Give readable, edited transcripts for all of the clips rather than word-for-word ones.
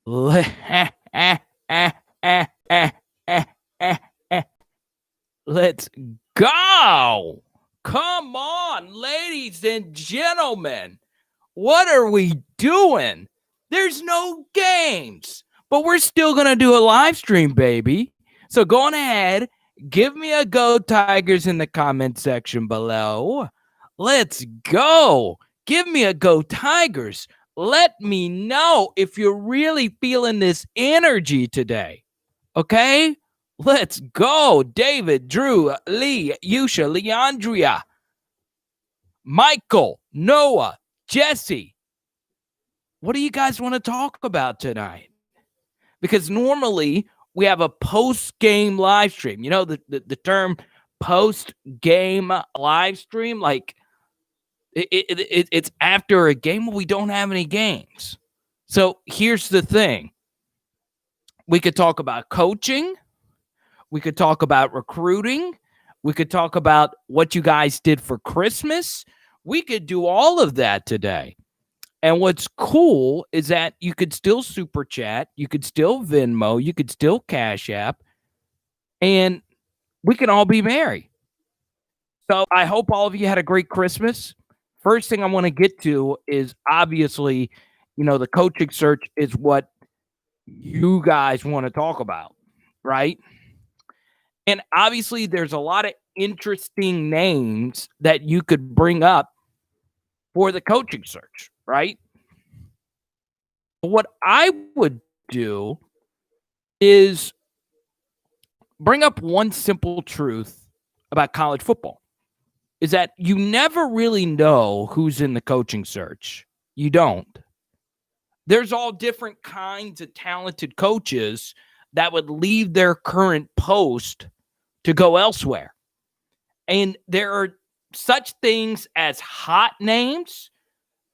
Let's go. Come on, ladies and gentlemen. What are we doing? There's no games, but we're still going to do a live stream, baby. So go on ahead, give me a go Tigers in the comment section below. Let's go. Give me a go Tigers. Let me know if you're really feeling this energy today. Okay? Let's go. David, Drew, Lee, Yusha, Leandria, Michael, Noah, Jesse. What do you guys want to talk about tonight? Because normally we have a post-game live stream. You know, the term post-game live stream, like it's after a game. We don't have any games. So here's the thing. We could talk about coaching. We could talk about recruiting. We could talk about what you guys did for Christmas. We could do all of that today. And what's cool is that you could still super chat, you could still Venmo, you could still Cash App, and we can all be merry. So I hope all of you had a great Christmas. First thing I want to get to is obviously, you know, the coaching search is what you guys want to talk about, right? And obviously there's a lot of interesting names that you could bring up for the coaching search, right? What I would do is bring up one simple truth about college football, is that you never really know who's in the coaching search. You don't. There's all different kinds of talented coaches that would leave their current post to go elsewhere. And there are such things as hot names.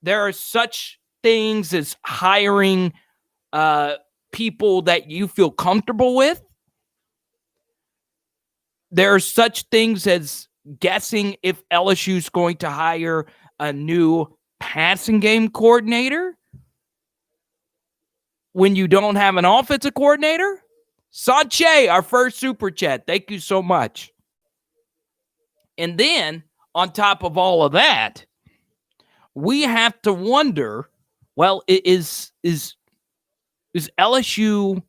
There are such things as hiring people that you feel comfortable with. There are such things as guessing if LSU is going to hire a new passing game coordinator when you don't have an offensive coordinator. Sanche, our first super chat. Thank you so much. And then on top of all of that, we have to wonder, well, is LSU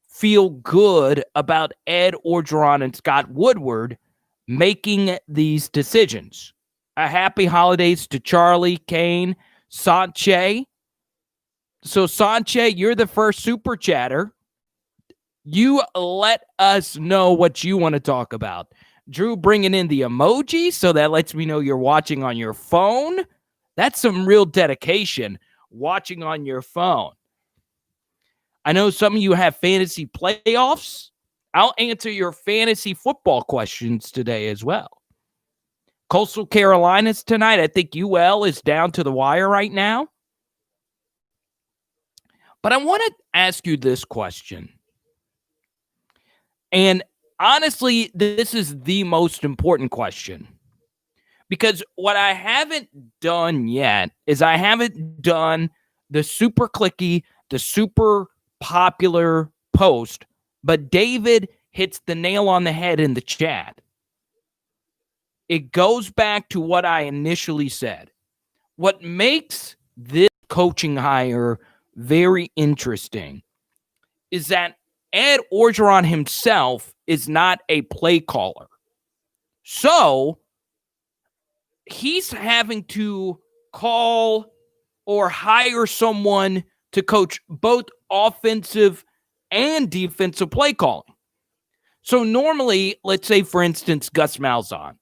feel good about Ed Orgeron and Scott Woodward making these decisions? A happy holidays to Charlie, Kane, Sanche. So Sanche, you're the first super chatter. You let us know what you want to talk about. Drew bringing in the emoji, so that lets me know you're watching on your phone. That's some real dedication, watching on your phone. I know some of you have fantasy playoffs. I'll answer your fantasy football questions today as well. Coastal Carolinas tonight. I think UL is down to the wire right now. But I want to ask you this question. And honestly, this is the most important question. Because what I haven't done yet is I haven't done the super clicky, the super popular post, but David hits the nail on the head in the chat. It goes back to what I initially said. What makes this coaching hire very interesting is that Ed Orgeron himself is not a play caller. So he's having to call or hire someone to coach both offensive and defensive play calling. So normally, let's say, for instance, Gus Malzahn,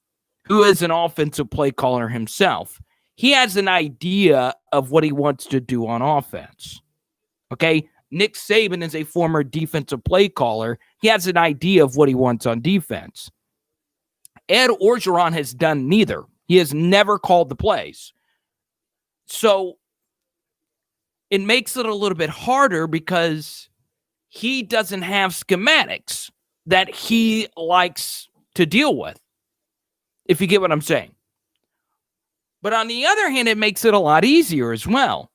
who is an offensive play caller himself, he has an idea of what he wants to do on offense. Okay? Nick Saban is a former defensive play caller. He has an idea of what he wants on defense. Ed Orgeron has done neither. He has never called the plays. So it makes it a little bit harder because he doesn't have schematics that he likes to deal with, if you get what I'm saying. But on the other hand, it makes it a lot easier as well.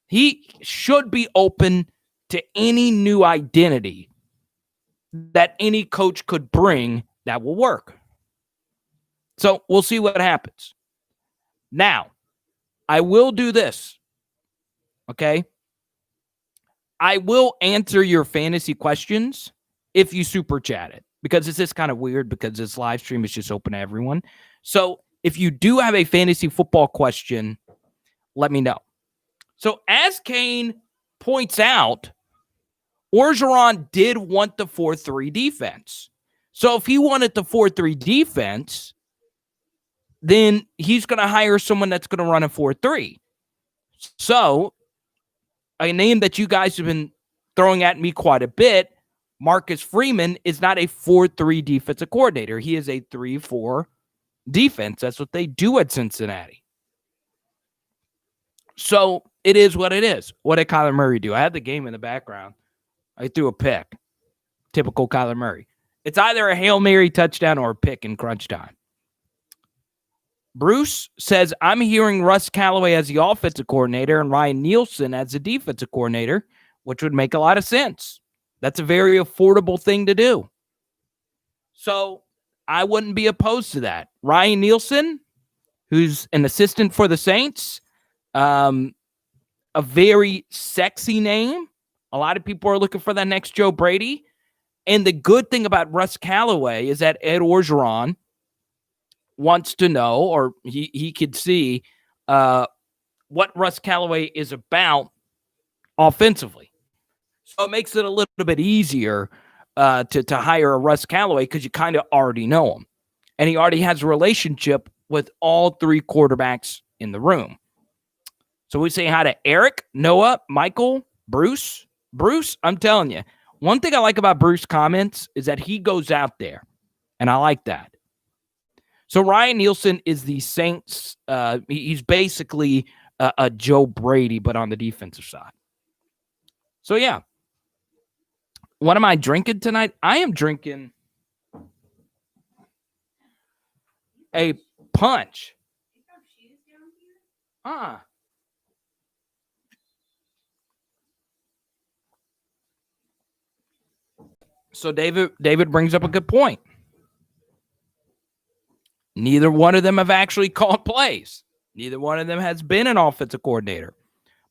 He should be open to any new identity that any coach could bring that will work. So we'll see what happens. Now, I will do this, okay? I will answer your fantasy questions if you super chat it, because this is kind of weird because this live stream is just open to everyone. So if you do have a fantasy football question, let me know. So as Kane points out, Orgeron did want the 4-3 defense. So if he wanted the 4-3 defense, then he's going to hire someone that's going to run a 4-3. So a name that you guys have been throwing at me quite a bit, Marcus Freeman, is not a 4-3 defensive coordinator. He is a 3-4 defense. That's what they do at Cincinnati. So it is what it is. What did Kyler Murray do? I had the game in the background. I threw a pick. Typical Kyler Murray. It's either a Hail Mary touchdown or a pick in crunch time. Bruce says, I'm hearing Russ Callaway as the offensive coordinator and Ryan Nielsen as the defensive coordinator, which would make a lot of sense. That's a very affordable thing to do. So I wouldn't be opposed to that. Ryan Nielsen, who's an assistant for the Saints, a very sexy name. A lot of people are looking for that next Joe Brady. And the good thing about Russ Callaway is that Ed Orgeron wants to know, or he could see what Russ Callaway is about offensively. So it makes it a little bit easier to hire a Russ Callaway because you kind of already know him. And he already has a relationship with all three quarterbacks in the room. So we say hi to Eric, Noah, Michael, Bruce. Bruce, I'm telling you, one thing I like about Bruce comments is that he goes out there, and I like that. So Ryan Nielsen is the Saints. He's basically a Joe Brady, but on the defensive side. So, yeah. What am I drinking tonight? I am drinking a punch. So David brings up a good point. Neither one of them have actually called plays. Neither one of them has been an offensive coordinator.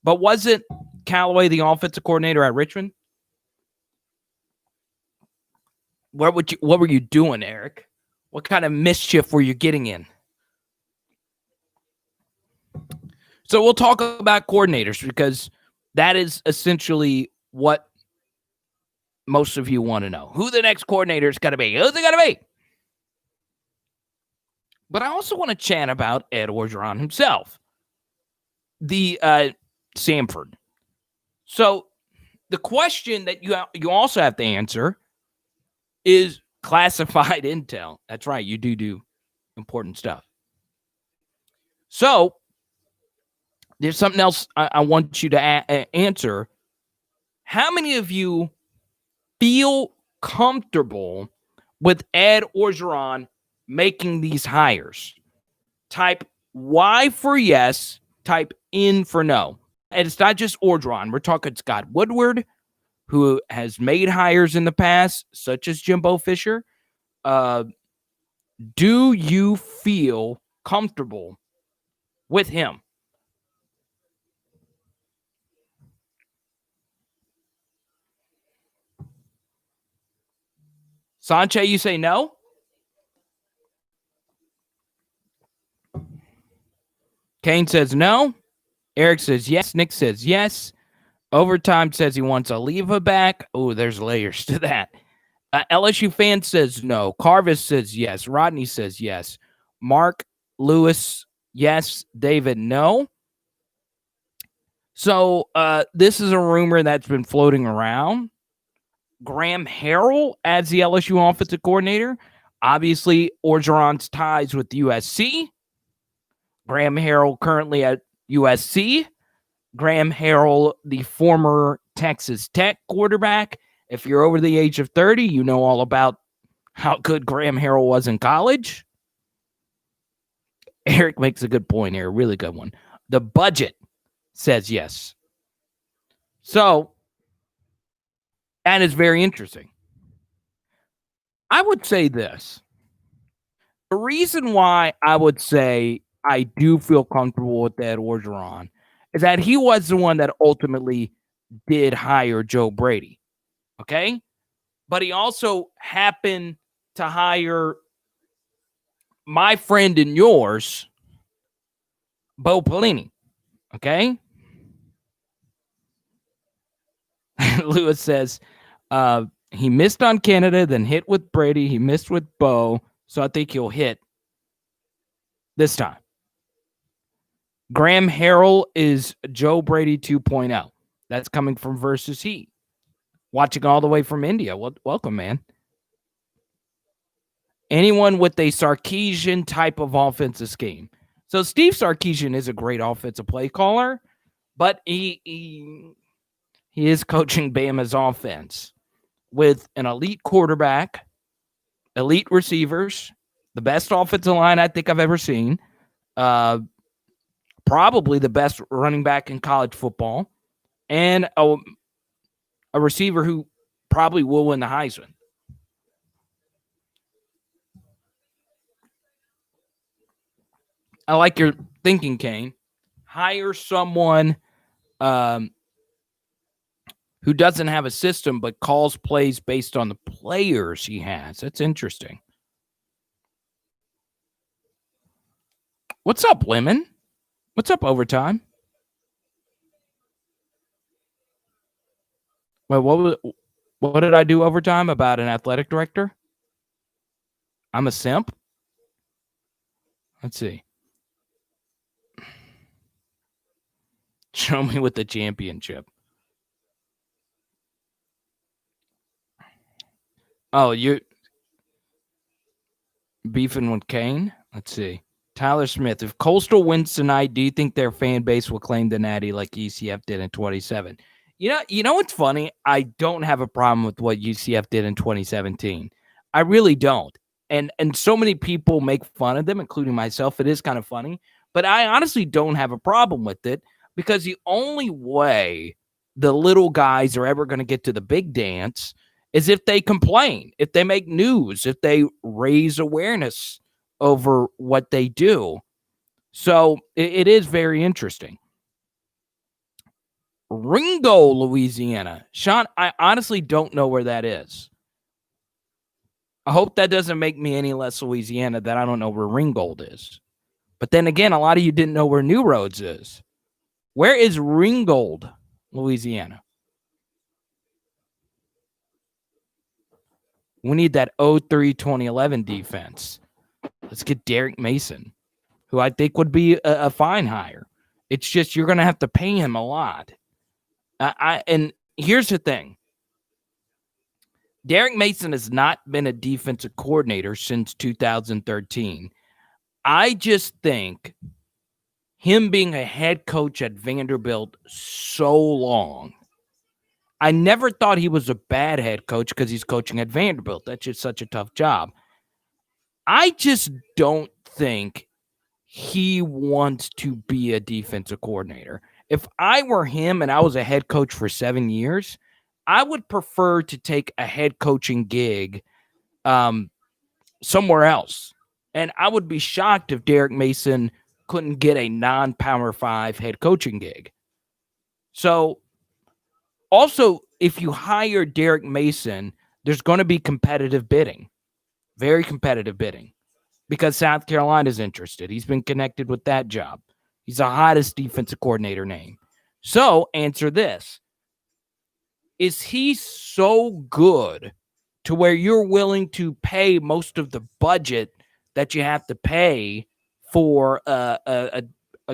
But wasn't Callaway the offensive coordinator at Richmond? What were you doing, Eric? What kind of mischief were you getting in? So we'll talk about coordinators because that is essentially what most of you want to know. Who the next coordinator is going to be. Who's it going to be? But I also want to chat about Ed Orgeron himself, the Samford. So the question that you also have to answer is classified intel. That's right. You do important stuff. So there's something else I want you to answer. How many of you feel comfortable with Ed Orgeron making these hires? Type Y for yes, type N for no. And it's not just Orgeron. We're talking Scott Woodward, who has made hires in the past, such as Jimbo Fisher. Do you feel comfortable with him? Sanche, you say no? Kane says no. Eric says yes. Nick says yes. Overtime says he wants Oliva back. Oh, there's layers to that. LSU fan says no. Carvis says yes. Rodney says yes. Mark Lewis, yes. David, no. So this is a rumor that's been floating around. Graham Harrell as the LSU offensive coordinator. Obviously, Orgeron's ties with USC. Graham Harrell currently at USC. Graham Harrell, the former Texas Tech quarterback. If you're over the age of 30, you know all about how good Graham Harrell was in college. Eric makes a good point here, a really good one. The budget says yes. So And it's very interesting. I would say this. The reason why I would say I do feel comfortable with that Orgeron is that he was the one that ultimately did hire Joe Brady. Okay. But he also happened to hire my friend and yours, Bo Pelini. Okay. Lewis says he missed on Canada, then hit with Brady. He missed with Bo. So I think he'll hit this time. Graham Harrell is Joe Brady 2.0. That's coming from Versus Heat. Watching all the way from India. Welcome, man. Anyone with a Sarkisian type of offensive scheme. So Steve Sarkisian is a great offensive play caller, but he is coaching Bama's offense with an elite quarterback, elite receivers, the best offensive line I think I've ever seen, probably the best running back in college football, and a receiver who probably will win the Heisman. I like your thinking, Kane. Hire someone who doesn't have a system but calls plays based on the players he has. That's interesting. What's up, Lemon? What's up, Overtime? Well, what did I do overtime about an athletic director? I'm a simp? Let's see. Show me with the championship. Oh, you're beefing with Kane? Let's see. Tyler Smith, if Coastal wins tonight, do you think their fan base will claim the natty like UCF did in 27? You know what's funny? I don't have a problem with what UCF did in 2017. I really don't. And so many people make fun of them, including myself. It is kind of funny. But I honestly don't have a problem with it because the only way the little guys are ever going to get to the big dance is if they complain, if they make news, if they raise awareness over what they do. So it is very interesting. Ringo, Louisiana. Sean, I honestly don't know where that is. I hope that doesn't make me any less Louisiana that I don't know where Ringgold is. But then again, a lot of you didn't know where New Roads is. Where is Ringgold, Louisiana? We need that 03-2011 defense. Let's get Derrick Mason, who I think would be a fine hire. It's just you're going to have to pay him a lot. And here's the thing. Derrick Mason has not been a defensive coordinator since 2013. I just think him being a head coach at Vanderbilt so long, I never thought he was a bad head coach because he's coaching at Vanderbilt. That's just such a tough job. I just don't think he wants to be a defensive coordinator. If I were him and I was a head coach for 7 years, I would prefer to take a head coaching gig somewhere else. And I would be shocked if Derrick Mason couldn't get a non-Power 5 head coaching gig. So also, if you hire Derrick Mason, there's going to be competitive bidding, very competitive bidding, because South Carolina is interested. He's been connected with that job. He's the hottest defensive coordinator name. So answer this. Is he so good to where you're willing to pay most of the budget that you have to pay for a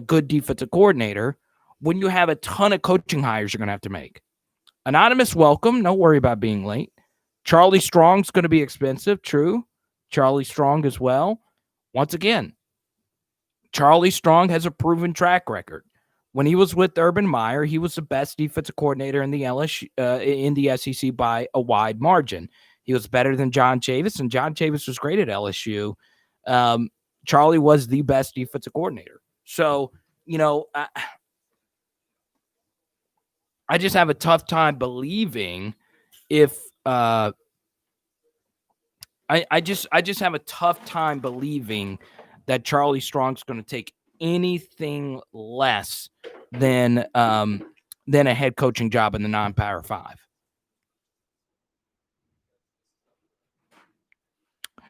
good defensive coordinator when you have a ton of coaching hires you're going to have to make? Anonymous, welcome. Don't worry about being late. Charlie Strong's going to be expensive. True. Charlie Strong as well. Once again, Charlie Strong has a proven track record. When he was with Urban Meyer, he was the best defensive coordinator in the LSU in the SEC by a wide margin. He was better than John Chavis, and John Chavis was great at LSU. Charlie was the best defensive coordinator. So, I just have a tough time believing if I just have a tough time believing that Charlie Strong's going to take anything less than a head coaching job in the non-Power 5.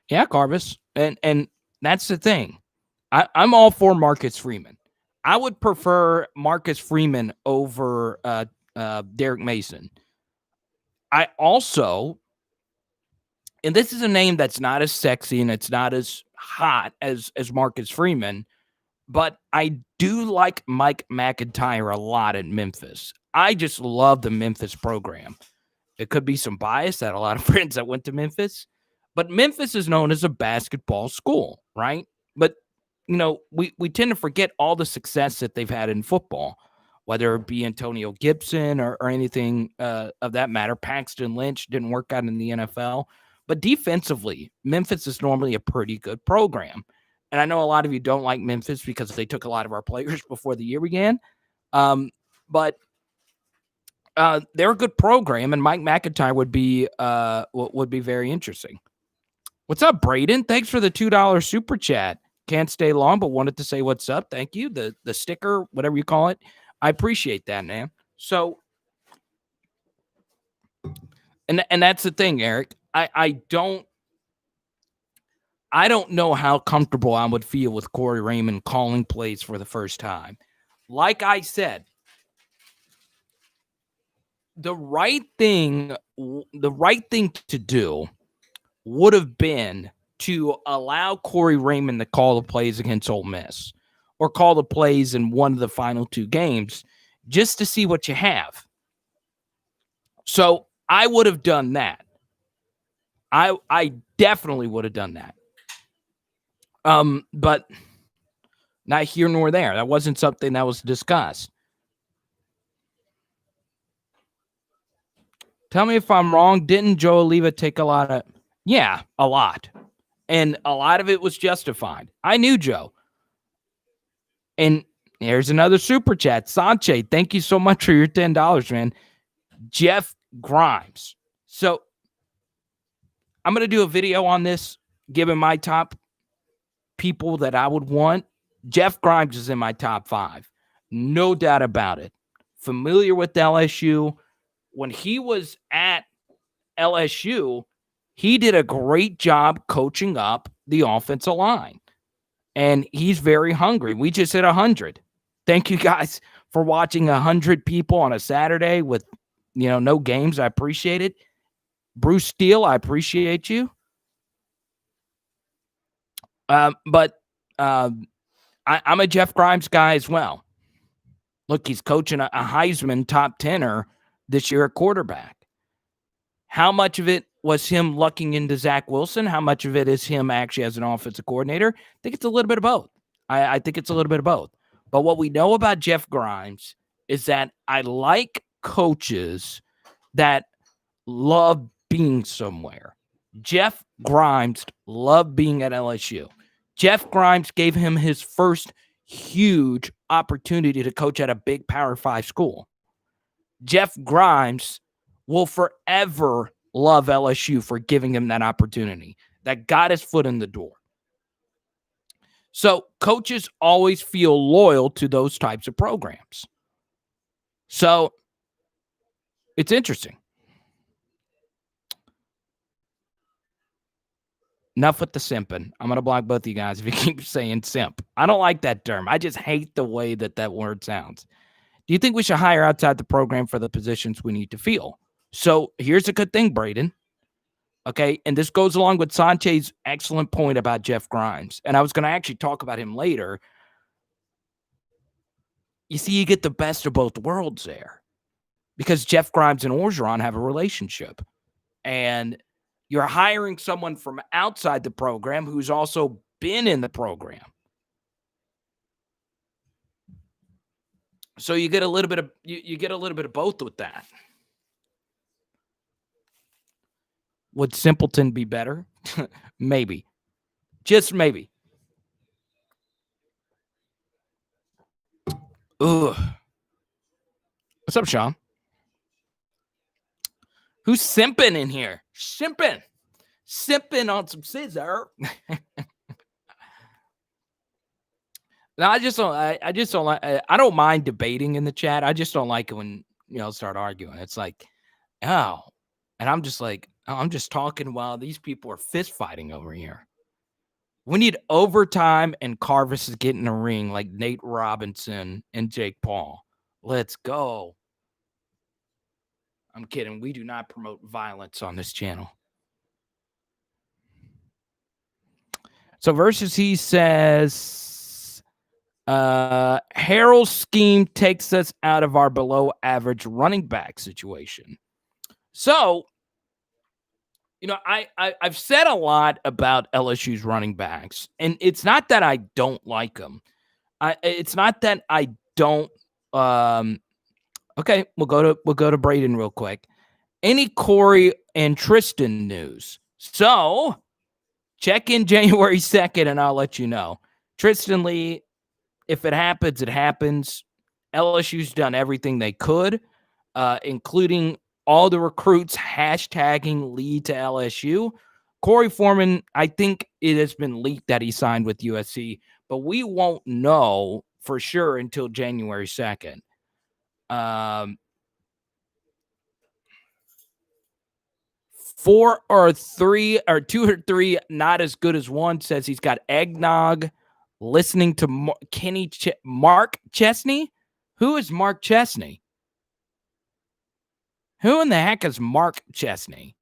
Yeah, Carvis, and that's the thing. I'm all for Marcus Freeman. I would prefer Marcus Freeman over Derrick Mason. I also, and this is a name that's not as sexy and it's not as hot as Marcus Freeman, but I do like Mike McIntyre a lot at Memphis. I just love the Memphis program. It could be some bias that a lot of friends that went to Memphis, but Memphis is known as a basketball school, right? But, we tend to forget all the success that they've had in football, whether it be Antonio Gibson or anything of that matter. Paxton Lynch didn't work out in the NFL. But defensively, Memphis is normally a pretty good program. And I know a lot of you don't like Memphis because they took a lot of our players before the year began. But they're a good program, and Mike McIntyre would be very interesting. What's up, Braden? Thanks for the $2 super chat. Can't stay long, but wanted to say what's up. Thank you. The sticker, whatever you call it. I appreciate that, man. So, and that's the thing, Eric. I don't know how comfortable I would feel with Corey Raymond calling plays for the first time. Like I said, the right thing to do would have been to allow Corey Raymond to call the plays against Ole Miss or call the plays in one of the final two games just to see what you have. So I would have done that. I definitely would have done that. But not here nor there. That wasn't something that was discussed. Tell me if I'm wrong. Didn't Joe Oliva take a lot of... Yeah, a lot. And a lot of it was justified. I knew Joe. And here's another super chat. Sanche, thank you so much for your $10, man. Jeff Grimes. So I'm going to do a video on this, giving my top people that I would want. Jeff Grimes is in my top 5. No doubt about it. Familiar with LSU. When he was at LSU, he did a great job coaching up the offensive line. And he's very hungry. We just hit 100. Thank you guys for watching 100 people on a Saturday with, no games. I appreciate it. Bruce Steele, I appreciate you. But I'm a Jeff Grimes guy as well. Look, he's coaching a Heisman top 10er this year at quarterback. How much of it was him lucking into Zach Wilson? How much of it is him actually as an offensive coordinator? I think it's a little bit of both. I think it's a little bit of both. But what we know about Jeff Grimes is that I like coaches that love being somewhere. Jeff Grimes loved being at LSU. Jeff Grimes gave him his first huge opportunity to coach at a big Power 5 school. Jeff Grimes will forever love LSU for giving him that opportunity that got his foot in the door. So coaches always feel loyal to those types of programs. So it's interesting. Enough with the simping. I'm going to block both of you guys if you keep saying simp. I don't like that term. I just hate the way that word sounds. Do you think we should hire outside the program for the positions we need to fill? So here's a good thing, Braden. Okay, and this goes along with Sanche's excellent point about Jeff Grimes. And I was going to actually talk about him later. You see, you get the best of both worlds there. Because Jeff Grimes and Orgeron have a relationship. And you're hiring someone from outside the program who's also been in the program. So you get a little bit of you get a little bit of both with that. Would Simpleton be better? Maybe. Just maybe. Ugh. What's up, Sean? Who's simping in here? Simping on some scissor. No, I just don't. I just don't like. I don't mind debating in the chat. I just don't like it when start arguing. It's like, oh, and I'm just like, oh, I'm just talking while these people are fist fighting over here. We need overtime and Carvis is getting a ring like Nate Robinson and Jake Paul. Let's go. I'm kidding. We do not promote violence on this channel. So Versus, he says, Harrell's scheme takes us out of our below average running back situation. So, I've said a lot about LSU's running backs, and it's not that I don't like them. It's not that I don't. Okay, we'll go to Braden real quick. Any Corey and Tristan news? So check in January 2nd, and I'll let you know. Tristan Lee, if it happens, it happens. LSU's done everything they could, including all the recruits hashtagging Lee to LSU. Corey Foreman, I think it has been leaked that he signed with USC, but we won't know for sure until January 2nd. 4 or 3 or 2 or 3, not as good as one, says he's got eggnog, listening to Mark Chesney. Who is Mark Chesney? Who in the heck is Mark Chesney?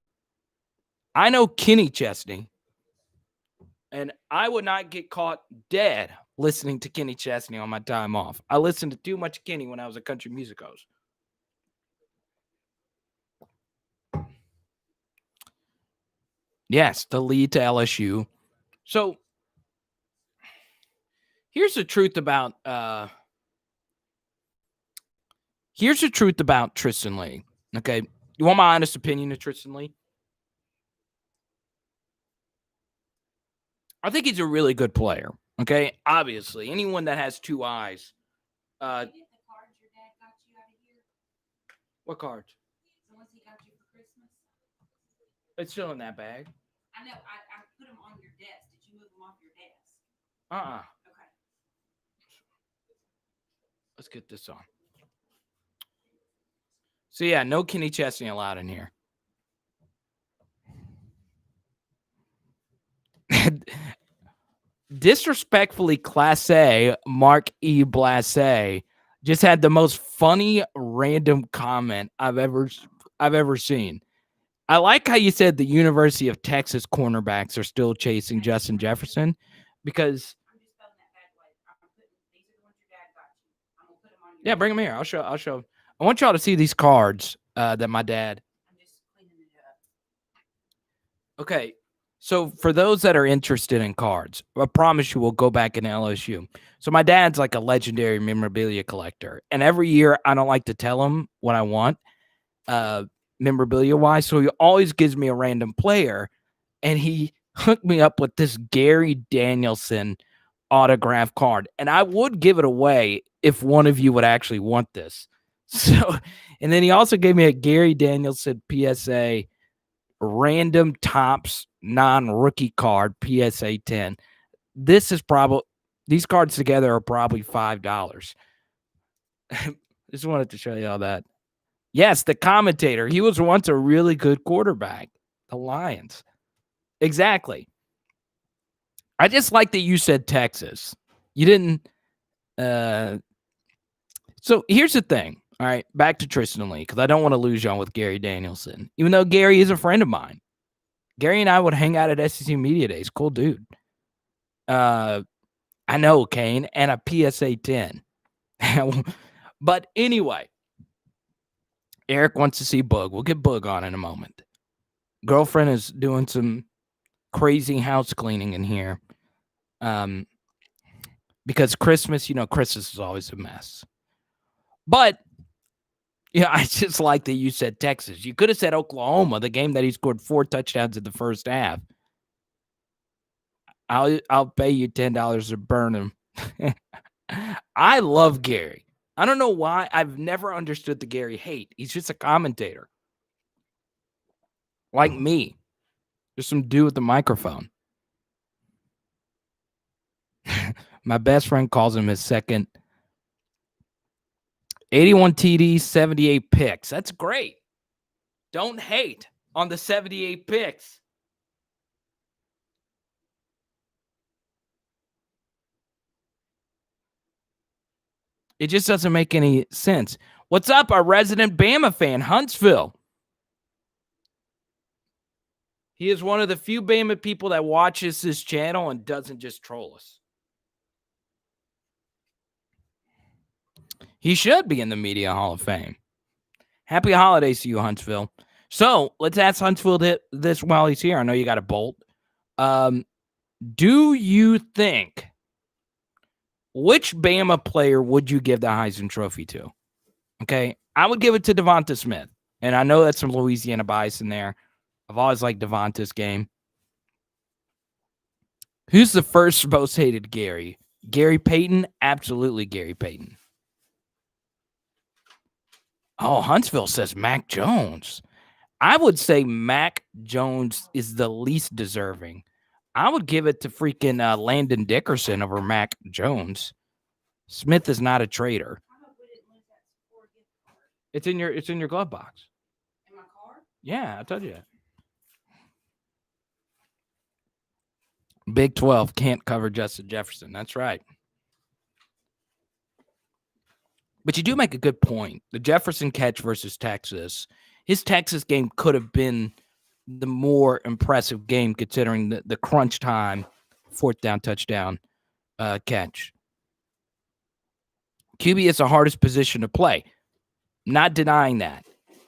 I know Kenny Chesney, and I would not get caught dead listening to Kenny Chesney on my time off. I listened to too much Kenny when I was a country music host. Yes, the lead to LSU. So here's the truth about Tristan Lee. Okay, you want my honest opinion of Tristan Lee? I think he's a really good player. Okay, obviously, anyone that has two eyes. What cards? The ones he got you for Christmas. It's still in that bag. I know. I put them on your desk. Did you move them off your desk? Okay. Let's get this on. So yeah, no Kenny Chesney allowed in here. Disrespectfully, Class A, Mark E. Blasé just had the most funny random comment I've ever seen. I like how you said the University of Texas cornerbacks are still chasing Justin Jefferson because yeah, bring them here. I'll show. I want y'all to see these cards that my dad. I'm just cleaning it up. Okay. So for those that are interested in cards, I promise you we'll go back in LSU. So my dad's like a legendary memorabilia collector. And every year I don't like to tell him what I want memorabilia-wise. So he always gives me a random player. And he hooked me up with this Gary Danielson autograph card. And I would give it away if one of you would actually want this. So, and then he also gave me a Gary Danielson PSA random tops non-rookie card PSA 10. This is probably, these cards together are probably $5. Just wanted to show you all that. Yes, the commentator. He was once a really good quarterback. The Lions. Exactly. I just like that you said Texas. You didn't. So here's the thing. All right, back to Tristan Lee, because I don't want to lose y'all with Gary Danielson, even though Gary is a friend of mine. Gary and I would hang out at SEC Media Days. Cool dude. I know, Kane, and a PSA 10. But anyway, Eric wants to see Boog. We'll get Boog on in a moment. Girlfriend is doing some crazy house cleaning in here. Because Christmas, Christmas is always a mess. But I just like that you said Texas. You could have said Oklahoma, the game that he scored 4 touchdowns in the first half. I'll pay you $10 to burn him. I love Gary. I don't know why. I've never understood the Gary hate. He's just a commentator. like me. There's some dude with the microphone. My best friend calls him his second. 81 TDs, 78 picks. That's great. Don't hate on the 78 picks. It just doesn't make any sense. What's up, our resident Bama fan, Huntsville? He is one of the few Bama people that watches this channel and doesn't just troll us. He should be in the Media Hall of Fame. Happy holidays to you, Huntsville. So let's ask Huntsville this while he's here. I know you got a bolt. Do you think, which Bama player would you give the Heisman Trophy to? Okay, I would give it to Devonta Smith. And I know that's some Louisiana bias in there. I've always liked Devonta's game. Who's the first most hated Gary? Gary Payton? Absolutely Gary Payton. Oh, Huntsville says Mac Jones. I would say Mac Jones is the least deserving. I would give it to freaking Landon Dickerson over Mac Jones. Smith is not a traitor. It's in your glove box. In my car? Yeah, I told you that. Big 12 can't cover Justin Jefferson. That's right. But you do make a good point. The Jefferson catch versus Texas. His Texas game could have been the more impressive game considering the crunch time, fourth down touchdown catch. QB is the hardest position to play. Not denying that.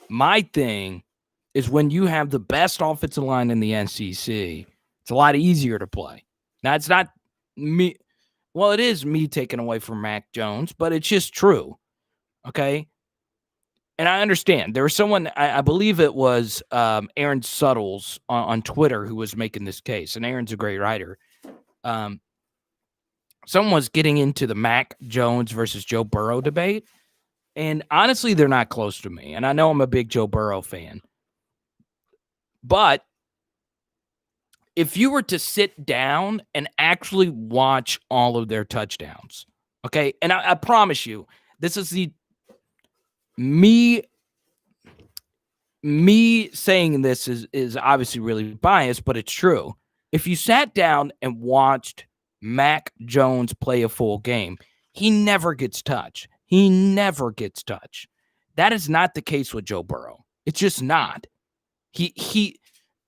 My thing is when you have the best offensive line in the SEC, it's a lot easier to play. Now, it's not me. Well, it is me taking away from Mac Jones, but it's just true. Okay? And I understand. There was someone, I believe it was Aaron Suttles on Twitter who was making this case. And Aaron's a great writer. Someone was getting into the Mac Jones versus Joe Burrow debate. And honestly, they're not close to me. And I know I'm a big Joe Burrow fan. But if you were to sit down and actually watch all of their touchdowns, okay? And I promise you, this is me saying this is obviously really biased, but it's true. If you sat down and watched Mac Jones play a full game, he never gets touched. He never gets touched. That is not the case with Joe Burrow. It's just not.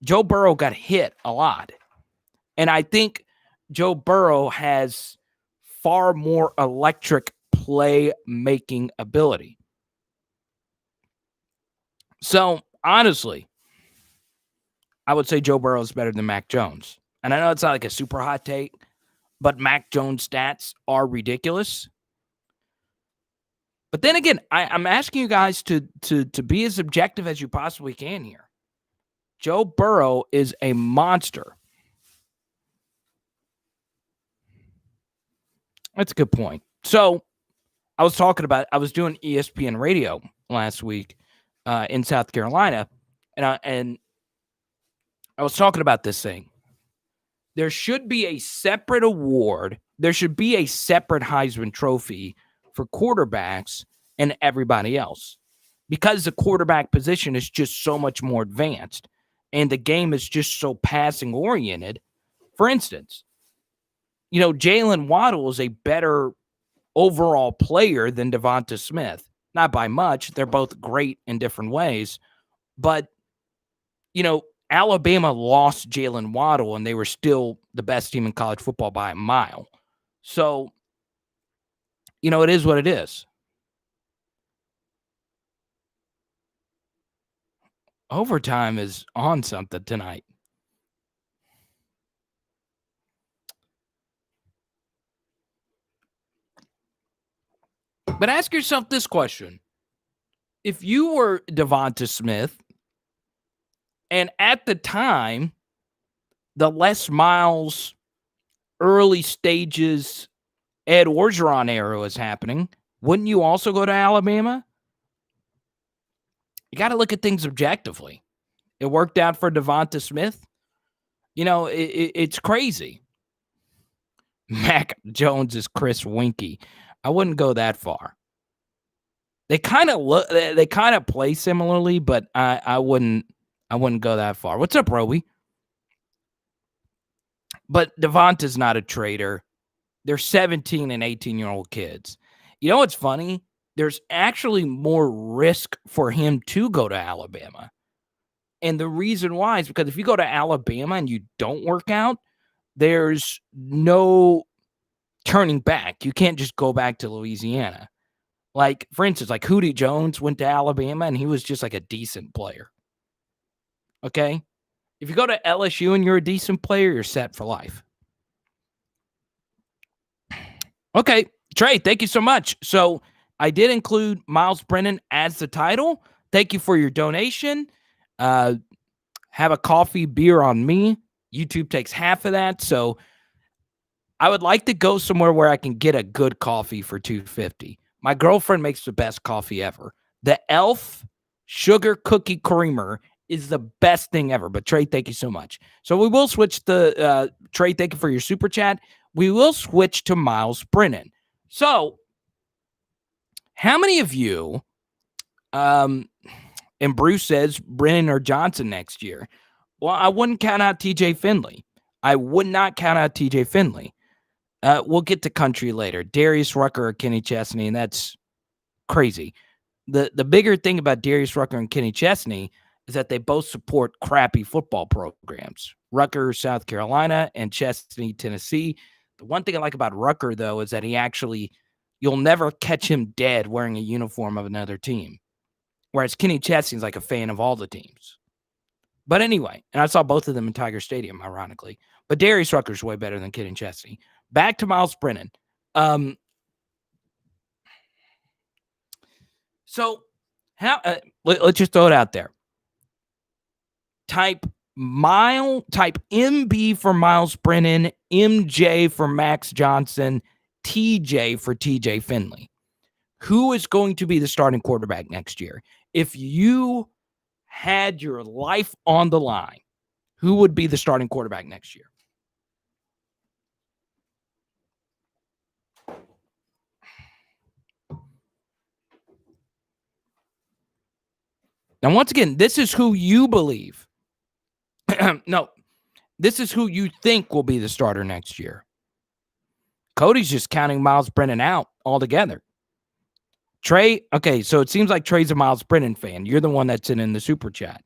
Joe Burrow got hit a lot. And I think Joe Burrow has far more electric play-making ability. So, honestly, I would say Joe Burrow is better than Mac Jones. And I know it's not like a super hot take, but Mac Jones' stats are ridiculous. But then again, I'm asking you guys to be as objective as you possibly can here. Joe Burrow is a monster. That's a good point. So I was doing ESPN radio last week in South Carolina, and I was talking about this thing. There should be a separate award. There should be a separate Heisman Trophy for quarterbacks and everybody else, because the quarterback position is just so much more advanced and the game is just so passing oriented. For instance, Jalen Waddle is a better overall player than Devonta Smith. Not by much. They're both great in different ways. But, Alabama lost Jalen Waddle and they were still the best team in college football by a mile. So, it is what it is. Overtime is on something tonight. But ask yourself this question. If you were Devonta Smith, and at the time, the Les Miles early stages Ed Orgeron era was happening, wouldn't you also go to Alabama? You got to look at things objectively. It worked out for Devonta Smith. It's crazy. Mac Jones is Chris Winky. I wouldn't go that far. They kind of look. They kind of play similarly, but I wouldn't go that far. What's up, Roby? But Devonta's not a traitor. They're 17 and 18-year-old kids. You know what's funny? There's actually more risk for him to go to Alabama. And the reason why is because if you go to Alabama and you don't work out, there's no turning back. You can't just go back to Louisiana. Like, for instance, like Hootie Jones went to Alabama and he was just like a decent player. Okay? If you go to LSU and you're a decent player, you're set for life. Okay, Trey, thank you so much. So I did include Myles Brennan as the title. Thank you for your donation. Have a coffee beer on me. YouTube takes half of that. So I would like to go somewhere where I can get a good coffee for $2.50. My girlfriend makes the best coffee ever. The Elf Sugar Cookie Creamer is the best thing ever. But Trey, thank you so much. So we will switch to Trey, thank you for your super chat. We will switch to Myles Brennan. So how many of you, and Bruce says Brennan or Johnson next year? Well, I wouldn't count out TJ Finley. I would not count out TJ Finley. We'll get to country later. Darius Rucker or Kenny Chesney, and that's crazy. The bigger thing about Darius Rucker and Kenny Chesney is that they both support crappy football programs. Rucker, South Carolina, and Chesney, Tennessee. The one thing I like about Rucker, though, is that you'll never catch him dead wearing a uniform of another team. Whereas Kenny Chesney's like a fan of all the teams. But anyway, and I saw both of them in Tiger Stadium, ironically. But Darius Rucker's way better than Kenny Chesney. Back to Myles Brennan. So let's just throw it out there. Type MB for Myles Brennan, MJ for Max Johnson, TJ for TJ Finley. Who is going to be the starting quarterback next year? If you had your life on the line, who would be the starting quarterback next year? Now, once again, this is who you believe. No, this is who you think will be the starter next year. Cody's just counting Myles Brennan out altogether. Trey, okay, so it seems like Trey's a Myles Brennan fan. You're the one that's in the super chat.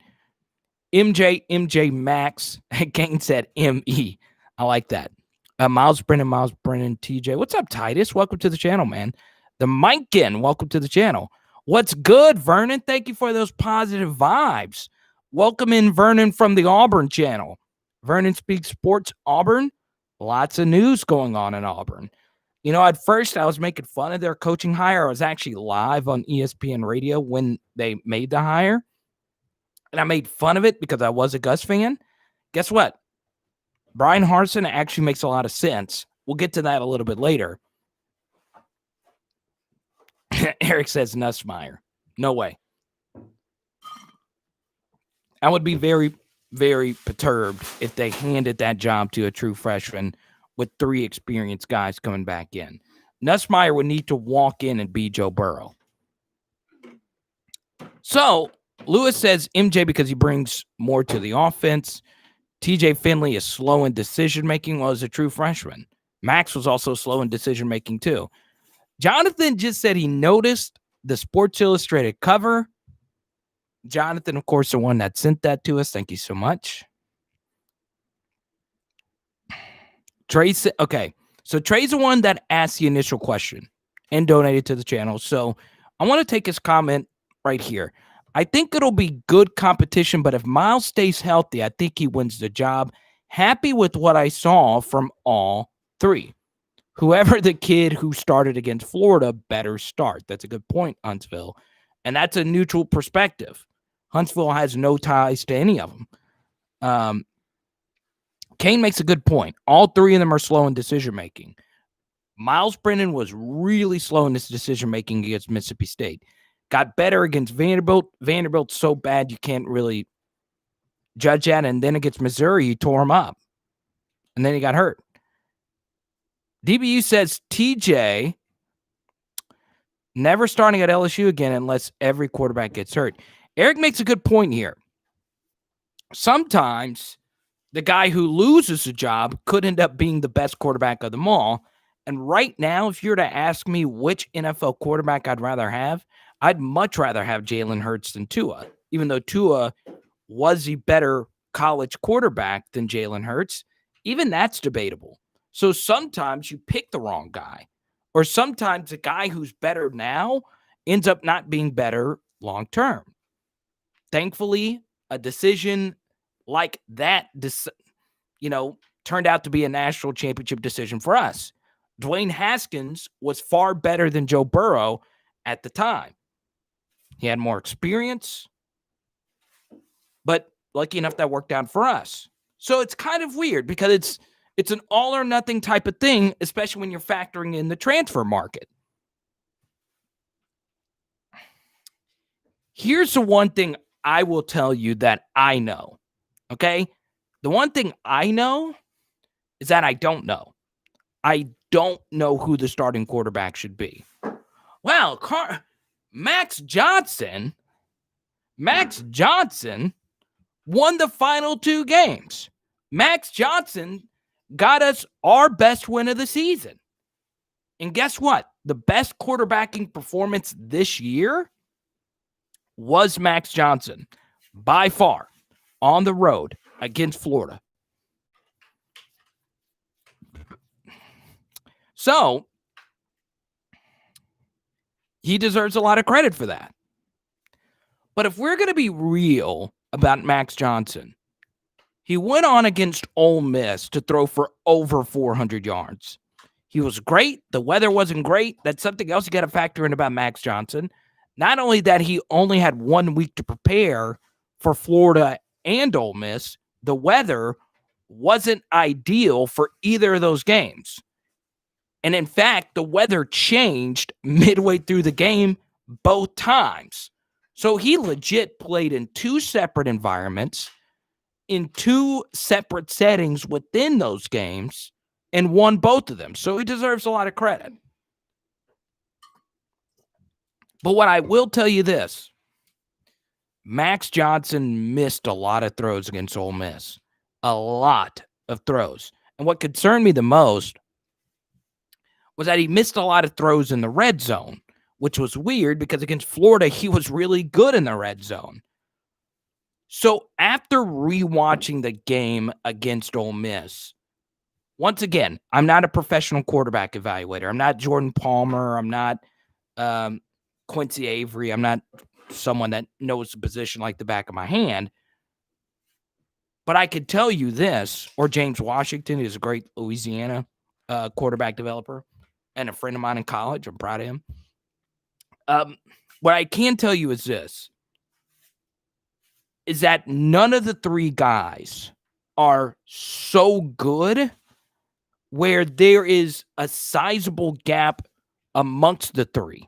MJ Max. Kane said ME. I like that. Myles Brennan, TJ. What's up, Titus? Welcome to the channel, man. The Miken, welcome to the channel. What's good, Vernon? Thank you for those positive vibes. Welcome in, Vernon, from the Auburn channel. Vernon Speaks Sports Auburn. Lots of news going on in Auburn. You know, at first I was making fun of their coaching hire. I was actually live on ESPN radio when they made the hire. And I made fun of it because I was a Gus fan. Guess what? Brian Harsin actually makes a lot of sense. We'll get to that a little bit later. Eric says Nussmeier. No way. I would be very, very perturbed if they handed that job to a true freshman with 3 experienced guys coming back in. Nussmeier would need to walk in and be Joe Burrow. So, Lewis says MJ because he brings more to the offense. TJ Finley is slow in decision-making while he's a true freshman. Max was also slow in decision-making too. Jonathan just said he noticed the Sports Illustrated cover. Jonathan, of course, the one that sent that to us. Thank you so much. Trey said, okay, so Trey's the one that asked the initial question and donated to the channel. So I want to take his comment right here. I think it'll be good competition, but if Myles stays healthy, I think he wins the job. Happy with what I saw from all 3. Whoever the kid who started against Florida better start. That's a good point, Huntsville. And that's a neutral perspective. Huntsville has no ties to any of them. Kane makes a good point. All 3 of them are slow in decision-making. Myles Brennan was really slow in his decision-making against Mississippi State. Got better against Vanderbilt. Vanderbilt's so bad you can't really judge that, and then against Missouri, he tore him up. And then he got hurt. DBU says TJ never starting at LSU again unless every quarterback gets hurt. Eric makes a good point here. Sometimes the guy who loses a job could end up being the best quarterback of them all. And right now, if you were to ask me which NFL quarterback I'd rather have, I'd much rather have Jalen Hurts than Tua, even though Tua was a better college quarterback than Jalen Hurts. Even that's debatable. So sometimes you pick the wrong guy, or sometimes the guy who's better now ends up not being better long term. Thankfully, a decision like that, turned out to be a national championship decision for us. Dwayne Haskins was far better than Joe Burrow at the time. He had more experience, but lucky enough that worked out for us. So it's kind of weird because it's an all or nothing type of thing, especially when you're factoring in the transfer market. Here's the one thing I will tell you that I know, okay? The one thing I know is that I don't know. I don't know who the starting quarterback should be. Well, Max Johnson won the final 2 games. Max Johnson got us our best win of the season. And guess what? The best quarterbacking performance this year was Max Johnson by far on the road against Florida. So he deserves a lot of credit for that. But if we're going to be real about Max Johnson, he went on against Ole Miss to throw for over 400 yards. He was great. The weather wasn't great. That's something else you got to factor in about Max Johnson. Not only that, he only had 1 week to prepare for Florida and Ole Miss. The weather wasn't ideal for either of those games. And in fact, the weather changed midway through the game both times. So he legit played in 2 separate environments, in 2 separate settings within those games, and won both of them. So he deserves a lot of credit. But what I will tell you this, Max Johnson missed a lot of throws against Ole Miss. A lot of throws. And what concerned me the most was that he missed a lot of throws in the red zone, which was weird because against Florida, he was really good in the red zone. So after rewatching the game against Ole Miss, once again, I'm not a professional quarterback evaluator. I'm not Jordan Palmer. I'm not Quincy Avery. I'm not someone that knows the position like the back of my hand. But I could tell you this, or James Washington is a great Louisiana quarterback developer and a friend of mine in college. I'm proud of him. What I can tell you is this, is that none of the 3 guys are so good where there is a sizable gap amongst the 3.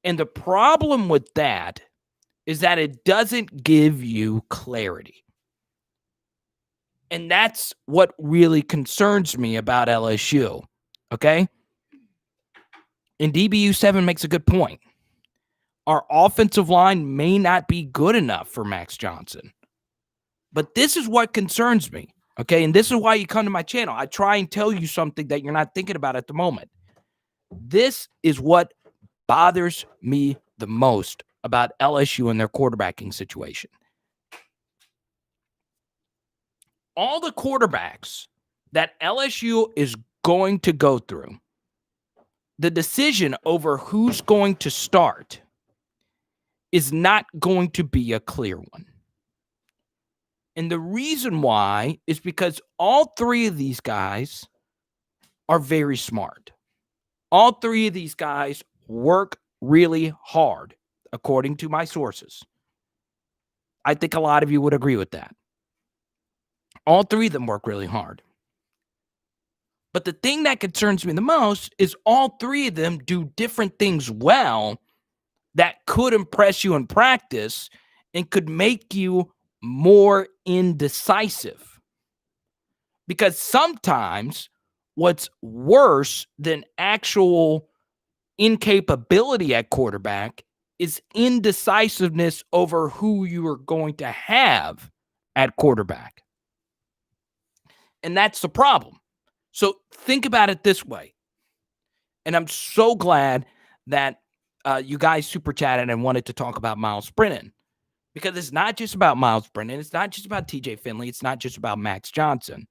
And the problem with that is that it doesn't give you clarity. And that's what really concerns me about LSU, okay? And DBU7 makes a good point. Our offensive line may not be good enough for Max Johnson. But this is what concerns me, okay? And this is why you come to my channel. I try and tell you something that you're not thinking about at the moment. This is what bothers me the most about LSU and their quarterbacking situation. All the quarterbacks that LSU is going to go through, the decision over who's going to start is not going to be a clear one. And the reason why is because all 3 of these guys are very smart. All 3 of these guys work really hard, according to my sources. I think a lot of you would agree with that. All 3 of them work really hard. But the thing that concerns me the most is all 3 of them do different things well that could impress you in practice and could make you more indecisive. Because sometimes what's worse than actual incapability at quarterback is indecisiveness over who you are going to have at quarterback. And that's the problem. So think about it this way. And I'm so glad that you guys super chatted and wanted to talk about Myles Brennan, because it's not just about Myles Brennan. It's not just about TJ Finley. It's not just about Max Johnson.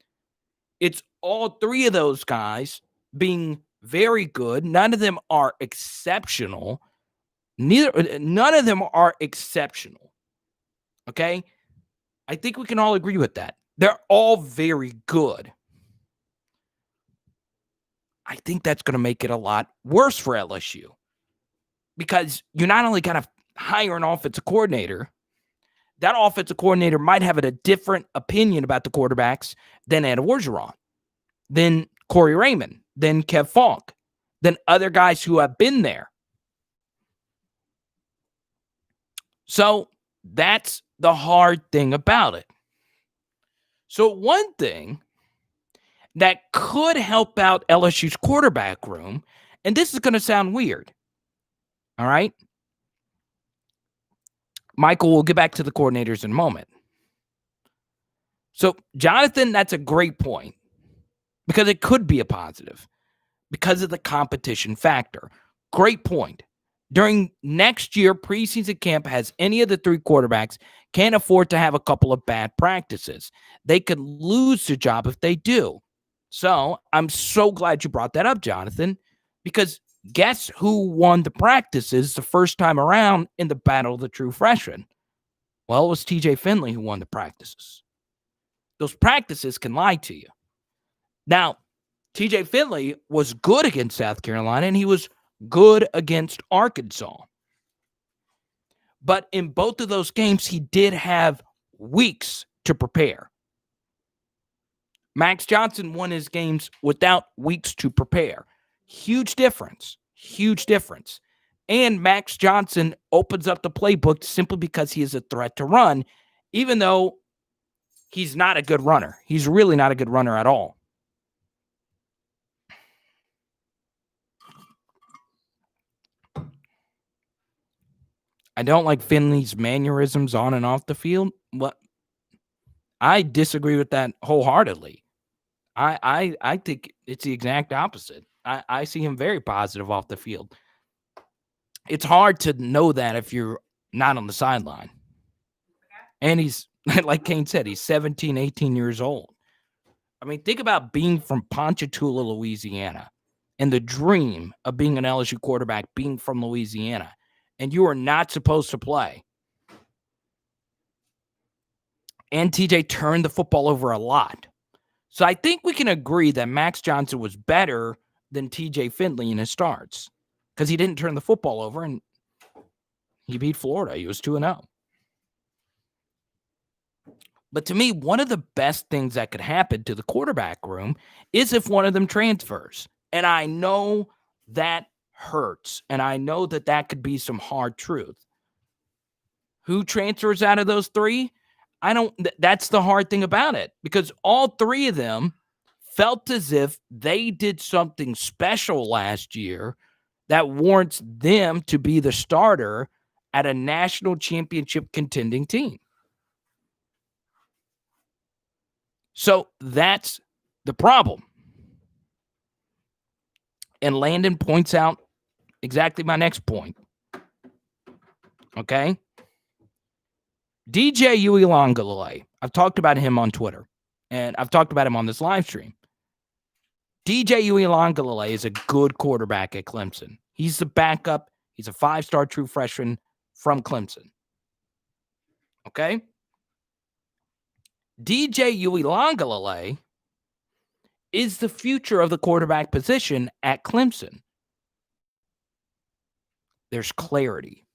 It's all three of those guys being very good. None of them are exceptional. None of them are exceptional. Okay? I think we can all agree with that. They're all very good. I think that's going to make it a lot worse for LSU, because you not only got to hire an offensive coordinator, that offensive coordinator might have a different opinion about the quarterbacks than Ed Orgeron, than Corey Raymond, than Kev Funk, than other guys who have been there. So that's the hard thing about it. So one thing that could help out LSU's quarterback room, and this is going to sound weird, all right? Michael, we'll get back to the coordinators in a moment. So, Jonathan, that's a great point, because it could be a positive because of the competition factor. Great point. During next year, preseason camp has any of the three quarterbacks can't afford to have a couple of bad practices. They could lose the job if they do. So I'm so glad you brought that up, Jonathan, because guess who won the practices the first time around in the battle of the true freshmen? Well, it was TJ Finley who won the practices. Those practices can lie to you. Now, TJ Finley was good against South Carolina, and he was good against Arkansas. But in both of those games, he did have weeks to prepare. Max Johnson won his games without weeks to prepare. Huge difference. Huge difference. And Max Johnson opens up the playbook simply because he is a threat to run, even though he's not a good runner. He's really not a good runner at all. I don't like Finley's mannerisms on and off the field. But I disagree with that wholeheartedly. I think it's the exact opposite. I see him very positive off the field. It's hard to know that if you're not on the sideline. And he's, like Kane said, he's 17, 18 years old. I mean, think about being from Ponchatoula, Louisiana, and the dream of being an LSU quarterback, being from Louisiana, and you are not supposed to play. And TJ turned the football over a lot. So I think we can agree that Max Johnson was better than TJ Finley in his starts, because he didn't turn the football over and he beat Florida. He was 2-0. But to me, one of the best things that could happen to the quarterback room is if one of them transfers. And I know that hurts. And I know that that could be some hard truth. Who transfers out of those three? That's the hard thing about it, because all three of them felt as if they did something special last year that warrants them to be the starter at a national championship contending team. So that's the problem. And Landon points out exactly my next point. Okay? DJ Uiagalelei. I've talked about him on Twitter, and I've talked about him on this live stream. DJ Uiagalelei is a good quarterback at Clemson. He's the backup. He's a 5-star true freshman from Clemson. Okay? DJ Uiagalelei is the future of the quarterback position at Clemson. There's clarity.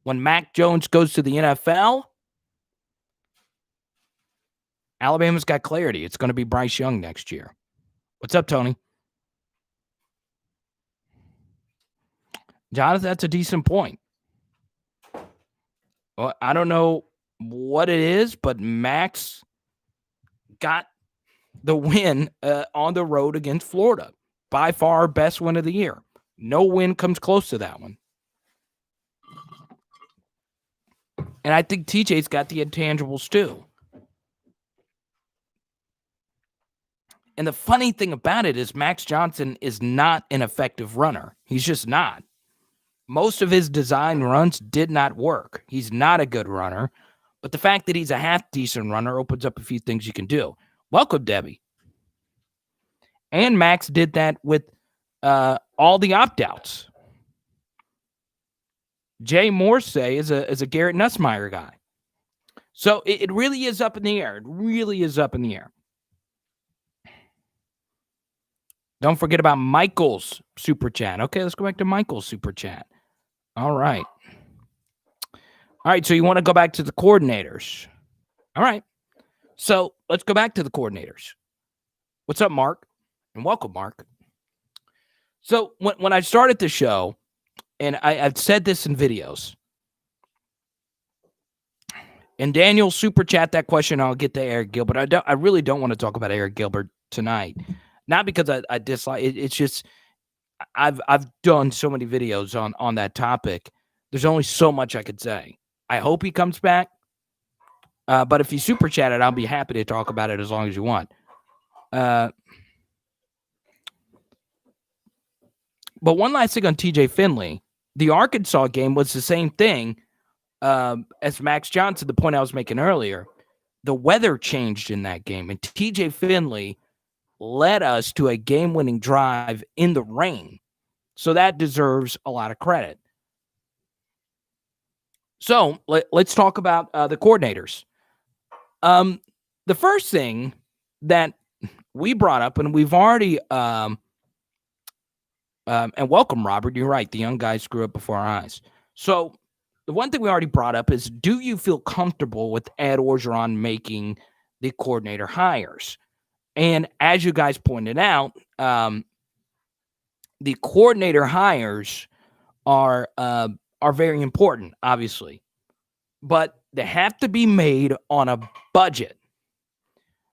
When Mac Jones goes to the NFL, Alabama's got clarity. It's going to be Bryce Young next year. What's up, Tony? Jonathan, that's a decent point. Well, I don't know what it is, but Max got the win on the road against Florida. By far our best win of the year. No win comes close to that one. And I think TJ's got the intangibles too. And the funny thing about it is Max Johnson is not an effective runner. He's just not. Most of his design runs did not work. He's not a good runner. But the fact that he's a half-decent runner opens up a few things you can do. Welcome, Debbie. And Max did that with all the opt-outs. Jay Morsey is a Garrett Nussmeier guy. So it really is up in the air. It really is up in the air. Don't forget about Michael's super chat. Okay, let's go back to Michael's super chat. All right. So you want to go back to the coordinators. All right. So let's go back to the coordinators. What's up, Mark? And welcome, Mark. So when I started the show, and I've said this in videos, and Daniel super chat that question, I'll get to Eric Gilbert. I really don't want to talk about Eric Gilbert tonight. Not because I dislike it. It's just I've done so many videos on that topic. There's only so much I could say. I hope he comes back. But if you super chat it, I'll be happy to talk about it as long as you want. But one last thing on TJ Finley. The Arkansas game was the same thing as Max Johnson, the point I was making earlier. The weather changed in that game, and TJ Finley led us to a game-winning drive in the rain. So that deserves a lot of credit. So let's talk about the coordinators. The first thing that we brought up, and we've already and welcome, Robert. You're right. The young guys grew up before our eyes. So the one thing we already brought up is, do you feel comfortable with Ed Orgeron making the coordinator hires? And as you guys pointed out, the coordinator hires are very important, obviously, but they have to be made on a budget.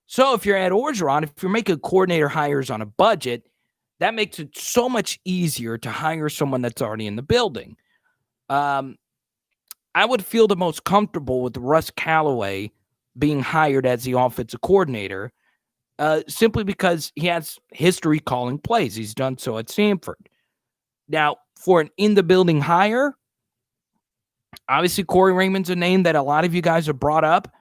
So if you're at Orgeron, if you're making coordinator hires on a budget, that makes it so much easier to hire someone that's already in the building. I would feel the most comfortable with Russ Callaway being hired as the offensive coordinator, simply because he has history calling plays. He's done so at Stanford. Now, for an in-the-building hire, obviously Corey Raymond's a name that a lot of you guys have brought up.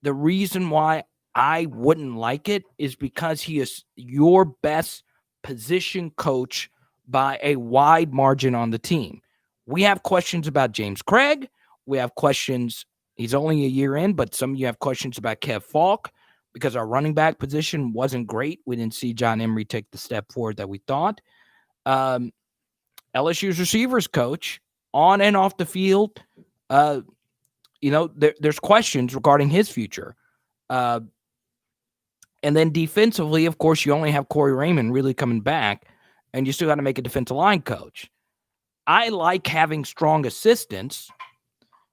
The reason why I wouldn't like it is because he is your best position coach by a wide margin on the team. We have questions about James Craig. We have questions. He's only a year in, but some of you have questions about Kev Falk because our running back position wasn't great. We didn't see John Emery take the step forward that we thought. LSU's receivers coach, on and off the field, there's questions regarding his future. And then defensively, of course, you only have Corey Raymond really coming back, and you still got to make a defensive line coach. I like having strong assistants.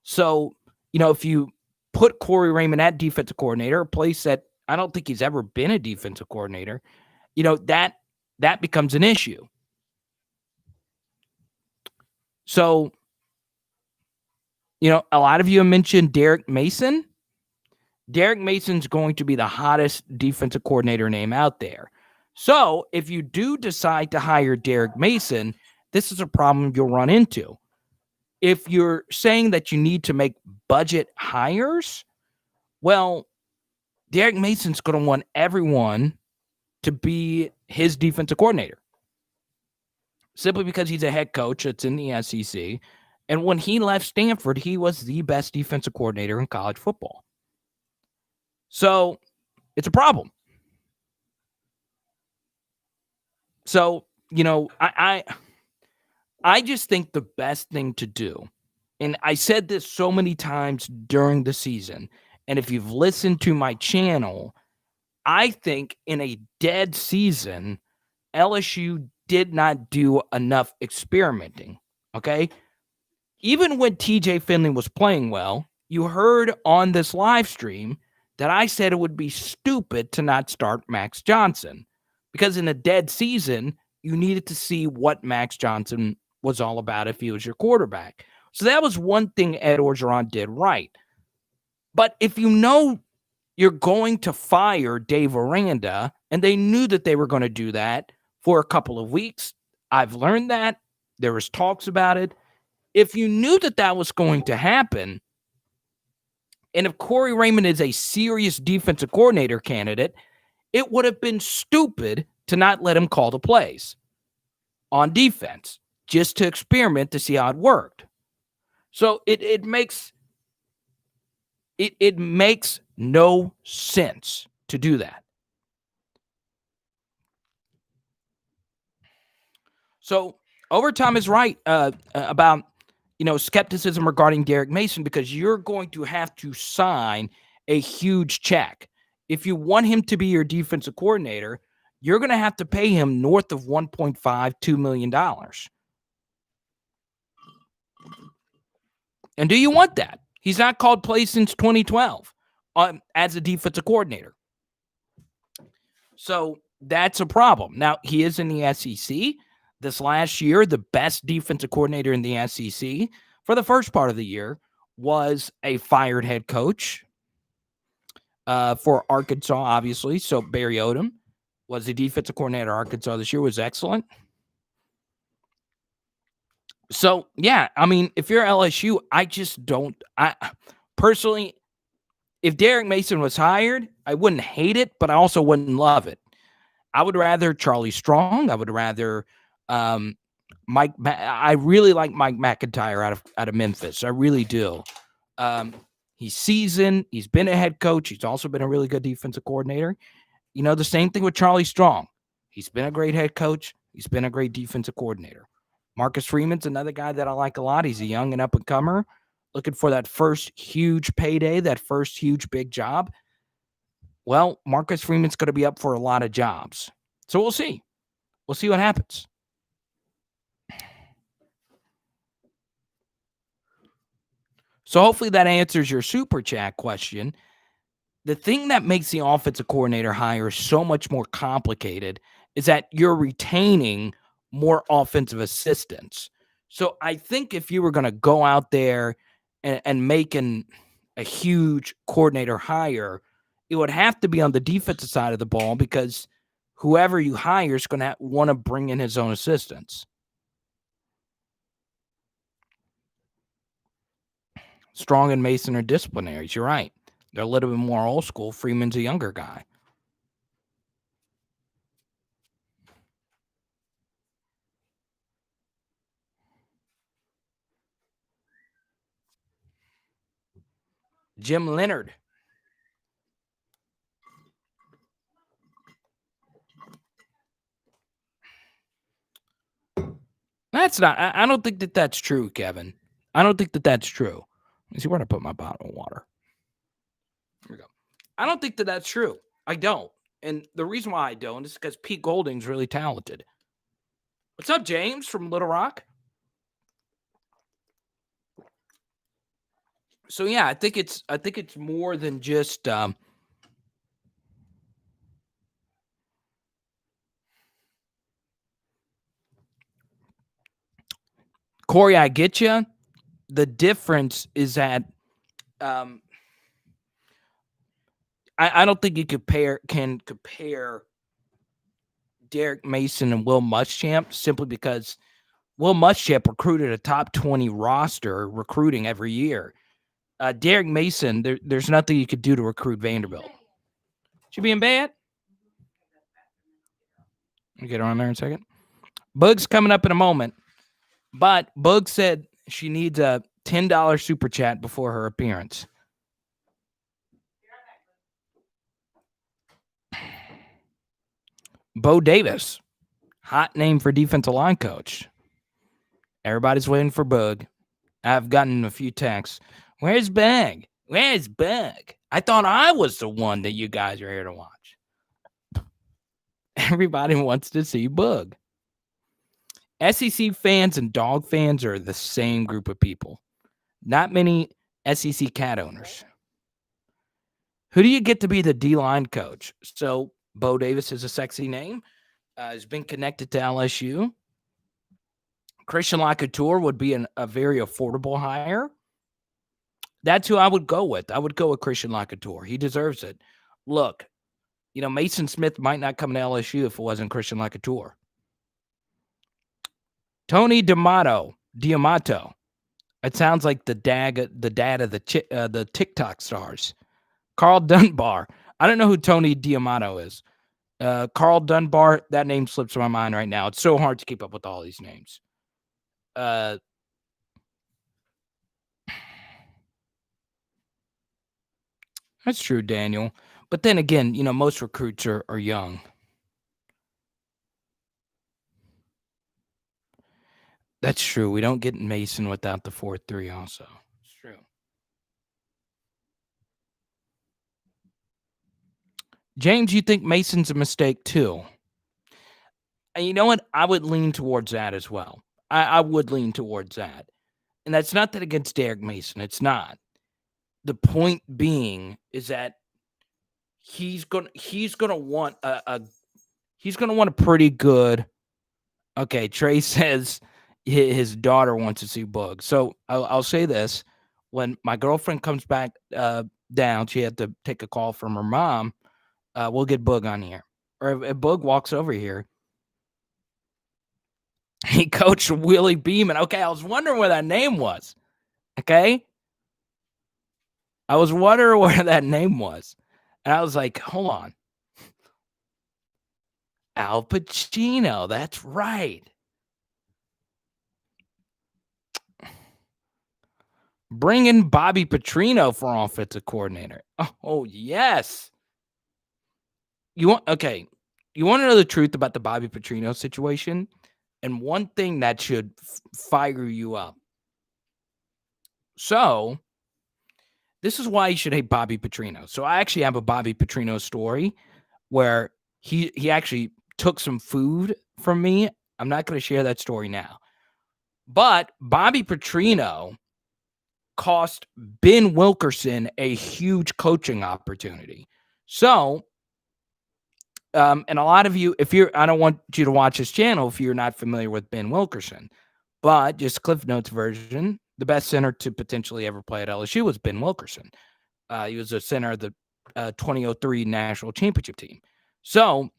So, if you put Corey Raymond at defensive coordinator, a place that I don't think he's ever been a defensive coordinator, that becomes an issue. So, a lot of you have mentioned Derrick Mason. Derrick Mason's going to be the hottest defensive coordinator name out there. So if you do decide to hire Derrick Mason, this is a problem you'll run into. If you're saying that you need to make budget hires, well, Derrick Mason's going to want everyone to be his defensive coordinator, simply because he's a head coach that's in the SEC. And when he left Stanford, he was the best defensive coordinator in college football. So it's a problem. So, I just think the best thing to do, and I said this so many times during the season, and if you've listened to my channel, I think in a dead season, LSU did not do enough experimenting, okay? Even when TJ Finley was playing well, you heard on this live stream that I said it would be stupid to not start Max Johnson because in a dead season, you needed to see what Max Johnson was all about if he was your quarterback. So that was one thing Ed Orgeron did right. But if you know you're going to fire Dave Aranda, and they knew that they were going to do that for a couple of weeks, I've learned that. There was talks about it. If you knew that that was going to happen, and if Corey Raymond is a serious defensive coordinator candidate, it would have been stupid to not let him call the plays on defense just to experiment to see how it worked. So it makes no sense to do that. So Overtime is right about skepticism regarding Derrick Mason because you're going to have to sign a huge check. If you want him to be your defensive coordinator, you're going to have to pay him north of $1.5-2 million. And do you want that? He's not called plays since 2012 as a defensive coordinator. So that's a problem. Now, he is in the SEC. This last year, the best defensive coordinator in the SEC for the first part of the year was a fired head coach for Arkansas, obviously. So Barry Odom was the defensive coordinator at Arkansas this year, was excellent. So, yeah, I mean, if you're LSU, I personally, if Derrick Mason was hired, I wouldn't hate it, but I also wouldn't love it. I would rather Charlie Strong. I would rather I really like Mike McIntyre out of Memphis. I really do. He's seasoned. He's been a head coach. He's also been a really good defensive coordinator. The same thing with Charlie Strong. He's been a great head coach. He's been a great defensive coordinator. Marcus Freeman's another guy that I like a lot. He's a young and up-and-comer, looking for that first huge payday, that first huge big job. Well, Marcus Freeman's going to be up for a lot of jobs. So we'll see. We'll see what happens. So hopefully that answers your super chat question. The thing that makes the offensive coordinator hire so much more complicated is that you're retaining more offensive assistants. So I think if you were going to go out there and make a huge coordinator hire, it would have to be on the defensive side of the ball because whoever you hire is going to want to bring in his own assistants. Strong and Mason are disciplinaries. You're right. They're a little bit more old school. Freeman's a younger guy. Jim Leonard. That's not, I don't think that that's true, Kevin. I don't think that that's true. Let me see where I put my bottle of water. Here we go. I don't think that that's true. I don't. And the reason why I don't is because Pete Golding's really talented. What's up, James from Little Rock? So yeah, I think it's more than just Corey, I get you. The difference is that I don't think you can compare Derrick Mason and Will Muschamp simply because Will Muschamp recruited a top 20 roster recruiting every year. Derrick Mason, there's nothing you could do to recruit Vanderbilt. She being bad? I'll get her on there in a second. Boog's coming up in a moment. But Boog said she needs a $10 super chat before her appearance. Bo Davis, hot name for defensive line coach. Everybody's waiting for Boog. I've gotten a few texts. Where's Bug? Where's Bug? I thought I was the one that you guys are here to watch. Everybody wants to see Boog. SEC fans and Dog fans are the same group of people. Not many SEC cat owners. Who do you get to be the D-line coach? So Bo Davis is a sexy name. Has been connected to LSU. Christian LaCouture would be a very affordable hire. That's who I would go with. I would go with Christian LaCouture. He deserves it. Look, Mason Smith might not come to LSU if it wasn't Christian LaCouture. Tony D'Amato. It sounds like the dad of the TikTok stars. Carl Dunbar. I don't know who Tony D'Amato is. Carl Dunbar, that name slips my mind right now. It's so hard to keep up with all these names. That's true, Daniel. But then again, most recruits are young. That's true. We don't get Mason without the 4-3 also. It's true. James, you think Mason's a mistake too? And you know what? I would lean towards that as well. I would lean towards that. And that's not that against Derrick Mason. It's not. The point being is that he's gonna want a pretty good. Okay, Trey says his daughter wants to see Boog. So I'll say this: when my girlfriend comes back down, she had to take a call from her mom. We'll get Boog on here, or if Boog walks over here. He coached Willie Beeman. Okay, I was wondering where that name was. Okay, I was wondering where that name was, and I was like, hold on. Al Pacino, that's right. Bring in Bobby Petrino for offensive coordinator. Oh yes. You want to know the truth about the Bobby Petrino situation? And one thing that should fire you up. So, this is why you should hate Bobby Petrino. So, I actually have a Bobby Petrino story where he actually took some food from me. I'm not going to share that story now. But Bobby Petrino cost Ben Wilkerson a huge coaching opportunity. So, and a lot of you, I don't want you to watch this channel if you're not familiar with Ben Wilkerson, but just Cliff Notes version, the best center to potentially ever play at LSU was Ben Wilkerson. He was a center of the 2003 national championship team. So,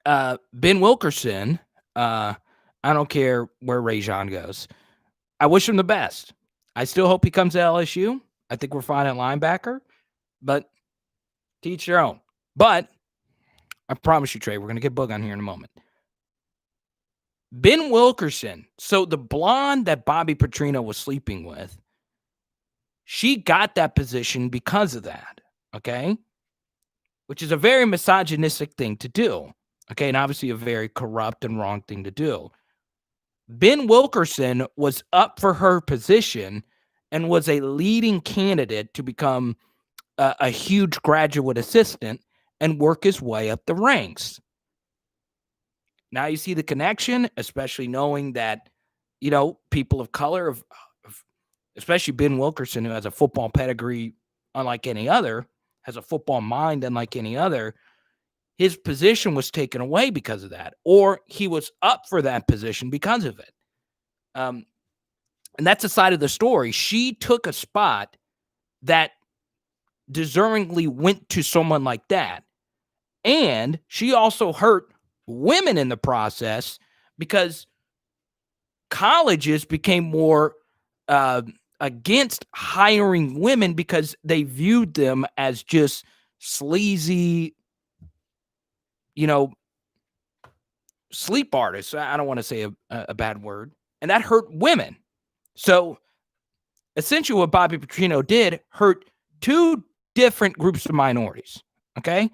Ben Wilkerson, I don't care where Rajon goes. I wish him the best. I still hope he comes to LSU. I think we're fine at linebacker, but to each their own. But I promise you, Trey, we're going to get Boog on here in a moment. Ben Wilkerson, so the blonde that Bobby Petrino was sleeping with, she got that position because of that, okay? Which is a very misogynistic thing to do, okay? And obviously a very corrupt and wrong thing to do. Ben Wilkerson was up for her position and was a leading candidate to become a huge graduate assistant and work his way up the ranks. Now you see the connection, especially knowing that, people of color, especially Ben Wilkerson, who has a football pedigree unlike any other, has a football mind unlike any other, his position was taken away because of that, or he was up for that position because of it. And that's the side of the story. She took a spot that deservingly went to someone like that. And she also hurt women in the process because colleges became more against hiring women because they viewed them as just sleazy, sleep artists. I don't want to say a bad word. And that hurt women. So essentially what Bobby Petrino did hurt two different groups of minorities. Okay?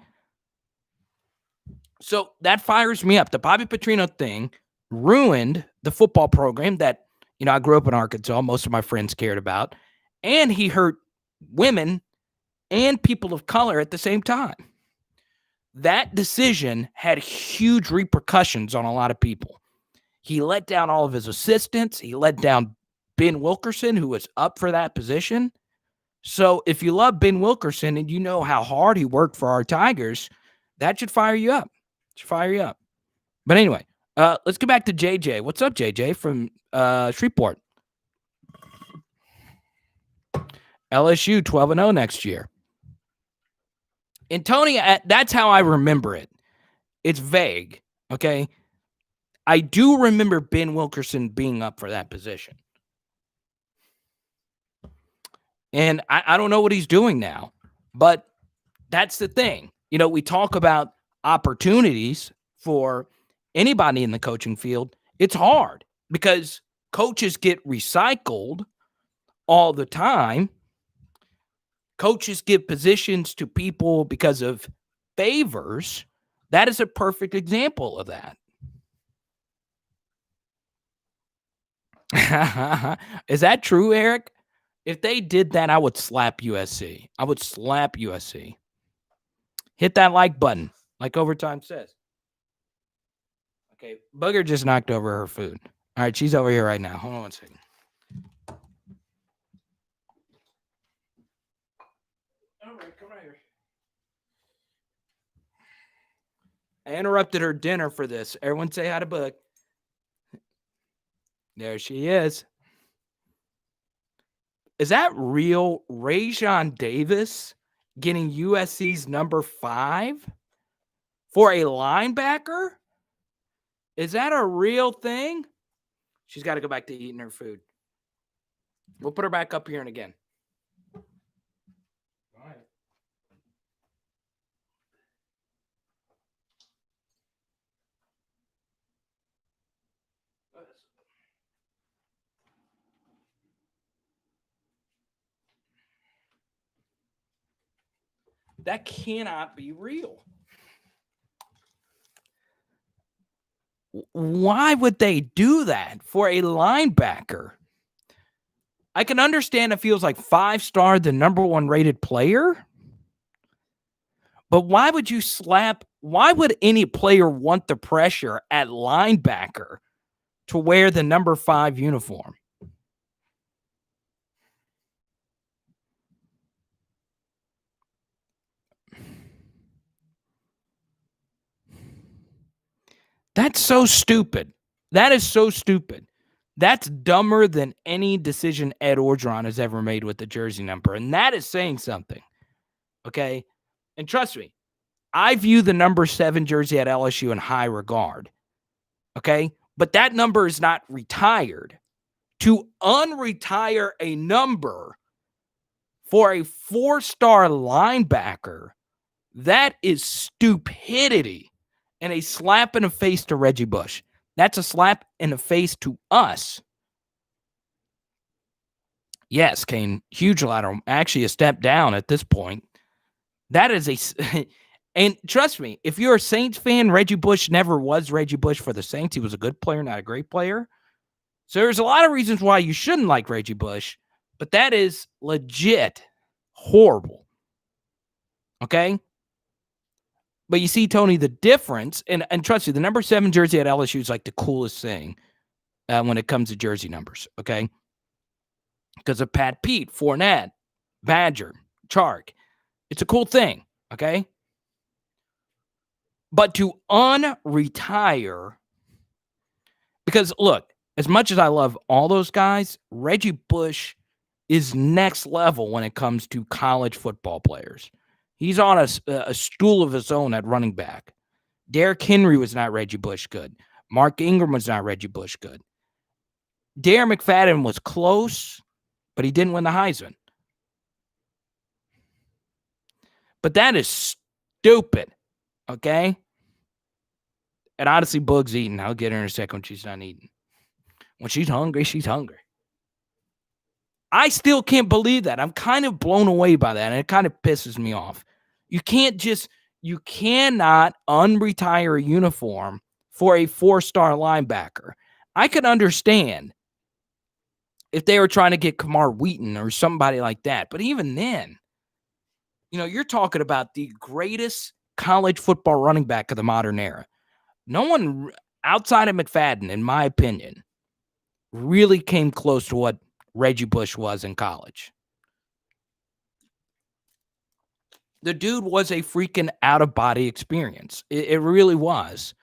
So that fires me up. The Bobby Petrino thing ruined the football program that, I grew up in Arkansas. Most of my friends cared about. And he hurt women and people of color at the same time. That decision had huge repercussions on a lot of people. He let down all of his assistants. He let down Ben Wilkerson, who was up for that position. So if you love Ben Wilkerson and you know how hard he worked for our Tigers, that should fire you up. But anyway, let's get back to JJ. What's up, JJ from Shreveport? LSU 12-0 next year. And Tony, that's how I remember it. It's vague, okay? I do remember Ben Wilkerson being up for that position. And I don't know what he's doing now, but that's the thing. You know, we talk about opportunities for anybody in the coaching field. It's hard because coaches get recycled all the time. Coaches give positions to people because of favors. That is a perfect example of that. Is that true, Eric? If they did that, I would slap USC. Hit that like button, like Overtime says. Okay, Booger just knocked over her food. All right, she's over here right now. Hold on one second. All right, come right here. I interrupted her dinner for this. Everyone say hi to Boog. There she is. Is that real? Rajon Davis getting USC's number 5 for a linebacker? Is that a real thing? She's got to go back to eating her food. We'll put her back up here and again. All right. That cannot be real. Why would they do that for a linebacker? I can understand it feels like 5-star, the number 1 rated player. But why would any player want the pressure at linebacker to wear the number 5 uniform? That's so stupid. That is so stupid. That's dumber than any decision Ed Orgeron has ever made with the jersey number. And that is saying something. Okay? And trust me, I view the number 7 jersey at LSU in high regard. Okay? But that number is not retired. To unretire a number for a 4-star linebacker, that is stupidity. And a slap in the face to Reggie Bush. That's a slap in the face to us. Yes, Kane, huge lateral. Actually, a step down at this point. That is a... And trust me, if you're a Saints fan, Reggie Bush never was Reggie Bush for the Saints. He was a good player, not a great player. So there's a lot of reasons why you shouldn't like Reggie Bush. But that is legit horrible. Okay? But you see, Tony, the difference, and trust me, the number 7 jersey at LSU is like the coolest thing when it comes to jersey numbers, okay? Because of Pat Pete, Fournette, Badger, Chark. It's a cool thing, okay? But to unretire, because look, as much as I love all those guys, Reggie Bush is next level when it comes to college football players. He's on a stool of his own at running back. Derrick Henry was not Reggie Bush good. Mark Ingram was not Reggie Bush good. Darren McFadden was close, but he didn't win the Heisman. But that is stupid, okay? And honestly, Boog's eating. I'll get her in a second when she's not eating. When she's hungry, she's hungry. I still can't believe that. I'm kind of blown away by that, and it kind of pisses me off. You cannot unretire a uniform for a 4-star linebacker. I could understand if they were trying to get Kamar Wheaton or somebody like that. But even then, you're talking about the greatest college football running back of the modern era. No one outside of McFadden, in my opinion, really came close to what Reggie Bush was in college. The dude was a freaking out-of-body experience. It really was.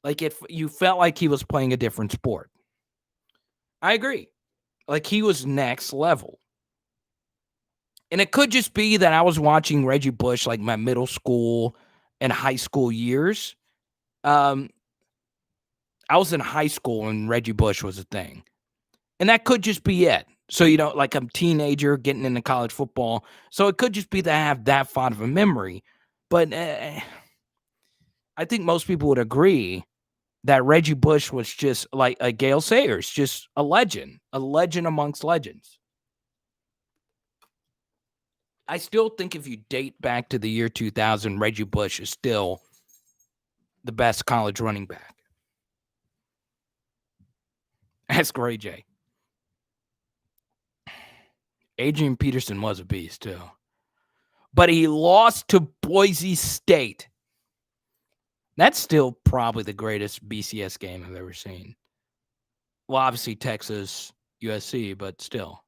Like, if you felt like he was playing a different sport. I agree. Like, he was next level. And it could just be that I was watching Reggie Bush like my middle school and high school years. I was in high school when Reggie Bush was a thing. And that could just be it. So, like I'm a teenager getting into college football. So it could just be that I have that fond of a memory. But I think most people would agree that Reggie Bush was just like a Gale Sayers, just a legend amongst legends. I still think if you date back to the year 2000, Reggie Bush is still the best college running back. Ask Ray J. Adrian Peterson was a beast, too. But he lost to Boise State. That's still probably the greatest BCS game I've ever seen. Well, obviously Texas, USC, but still.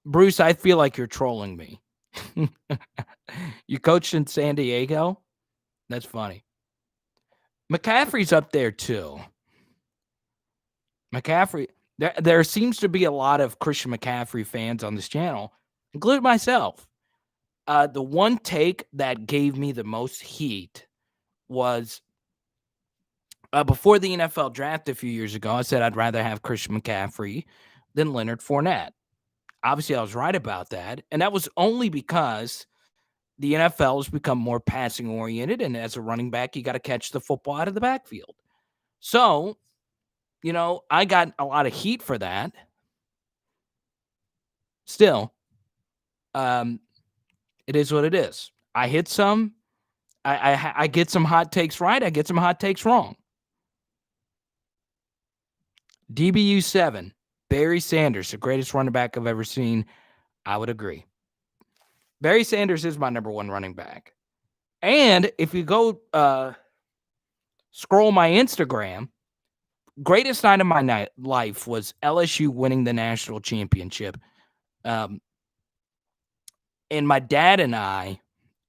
Bruce, I feel like you're trolling me. You coached in San Diego? That's funny. McCaffrey's up there, too. McCaffrey, there seems to be a lot of Christian McCaffrey fans on this channel, including myself. The one take that gave me the most heat was before the NFL draft a few years ago. I said I'd rather have Christian McCaffrey than Leonard Fournette. Obviously, I was right about that. And that was only because the NFL has become more passing oriented. And as a running back, you got to catch the football out of the backfield. So, I got a lot of heat for that. Still, it is what it is. I hit some. I get some hot takes right. I get some hot takes wrong. DBU7, Barry Sanders, the greatest running back I've ever seen. I would agree. Barry Sanders is my number one running back. And if you go scroll my Instagram, greatest night of my life was LSU winning the national championship. And my dad and I,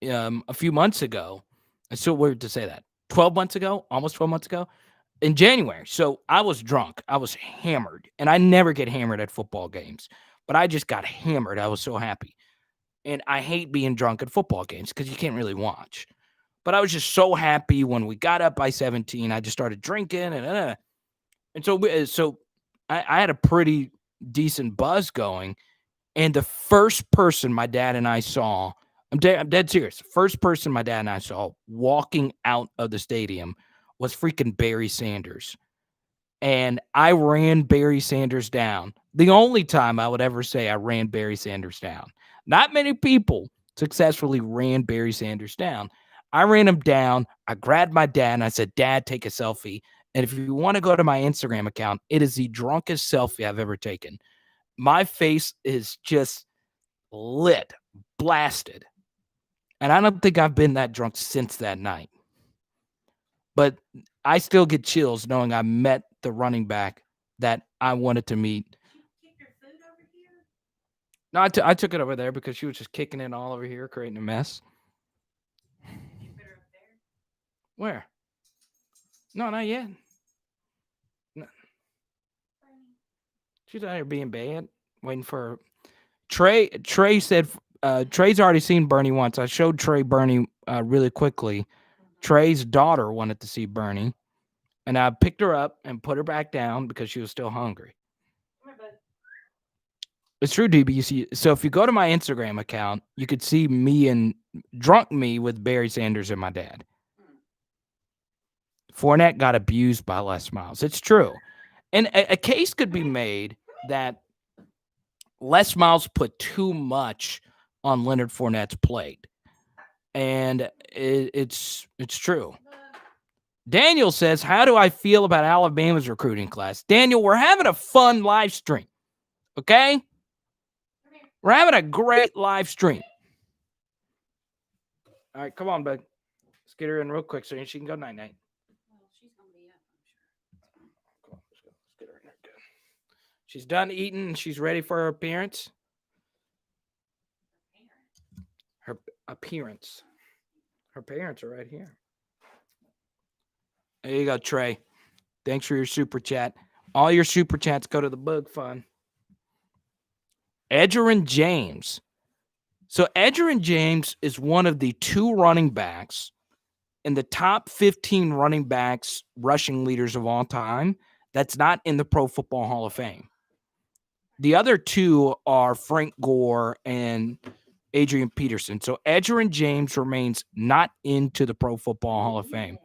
a few months ago, it's so weird to say that, 12 months ago, almost 12 months ago, in January. So I was drunk. I was hammered. And I never get hammered at football games. But I just got hammered. I was so happy. And I hate being drunk at football games because you can't really watch. But I was just so happy when we got up by 17. I just started drinking. And so I had a pretty decent buzz going. And the first person my dad and I saw, I'm dead serious. First person my dad and I saw walking out of the stadium was freaking Barry Sanders. And I ran Barry Sanders down. The only time I would ever say I ran Barry Sanders down. Not many people successfully ran Barry Sanders down. I ran him down. I grabbed my dad and I said, Dad, take a selfie. And if you want to go to my Instagram account, it is the drunkest selfie I've ever taken. My face is just lit, blasted. And I don't think I've been that drunk since that night. But I still get chills knowing I met the running back that I wanted to meet. Did you kick your food over here? No, I took it over there because she was just kicking it all over here, creating a mess. Did you put her up there? Where? No, not yet. No. She's out here being bad, waiting for her. Trey said Trey's already seen Bernie once. I showed Trey Bernie really quickly. Trey's daughter wanted to see Bernie, and I picked her up and put her back down because she was still hungry. It's true, DB. So if you go to my Instagram account, you could see me and drunk me with Barry Sanders and my dad. Fournette got abused by Les Miles. It's true. And a case could be made that Les Miles put too much on Leonard Fournette's plate. And it's true. Daniel says, how do I feel about Alabama's recruiting class? Daniel, we're having a fun live stream. Okay? We're having a great live stream. All right, come on, bud. Let's get her in real quick so she can go night-night. Well, she's going to be up, I'm She's done eating and she's ready for her appearance. Her appearance. Her parents are right here. There you go, Trey. Thanks for your super chat. All your super chats go to the Bug Fund. Orgeron James. So Orgeron James is one of the 2 running backs in the top 15 running backs rushing leaders of all time that's not in the Pro Football Hall of Fame. The other 2 are Frank Gore and Adrian Peterson. So Orgeron James remains not into the Pro Football Hall of Fame.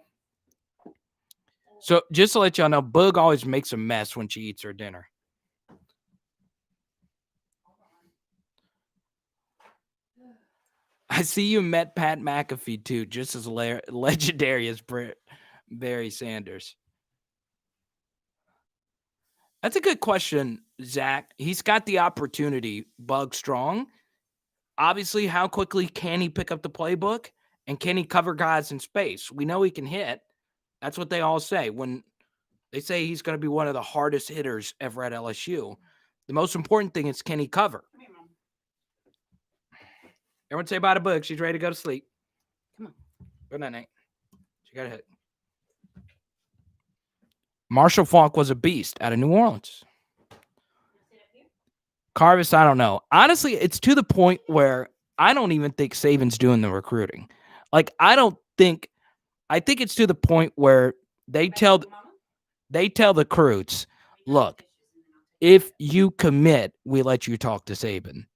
So just to let y'all know, Bug always makes a mess when she eats her dinner. I see you met Pat McAfee too, just as legendary as Barry Sanders. That's a good question, Zach. He's got the opportunity, Bug strong. Obviously, how quickly can he pick up the playbook and can he cover guys in space? We know he can hit. That's what they all say. When they say he's going to be one of the hardest hitters ever at LSU, the most important thing is can he cover? Everyone say bye to Bug. She's ready to go to sleep. Come on. Good night, Nate. She got a hit. Marshall Faulk was a beast out of New Orleans. Carvis, I don't know. Honestly, it's to the point where I don't even think Saban's doing the recruiting. Like, I think it's to the point where they tell the recruits, look, if you commit, we let you talk to Saban.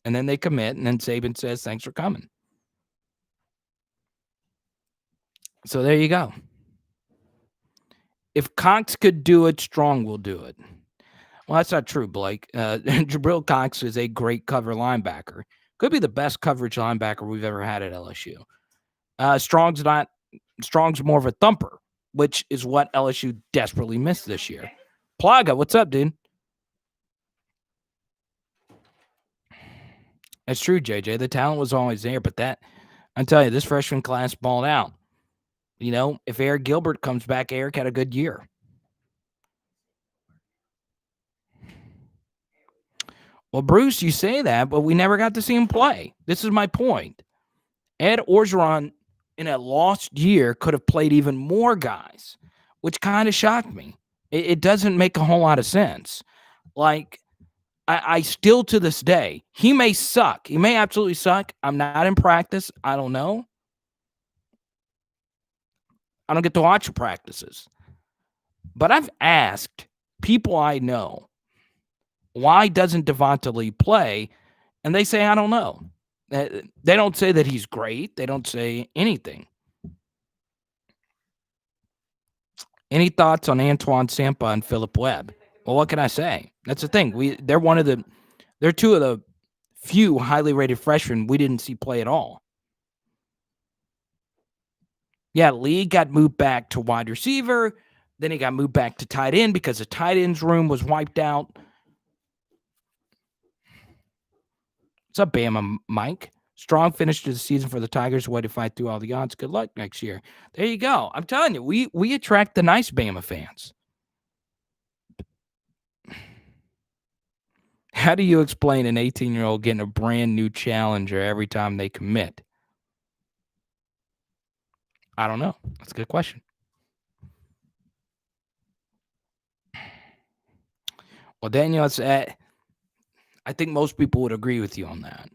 And then they commit, and then Saban says, thanks for coming. So there you go. If Cox could do it, Strong will do it. Well, that's not true, Blake. Jabril Cox is a great cover linebacker. Could be the best coverage linebacker we've ever had at LSU. Strong's more of a thumper, which is what LSU desperately missed this year. Plaga, what's up, dude? That's true, JJ. The talent was always there, but I'm telling you, this freshman class balled out. You know, if Eric Gilbert comes back, Eric had a good year. Well, Bruce, you say that, but we never got to see him play. This is my point. Ed Orgeron, in a lost year, could have played even more guys, which kind of shocked me. It doesn't make a whole lot of sense. Like, I still, to this day, he may suck. He may absolutely suck. I'm not in practice. I don't know. I don't get to watch practices. But I've asked people I know, why doesn't Devonta Lee play? And they say, I don't know. They don't say that he's great. They don't say anything. Any thoughts on Antoine, Sampa, and Philip Webb? Well, what can I say? That's the thing. They're 2 of the few highly rated freshmen we didn't see play at all. Yeah, Lee got moved back to wide receiver. Then he got moved back to tight end because the tight end's room was wiped out. What's up, Bama Mike? Strong finish to the season for the Tigers. Way to fight through all the odds. Good luck next year. There you go. I'm telling you, we attract the nice Bama fans. How do you explain an 18-year-old getting a brand new challenger every time they commit? I don't know. That's a good question. Well, Daniel, I think most people would agree with you on that.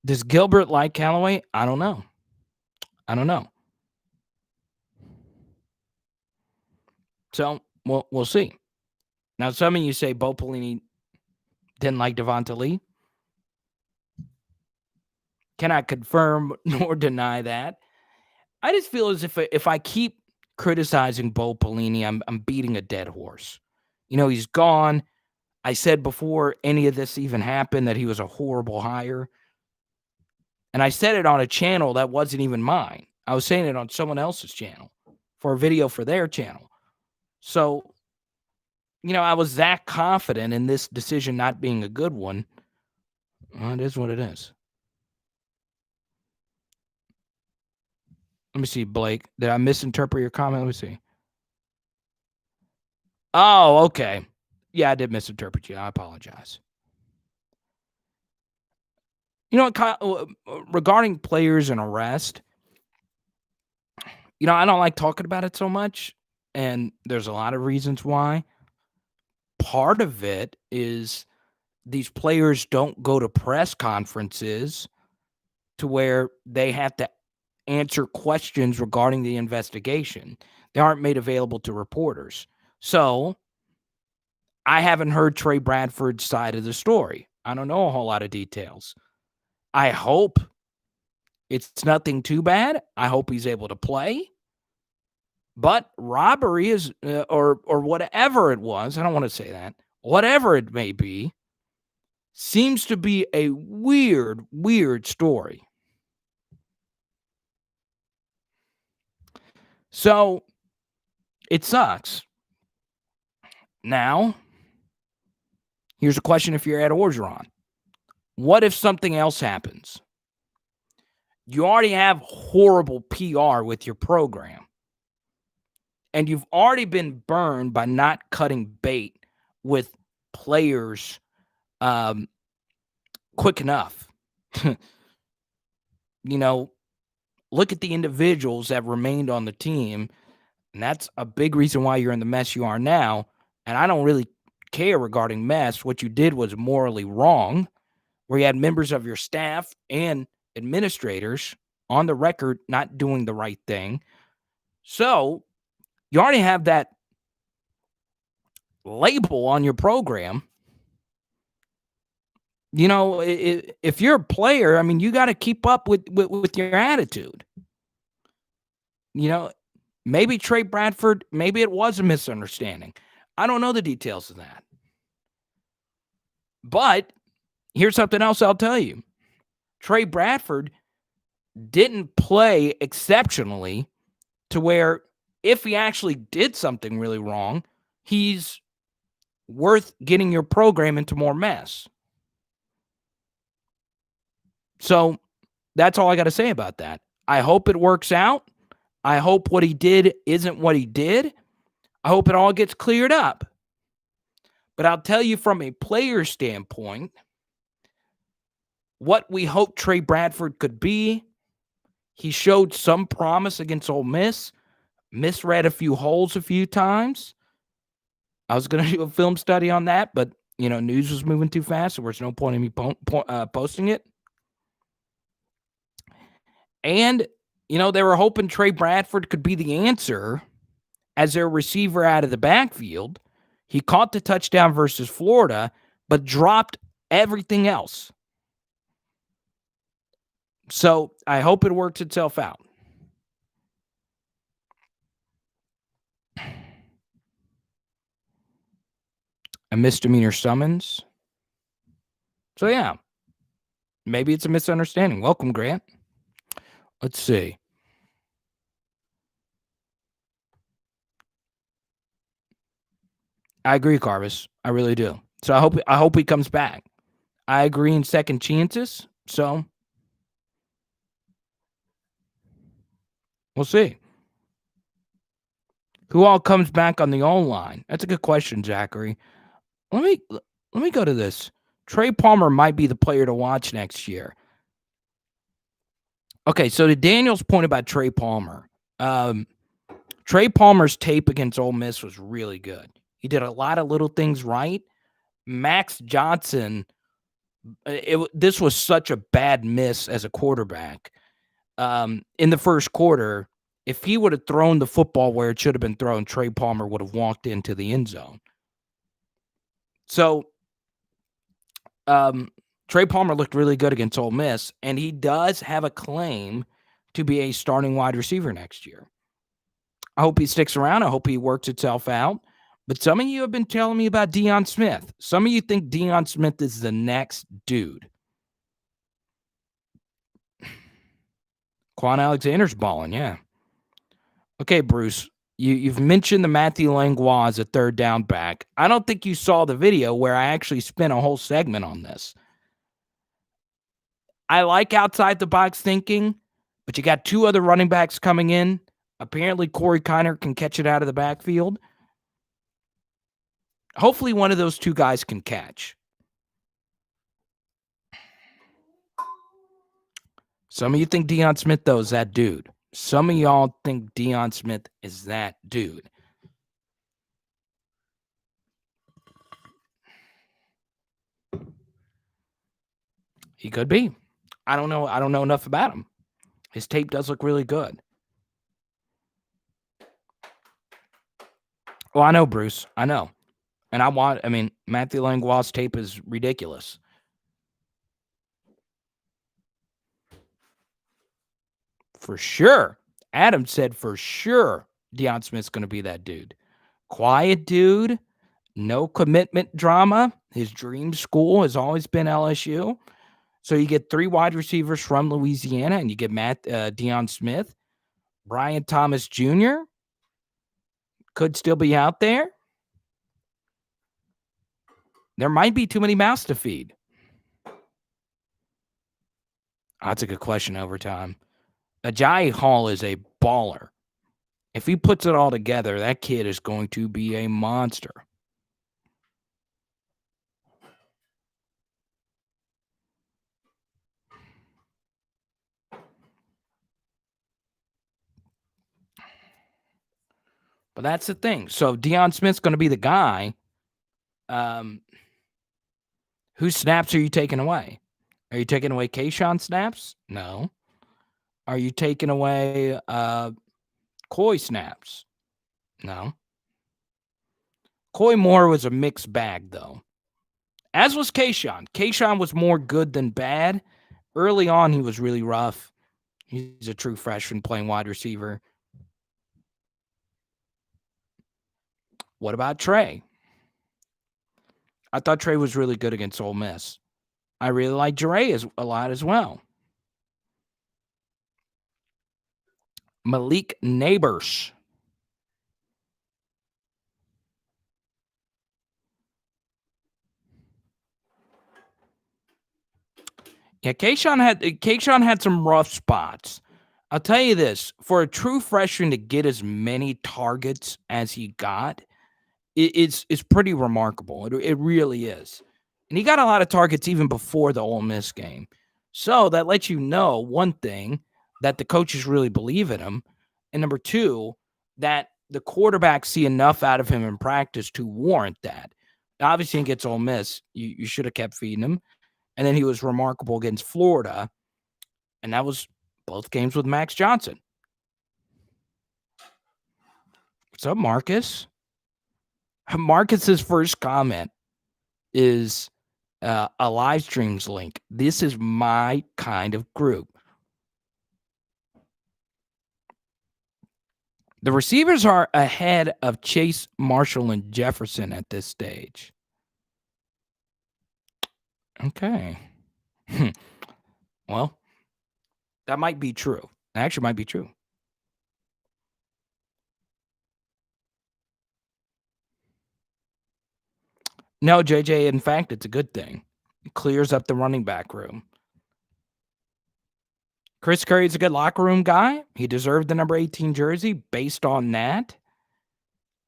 Does Gilbert like Callaway? I don't know. So we'll see. Now, some of you say Bo Pelini didn't like Devonta Lee. Cannot confirm nor deny that. I just feel as if I keep criticizing Bo Pelini, I'm beating a dead horse. You know, he's gone. I said before any of this even happened that he was a horrible hire. And I said it on a channel that wasn't even mine. I was saying it on someone else's channel for a video for their channel. So, you know, I was that confident in this decision not being a good one. Well, it is what it is. Let me see, Blake. Did I misinterpret your comment? Let me see. Oh, okay. Yeah, I did misinterpret you. I apologize. You know what, Kyle, regarding players and arrest, I don't like talking about it so much, and there's a lot of reasons why. Part of it is these players don't go to press conferences to where they have to answer questions regarding the investigation. They aren't made available to reporters. So I haven't heard Trey Bradford's side of the story. I don't know a whole lot of details. I hope it's nothing too bad. I hope he's able to play. But robbery is, or whatever it was, I don't want to say that, whatever it may be, seems to be a weird, weird story. So it sucks. Now, here's a question if you're at Orgeron. What if something else happens? You already have horrible PR with your program. And you've already been burned by not cutting bait with players quick enough. Look at the individuals that remained on the team. And that's a big reason why you're in the mess you are now. And I don't really care regarding mess. What you did was morally wrong, where you had members of your staff and administrators on the record not doing the right thing. So you already have that label on your program. If you're a player, I mean, you got to keep up with your attitude. Maybe Trey Bradford, maybe it was a misunderstanding. I don't know the details of that. But here's something else I'll tell you. Trey Bradford didn't play exceptionally to where if he actually did something really wrong, he's worth getting your program into more mess. So that's all I got to say about that. I hope it works out. I hope what he did isn't what he did. I hope it all gets cleared up. But I'll tell you from a player standpoint, what we hope Trey Bradford could be, he showed some promise against Ole Miss, misread a few holes a few times. I was going to do a film study on that, but, news was moving too fast, so there's no point in me posting it. And, they were hoping Trey Bradford could be the answer as their receiver out of the backfield. He caught the touchdown versus Florida, but dropped everything else. So I hope it works itself out. A misdemeanor summons. So yeah, maybe it's a misunderstanding. Welcome, Grant. Let's see. I agree, Carvis. I really do. So I hope he comes back. I agree in second chances. So we'll see. Who all comes back on the O-line? That's a good question, Zachary. Let me go to this. Trey Palmer might be the player to watch next year. Okay, so to Daniel's point about Trey Palmer, Trey Palmer's tape against Ole Miss was really good. He did a lot of little things right. Max Johnson, this was such a bad miss as a quarterback. In the first quarter, if he would have thrown the football where it should have been thrown, Trey Palmer would have walked into the end zone. So Trey Palmer looked really good against Ole Miss, and he does have a claim to be a starting wide receiver next year. I hope he sticks around. I hope he works itself out. But some of you have been telling me about Deion Smith. Some of you think Deion Smith is the next dude. Quan Alexander's balling, yeah. Okay, Bruce, you've mentioned the Matthew Langlois as a third down back. I don't think you saw the video where I actually spent a whole segment on this. I like outside the box thinking, but you got two other running backs coming in. Apparently, Corey Kiner can catch it out of the backfield. Hopefully one of those two guys can catch. Some of you think Deion Smith, though, is that dude. Some of y'all think Deion Smith is that dude. He could be. I don't know. I don't know enough about him. His tape does look really good. Well, I know, Bruce. I know. And Matthew Langlois' tape is ridiculous. For sure. Adam said for sure Deion Smith's going to be that dude. Quiet dude. No commitment drama. His dream school has always been LSU. So you get 3 wide receivers from Louisiana, and you get Deion Smith. Brian Thomas Jr. could still be out there. There might be too many mouths to feed. That's a good question, Overtime. Ajayi Hall is a baller. If he puts it all together, that kid is going to be a monster. But that's the thing. So Deion Smith's going to be the guy. Whose snaps are you taking away? Are you taking away Keyshawn snaps? No. Are you taking away Coy snaps? No. Coy Moore was a mixed bag, though. As was Keyshawn. Keyshawn was more good than bad. Early on, he was really rough. He's a true freshman playing wide receiver. What about Trey? I thought Trey was really good against Ole Miss. I really like Jure a lot as well. Malik Neighbors. Yeah, Keyshawn had some rough spots. I'll tell you this, for a true freshman to get as many targets as he got, it's pretty remarkable. It really is. And he got a lot of targets even before the Ole Miss game. So that lets you know, one thing, that the coaches really believe in him. And number two, that the quarterbacks see enough out of him in practice to warrant that. Obviously, against Ole Miss, you should have kept feeding him. And then he was remarkable against Florida. And that was both games with Max Johnson. What's up, Marcus? Marcus's first comment is a live streams link. This is my kind of group. The receivers are ahead of Chase, Marshall, and Jefferson at this stage. Okay. Well, that might be true. That actually might be true. No, JJ, in fact, it's a good thing. It clears up the running back room. Chris Curry's a good locker room guy. He deserved the number 18 jersey based on that.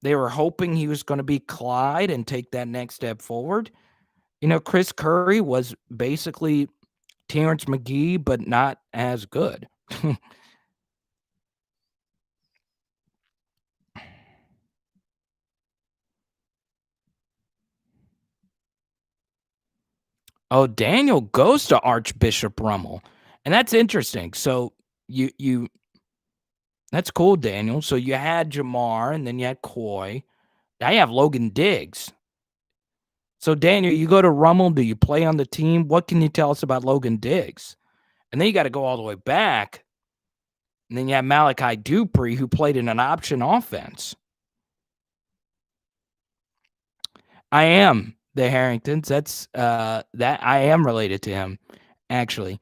They were hoping he was going to be Clyde and take that next step forward. You know, Chris Curry was basically Terrence McGee, but not as good. Oh, Daniel goes to Archbishop Rummel. And that's interesting. So you that's cool, Daniel. So you had Jamar and then you had Coy. Now you have Logan Diggs. So Daniel, you go to Rummel. Do you play on the team? What can you tell us about Logan Diggs? And then you got to go all the way back. And then you have Malachi Dupree, who played in an option offense. I am the Harringtons. That's that I am related to him, actually.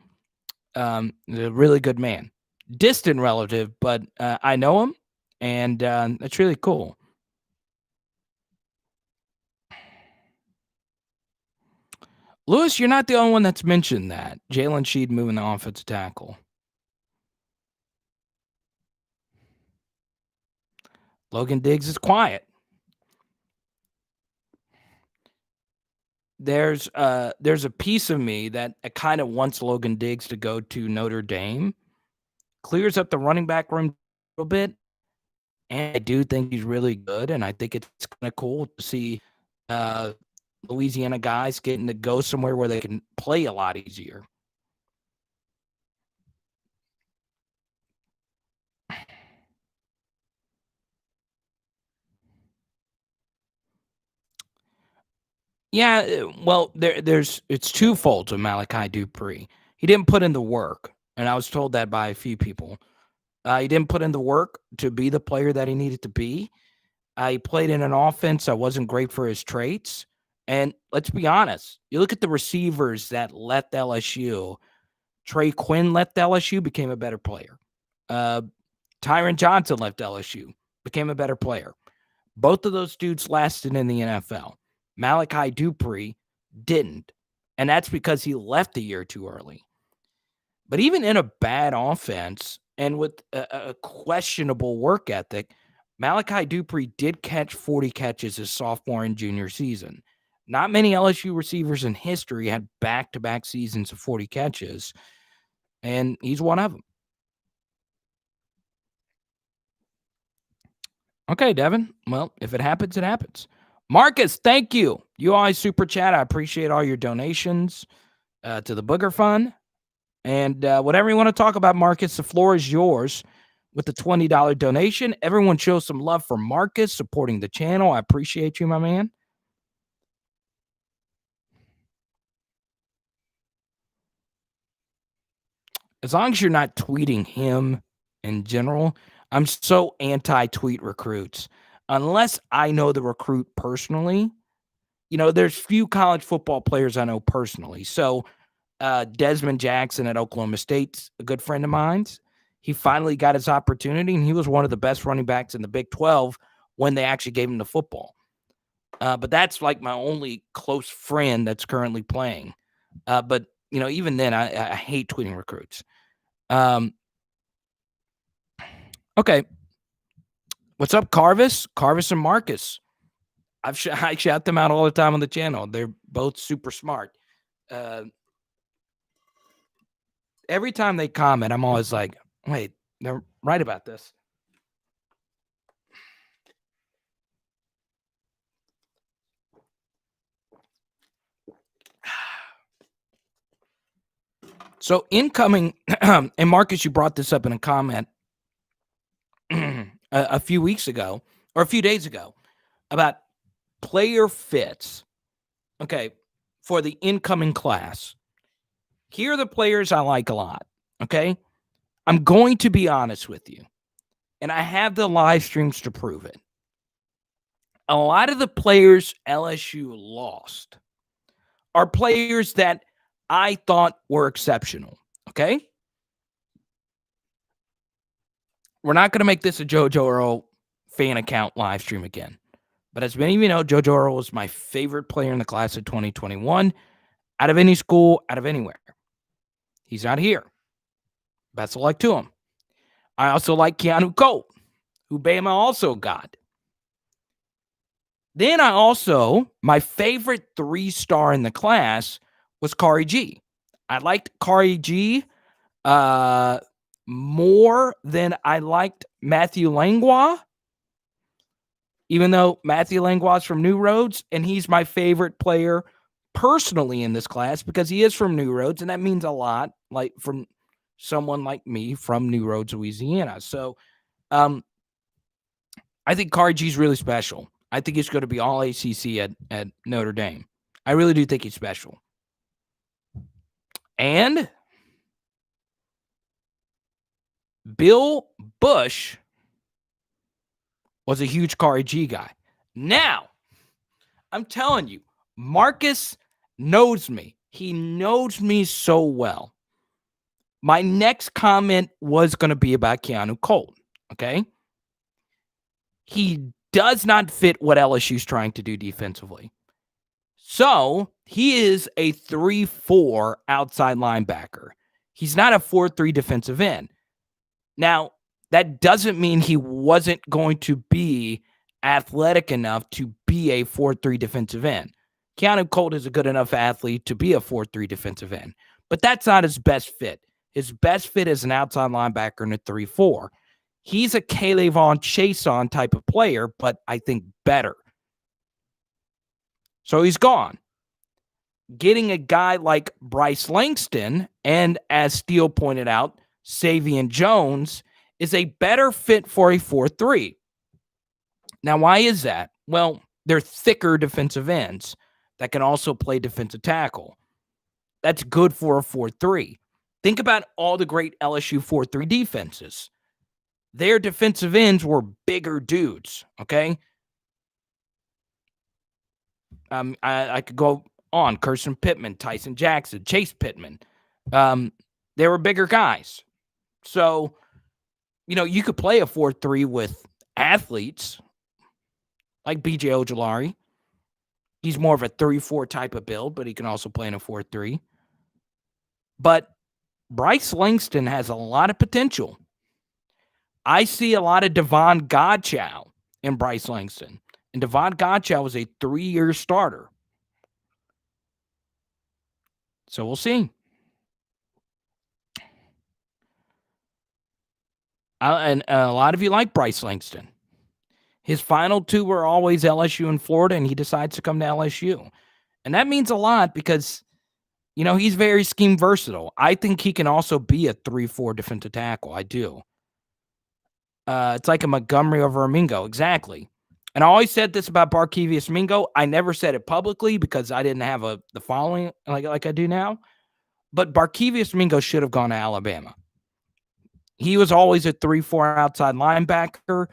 A really good man. Distant relative, but I know him, and that's really cool. Lewis, you're not the only one that's mentioned that. Jalen Sheed moving the offensive tackle. Logan Diggs is quiet. there's a piece of me that kind of wants Logan Diggs to go to Notre Dame. Clears up the running back room a little bit, and I do think he's really good, and I think it's kind of cool to see Louisiana guys getting to go somewhere where they can play a lot easier. Yeah, well, it's twofold with Malachi Dupree. He didn't put in the work, and I was told that by a few people. He didn't put in the work to be the player that he needed to be. He played in an offense that wasn't great for his traits. And let's be honest, you look at the receivers that left LSU. Trey Quinn left LSU, became a better player. Tyron Johnson left LSU, became a better player. Both of those dudes lasted in the NFL. Malachi Dupree didn't. And that's because he left a year too early. But even in a bad offense and with a questionable work ethic, Malachi Dupree did catch 40 catches his sophomore and junior season. Not many LSU receivers in history had back-to-back seasons of 40 catches, and he's one of them. Okay, Devin. Well, if it happens, it happens. Marcus, thank you. You always super chat. I appreciate all your donations to the Booger Fund. And whatever you want to talk about, Marcus, the floor is yours with the $20 donation. Everyone show some love for Marcus supporting the channel. I appreciate you, my man. As long as you're not tweeting him in general, I'm so anti-tweet recruits. Unless I know the recruit personally, there's few college football players I know personally. So Desmond Jackson at Oklahoma State's a good friend of mine's. He finally got his opportunity, and he was one of the best running backs in the Big 12 when they actually gave him the football. But that's like my only close friend that's currently playing. But, even then, I hate tweeting recruits. Okay. What's up, Carvis? Carvis and Marcus. I shout them out all the time on the channel. They're both super smart. Every time they comment, I'm always like, wait, they're right about this. So incoming, and Marcus, you brought this up in a comment a few weeks ago, or a few days ago, about player fits, okay, for the incoming class. Here are the players I like a lot, okay? I'm going to be honest with you, and I have the live streams to prove it. A lot of the players LSU lost are players that I thought were exceptional, okay? We're not going to make this a JoJo Earl fan account live stream again. But as many of you know, JoJo Earl was my favorite player in the class of 2021, out of any school, out of anywhere. He's not here. Best of luck to him. I also like Keanu Colt, who Bama also got. Then my favorite 3-star in the class was Kari G. I liked Kari G more than I liked Matthew Langlois, even though Matthew Langlois is from New Roads, and he's my favorite player personally in this class because he is from New Roads, and that means a lot, like from someone like me from New Roads, Louisiana. So I think Kari G is really special. I think he's going to be all ACC at Notre Dame. I really do think he's special. And Bill Bush was a huge Kari G guy. Now, I'm telling you, Marcus knows me. He knows me so well. My next comment was going to be about Keanu Colt, okay? He does not fit what LSU's trying to do defensively. So he is a 3-4 outside linebacker. He's not a 4-3 defensive end. Now, that doesn't mean he wasn't going to be athletic enough to be a 4-3 defensive end. Keanu Colt is a good enough athlete to be a 4-3 defensive end, but that's not his best fit. His best fit is an outside linebacker in a 3-4. He's a Kayvon Chason type of player, but I think better. So he's gone. Getting a guy like Bryce Langston and, as Steele pointed out, Savion Jones is a better fit for a 4-3. Now, why is that? Well, they're thicker defensive ends that can also play defensive tackle. That's good for a 4-3. Think about all the great LSU 4-3 defenses. Their defensive ends were bigger dudes, okay? I could go on. Kirsten Pittman, Tyson Jackson, Chase Pittman. They were bigger guys. So, you could play a 4-3 with athletes like B.J. Ojulari. He's more of a 3-4 type of build, but he can also play in a 4-3. But Bryce Langston has a lot of potential. I see a lot of Devon Godchow in Bryce Langston. And Devon Godchow was a 3-year starter. So we'll see. And a lot of you like Bryce Langston. His final two were always LSU and Florida, and he decides to come to LSU. And that means a lot because, he's very scheme versatile. I think he can also be a 3-4 defensive tackle. I do. It's like a Montgomery over a Mingo. Exactly. And I always said this about Barkevious Mingo. I never said it publicly because I didn't have the following like I do now. But Barkevious Mingo should have gone to Alabama. He was always a 3-4 outside linebacker.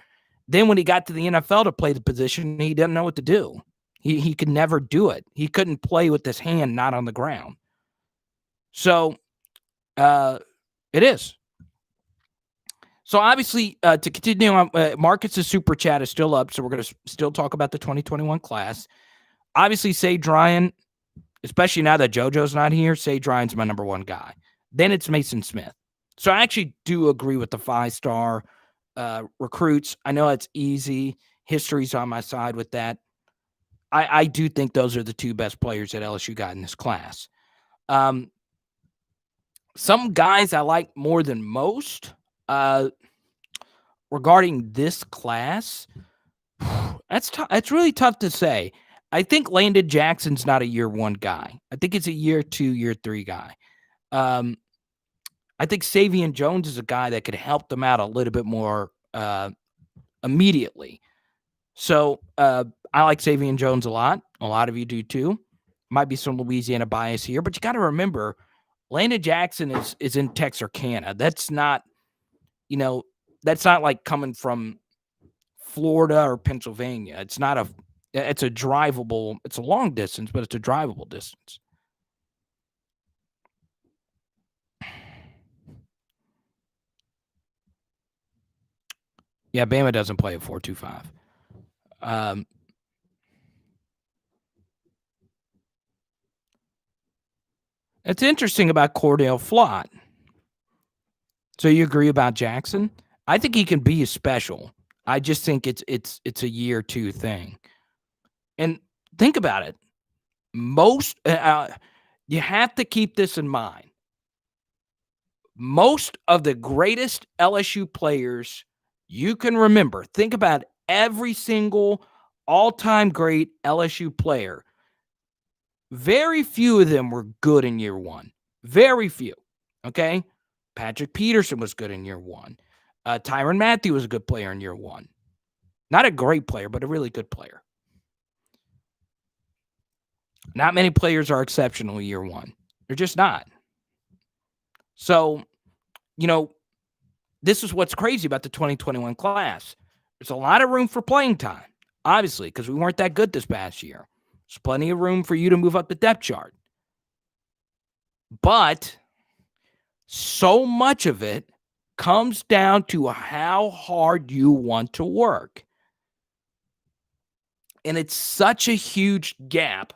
Then when he got to the NFL to play the position, he didn't know what to do. He could never do it. He couldn't play with his hand not on the ground. So it is. So obviously, to continue on, Marcus's super chat is still up, so we're going to still talk about the 2021 class. Obviously, Sage Ryan, especially now that JoJo's not here, Sage Ryan's my number one guy. Then it's Mason Smith. So I actually do agree with the 5-star recruits. I know it's easy. History's on my side with that. I do think those are the two best players that LSU got in this class. Some guys I like more than most. Regarding this class, that's really tough to say. I think Landon Jackson's not a year one guy. I think it's a year 2, year 3 guy. I think Savion Jones is a guy that could help them out a little bit more immediately. So I like Savion Jones a lot. A lot of you do too. Might be some Louisiana bias here, but you got to remember, Landon Jackson is in Texarkana. That's not, that's not like coming from Florida or Pennsylvania. It's a drivable, it's a long distance, but it's a drivable distance. Yeah, Bama doesn't play a 4-2-5. It's interesting about Cordell Flott. So you agree about Jackson? I think he can be special. I just think it's a year 2 thing. And think about it. Most you have to keep this in mind. Most of the greatest LSU players you can remember, think about every single all-time great LSU player. Very few of them were good in year 1. Very few. Okay? Patrick Peterson was good in year 1. Tyrann Mathieu was a good player in year 1. Not a great player, but a really good player. Not many players are exceptional year 1. They're just not. So, this is what's crazy about the 2021 class. There's a lot of room for playing time, obviously, because we weren't that good this past year. There's plenty of room for you to move up the depth chart. But so much of it comes down to how hard you want to work. And it's such a huge gap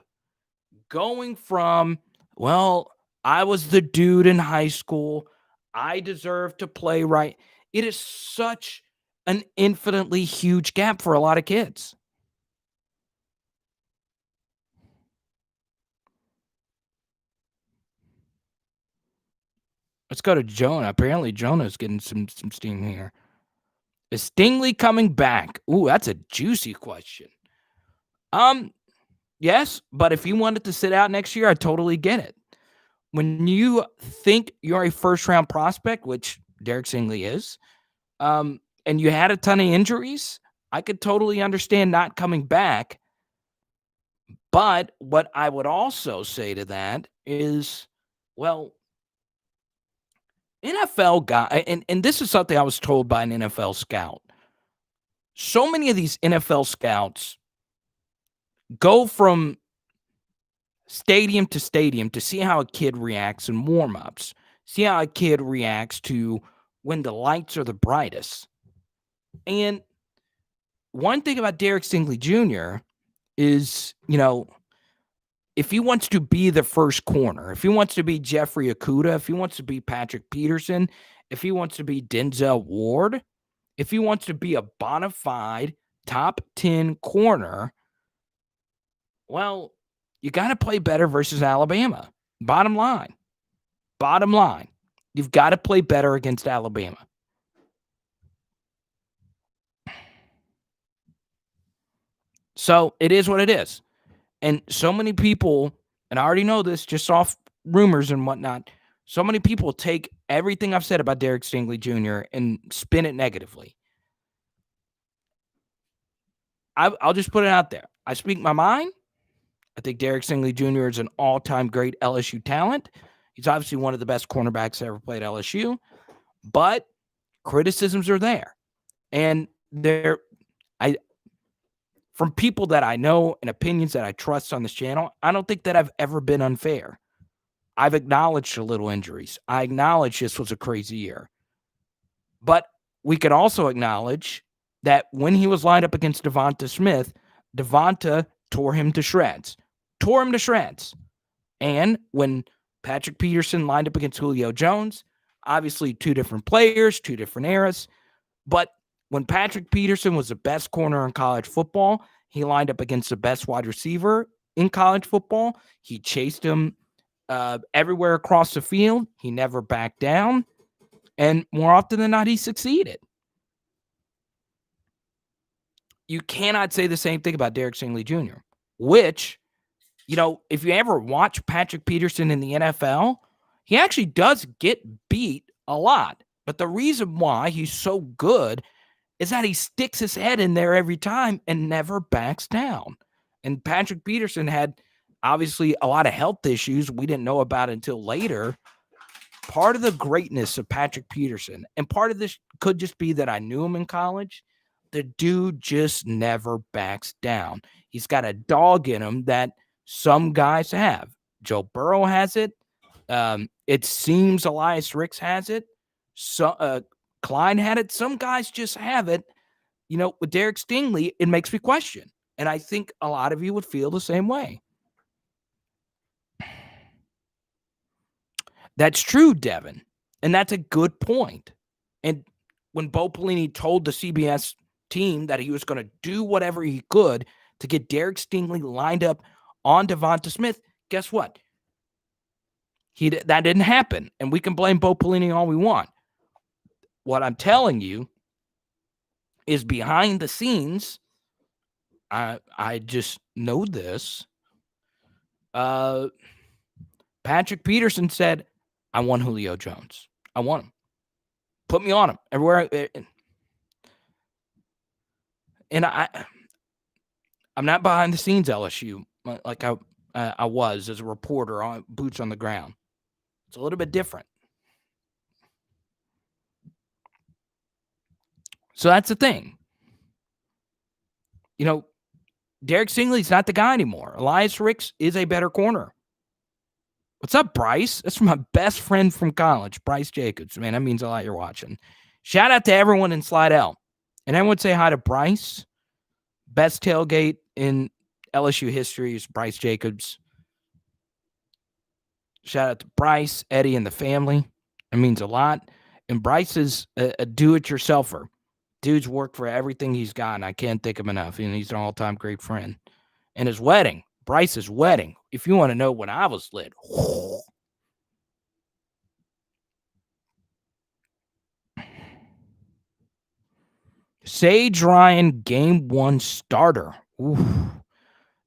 going from, well, I was the dude in high school. I deserve to play right. It is such an infinitely huge gap for a lot of kids. Let's go to Jonah. Apparently, Jonah's getting some steam here. Is Stingley coming back? Ooh, that's a juicy question. Yes, but if you wanted to sit out next year, I totally get it. When you think you're a first-round prospect, which Derek Stingley is, and you had a ton of injuries, I could totally understand not coming back. But what I would also say to that is, well, NFL guy, and this is something I was told by an NFL scout. So many of these NFL scouts go from stadium to stadium to see how a kid reacts in warm-ups, see how a kid reacts to when the lights are the brightest. And one thing about Derek Stingley Jr. is, if he wants to be the first corner, if he wants to be Jeffrey Okudah, if he wants to be Patrick Peterson, if he wants to be Denzel Ward, if he wants to be a bona fide top 10 corner, well, you got to play better versus Alabama. Bottom line. You've got to play better against Alabama. So it is what it is. And so many people, and I already know this just off rumors and whatnot, so many people take everything I've said about Derek Stingley Jr. and spin it negatively. I'll just put it out there. I speak my mind. I think Derek Stingley Jr. is an all-time great LSU talent. He's obviously one of the best cornerbacks that ever played LSU. But criticisms are there. And from people that I know and opinions that I trust on this channel, I don't think that I've ever been unfair. I've acknowledged the little injuries. I acknowledge this was a crazy year. But we could also acknowledge that when he was lined up against Devonta Smith, Devonta tore him to shreds. And when Patrick Peterson lined up against Julio Jones, obviously two different players, two different eras. But when Patrick Peterson was the best corner in college football, he lined up against the best wide receiver in college football. He chased him everywhere across the field. He never backed down. And more often than not, he succeeded. You cannot say the same thing about Derek Stingley Jr., which, if you ever watch Patrick Peterson in the NFL, he actually does get beat a lot. But the reason why he's so good is that he sticks his head in there every time and never backs down. And Patrick Peterson had obviously a lot of health issues we didn't know about until later. Part of the greatness of Patrick Peterson, and part of this could just be that I knew him in college, the dude just never backs down. He's got a dog in him that some guys have. Joe Burrow has it. It seems Elias Ricks has it. So Klein had it. Some guys just have it. With Derek Stingley, it makes me question. And I think a lot of you would feel the same way. That's true, Devin. And that's a good point. And when Bo Pelini told the CBS team that he was going to do whatever he could to get Derek Stingley lined up on Devonta Smith, guess what? That didn't happen. And we can blame Bo Pelini all we want. What I'm telling you is behind the scenes, I just know this. Patrick Peterson said, I want Julio Jones. I want him. Put me on him everywhere. And I'm not behind the scenes LSU like I was as a reporter on boots on the ground. It's a little bit different. So that's the thing. Derek Stingley's not the guy anymore. Elias Ricks is a better corner. What's up, Bryce? That's my best friend from college, Bryce Jacobs. Man, that means a lot you're watching. Shout out to everyone in Slidell. And everyone say hi to Bryce. Best tailgate in LSU history is Bryce Jacobs. Shout out to Bryce, Eddie, and the family. It means a lot. And Bryce is a do-it-yourselfer. Dude's worked for everything he's got, and I can't thank him enough. And he's an all-time great friend. And his wedding, Bryce's wedding, if you want to know when I was lit, Sage Ryan, game one starter. Ooh,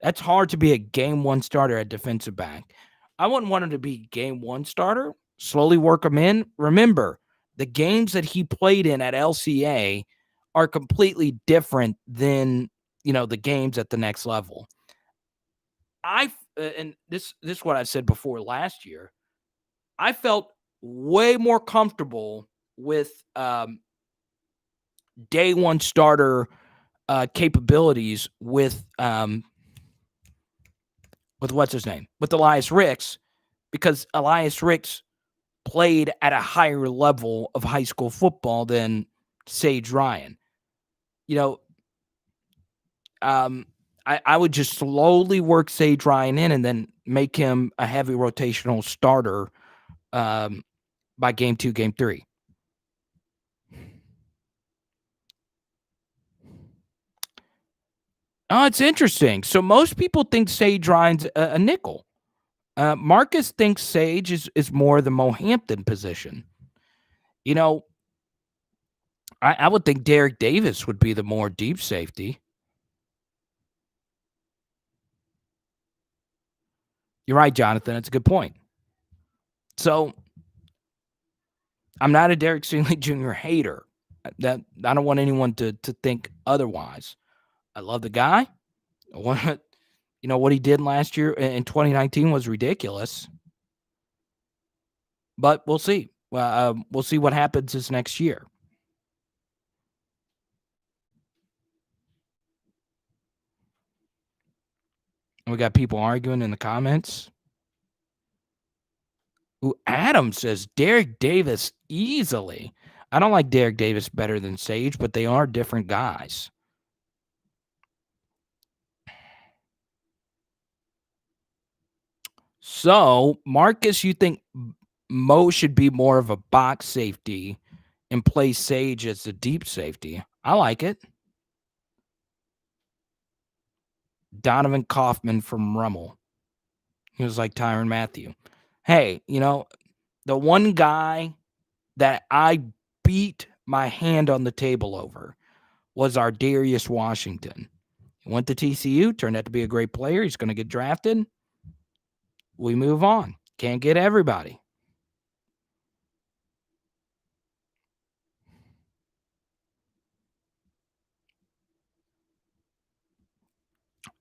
that's hard to be a game one starter at defensive back. I wouldn't want him to be game one starter. Slowly work him in. Remember, the games that he played in at LCA are completely different than the games at the next level. And this is what I said before last year. I felt way more comfortable with day one starter capabilities with what's his name, with Elias Ricks, because Elias Ricks played at a higher level of high school football than Sage Ryan. I would just slowly work Sage Ryan in and then make him a heavy rotational starter by game 2, game 3. Oh, it's interesting. So most people think Sage Ryan's a nickel. Marcus thinks Sage is more the Mohampton position. I would think Derek Davis would be the more deep safety. You're right, Jonathan. That's a good point. So I'm not a Derek Stingley Jr. hater. That I don't want anyone to think otherwise. I love the guy. What he did last year in 2019 was ridiculous. But we'll see. We'll see what happens this next year. We got people arguing in the comments. Ooh, Adam says Derek Davis easily. I don't like Derek Davis better than Sage, but they are different guys. So, Marcus, you think Mo should be more of a box safety and play Sage as the deep safety? I like it. Donovan Kaufman from Rummel. He was like Tyrann Mathieu. Hey, the one guy that I beat my hand on the table over was our Darius Washington. He went to TCU, turned out to be a great player. He's going to get drafted. We move on. Can't get everybody.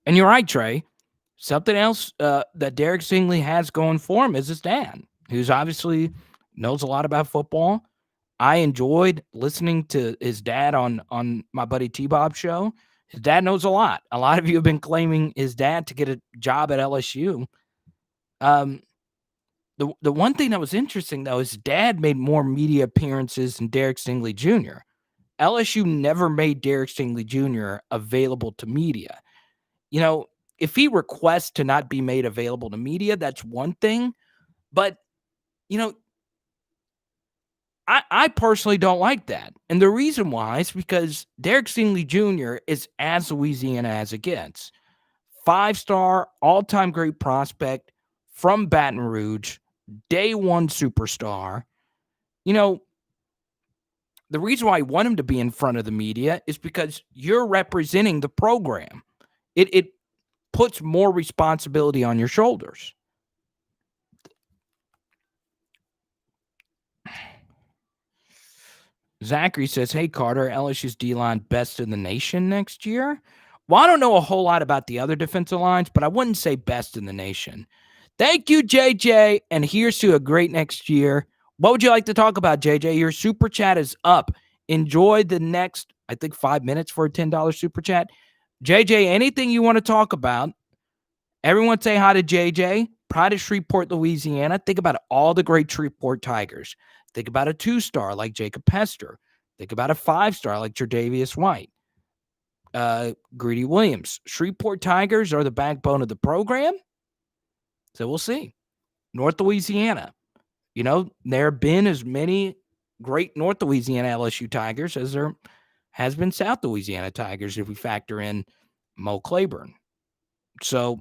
And you're right, Trey. Something else that Derek Stingley has going for him is his dad, who's obviously knows a lot about football. I enjoyed listening to his dad on my buddy T-Bob show. His dad knows a lot. A lot of you have been claiming his dad to get a job at LSU. The one thing that was interesting, though, his dad made more media appearances than Derek Stingley Jr. LSU never made Derek Stingley Jr. available to media. If he requests to not be made available to media, that's one thing. But, I personally don't like that. And the reason why is because Derek Stingley Jr. is as Louisiana as it gets. 5-star, all-time great prospect from Baton Rouge, day one superstar. The reason why I want him to be in front of the media is because you're representing the program. It puts more responsibility on your shoulders. Zachary says, hey, Carter, LSU's D-line best in the nation next year? Well, I don't know a whole lot about the other defensive lines, but I wouldn't say best in the nation. Thank you, JJ, and here's to a great next year. What would you like to talk about, JJ? Your super chat is up. Enjoy the next, I think, 5 minutes for a $10 super chat. JJ, anything you want to talk about? Everyone say hi to JJ. Pride of Shreveport, Louisiana. Think about all the great Shreveport Tigers. Think about a 2-star like Jacob Hester. Think about a 5-star like Tre'Davious White. Greedy Williams. Shreveport Tigers are the backbone of the program. So we'll see. North Louisiana. There have been as many great North Louisiana LSU Tigers as there has been South Louisiana Tigers if we factor in Mo Claiborne. So,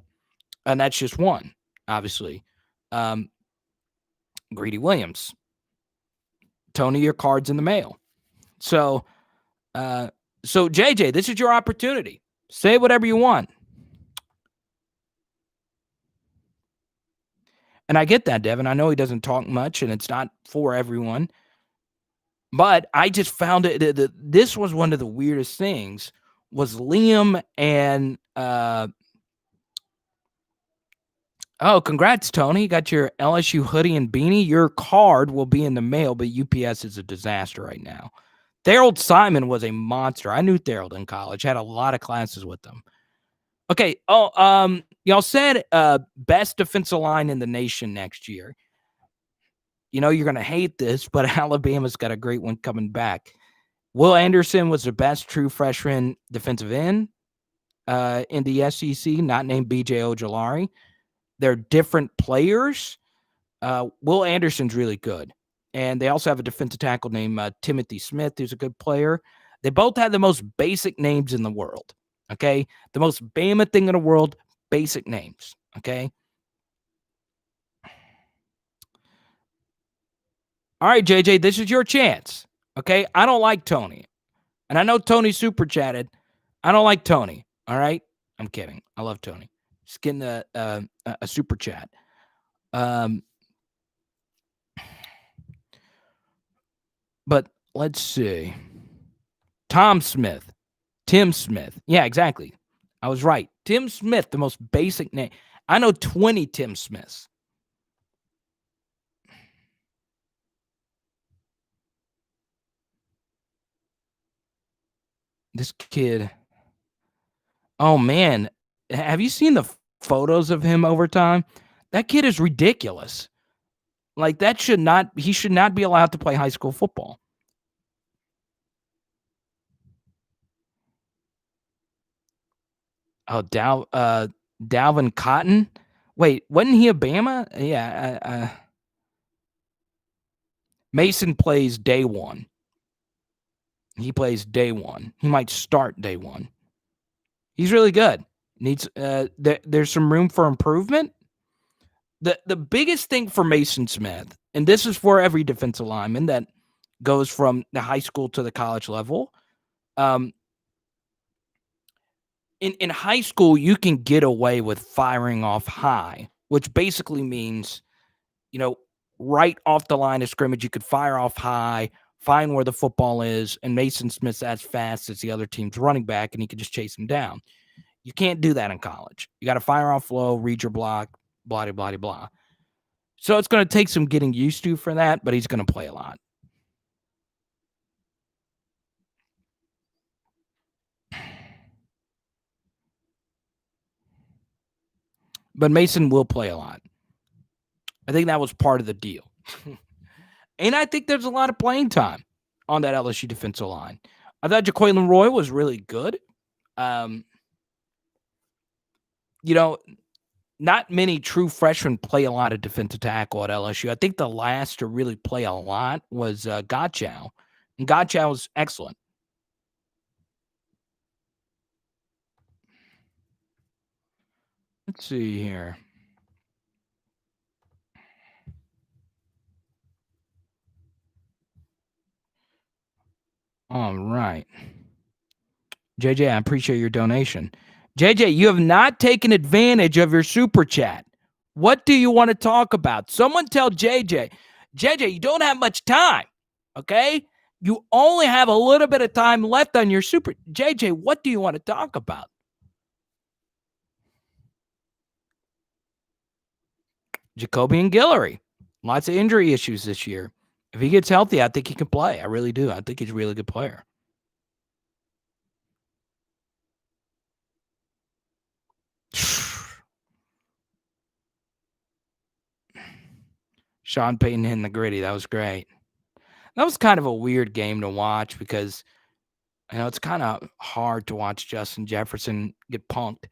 and that's just one, obviously. Greedy Williams. Tony, your card's in the mail. So, So, JJ, this is your opportunity. Say whatever you want. And I get that, Devin. I know he doesn't talk much, and it's not for everyone. But I just found it. This was one of the weirdest things. Was Liam and oh, congrats, Tony! You got your LSU hoodie and beanie. Your card will be in the mail, but UPS is a disaster right now. Thorold Simon was a monster. I knew Thorold in college. Had a lot of classes with them. Okay. Oh, y'all said best defensive line in the nation next year. You know you're gonna hate this, but Alabama's got a great one coming back. Will Anderson was the best true freshman defensive end in the SEC, not named B.J. Ojolari. They're different players. Will Anderson's really good. And they also have a defensive tackle named Timothy Smith, who's a good player. They both have the most basic names in the world, okay? The most Bama thing in the world, basic names, okay? All right, JJ, this is your chance, okay? I don't like Tony. And I know Tony super chatted. I don't like Tony, all right? I'm kidding. I love Tony. Just getting a super chat. But let's see. Tim Smith. Yeah, exactly. I was right. Tim Smith, the most basic name. I know 20 Tim Smiths. This kid. Oh, man. Have you seen the photos of him over time? That kid is ridiculous. Like, he should not be allowed to play high school football. Oh, Dalvin Cotton? Wait, wasn't he a Bama? Yeah. Mason plays day one. He plays day one. He might start day one. He's really good. Needs there's some room for improvement. The biggest thing for Mason Smith, and this is for every defensive lineman that goes from the high school to the college level. In high school, you can get away with firing off high, which basically means, right off the line of scrimmage, you could fire off high, find where the football is, and Mason Smith's as fast as the other team's running back, and he can just chase him down. You can't do that in college. You got to fire off low, read your block, blah, blah, blah, blah. So it's going to take some getting used to for that, but he's going to play a lot. But Mason will play a lot. I think that was part of the deal. And I think there's a lot of playing time on that LSU defensive line. I thought Jaquelin Roy was really good. Not many true freshmen play a lot of defensive tackle at LSU. I think the last to really play a lot was Gotchow. And Gotchow was excellent. Let's see here. All right. JJ, I appreciate your donation. JJ, you have not taken advantage of your super chat. What do you want to talk about? Someone tell JJ, you don't have much time, okay? You only have a little bit of time left on your super. JJ, what do you want to talk about? Jacoby and Guillory. Lots of injury issues this year. If he gets healthy, I think he can play. I really do. I think he's a really good player. Sean Payton hitting the gritty. That was great. That was kind of a weird game to watch because, it's kind of hard to watch Justin Jefferson get punked.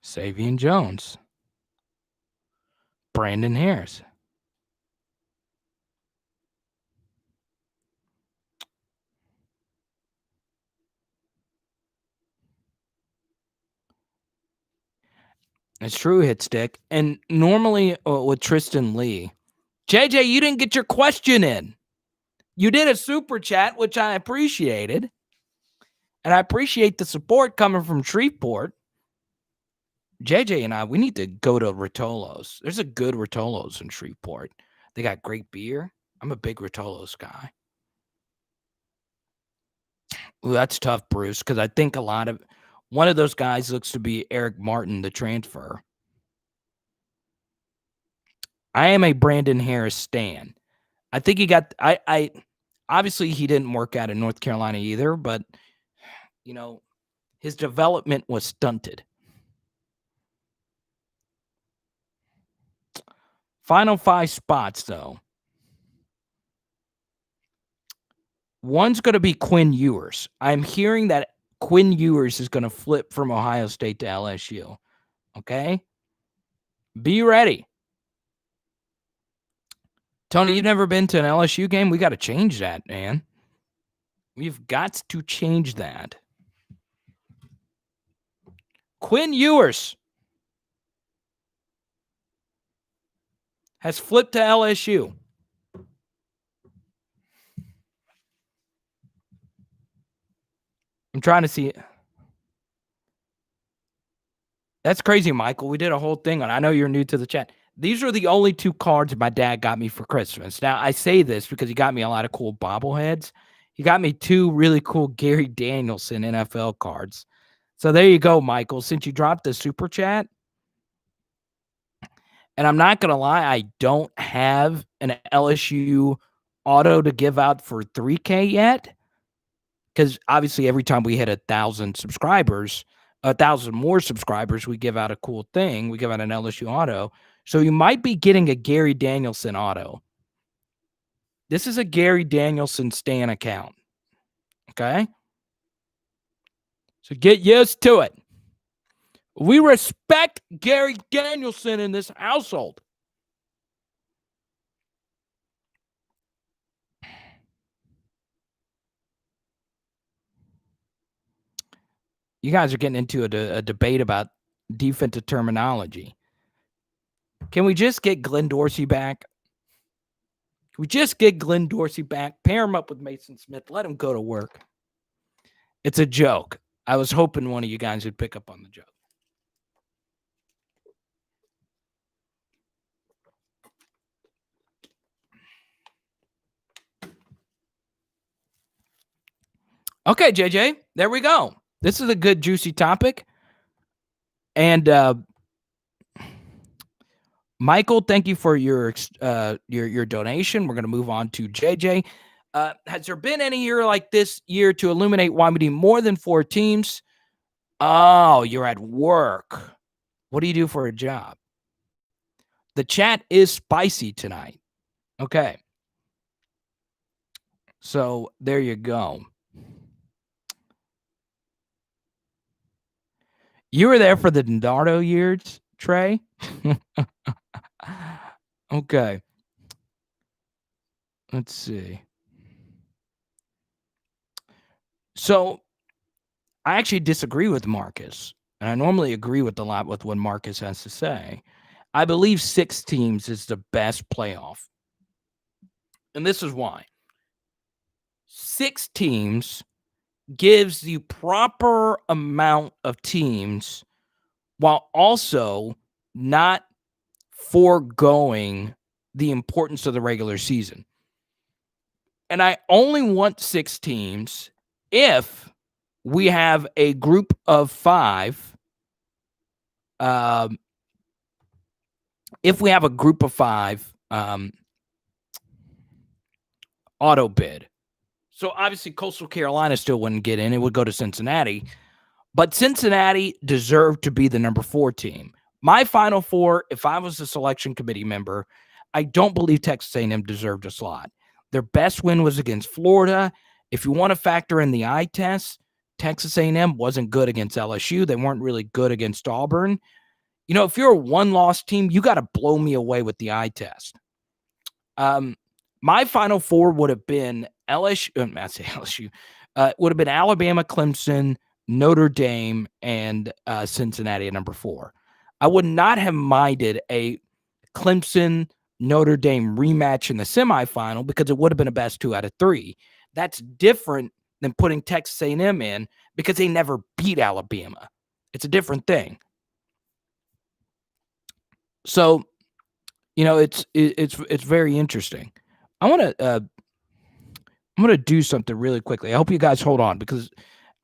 Savion Jones. Brandon Harris. It's true, hit stick. And normally with Tristan Lee, JJ, you didn't get your question in. You did a super chat, which I appreciated. And I appreciate the support coming from Shreveport. JJ and I, we need to go to Rotolo's. There's a good Rotolo's in Shreveport. They got great beer. I'm a big Rotolo's guy. Ooh, that's tough, Bruce, because I think one of those guys looks to be Eric Martin, the transfer. I am a Brandon Harris stan. I think he got I obviously he didn't work out in North Carolina either, but his development was stunted. Final 5 spots, though. One's going to be Quinn Ewers. I'm hearing that Quinn Ewers is going to flip from Ohio State to LSU. Okay? Be ready. Tony, you've never been to an LSU game? We got to change that, man. We've got to change that. Quinn Ewers has flipped to LSU. I'm trying to see it. That's crazy, Michael. We did a whole thing on. I know you're new to the chat. These are the only 2 cards my dad got me for Christmas. Now, I say this because he got me a lot of cool bobbleheads. He got me 2 really cool Gary Danielson NFL cards. So there you go, Michael. Since you dropped the super chat, and I'm not going to lie, I don't have an LSU auto to give out for 3K yet. Because obviously every time we hit 1,000 subscribers, 1,000 more subscribers, we give out a cool thing. We give out an LSU auto. So you might be getting a Gary Danielson auto. This is a Gary Danielson Stan account. Okay? So get used to it. We respect Gary Danielson in this household. You guys are getting into a debate about defensive terminology. Can we just get Glenn Dorsey back? Can we just get Glenn Dorsey back? Pair him up with Mason Smith. Let him go to work. It's a joke. I was hoping one of you guys would pick up on the joke. Okay, JJ, there we go. This is a good, juicy topic. And Michael, thank you for your donation. We're going to move on to JJ. Has there been any year like this year to illuminate why we need more than 4 teams? Oh, you're at work. What do you do for a job? The chat is spicy tonight. Okay. So there you go. You were there for the Nardo years, Trey? Okay. Let's see. So I actually disagree with Marcus, and I normally agree with a lot with what Marcus has to say. I believe 6 teams is the best playoff. And this is why. 6 teams gives the proper amount of teams while also not foregoing the importance of the regular season. And I only want 6 teams if we have a group of 5. If we have a group of 5 auto bid. So obviously Coastal Carolina still wouldn't get in. It would go to Cincinnati. But Cincinnati deserved to be the number 4 team. My Final 4, if I was a selection committee member, I don't believe Texas A&M deserved a slot. Their best win was against Florida. If you want to factor in the eye test, Texas A&M wasn't good against LSU. They weren't really good against Auburn. If you're a 1-loss team, you got to blow me away with the eye test. My Final 4 would have been LSU. Would have been Alabama, Clemson, Notre Dame, and Cincinnati at number 4. I would not have minded a Clemson, Notre Dame rematch in the semifinal because it would have been a best 2 out of 3. That's different than putting Texas A&M in because they never beat Alabama. It's a different thing. So, it's very interesting. I'm gonna do something really quickly. I hope you guys hold on because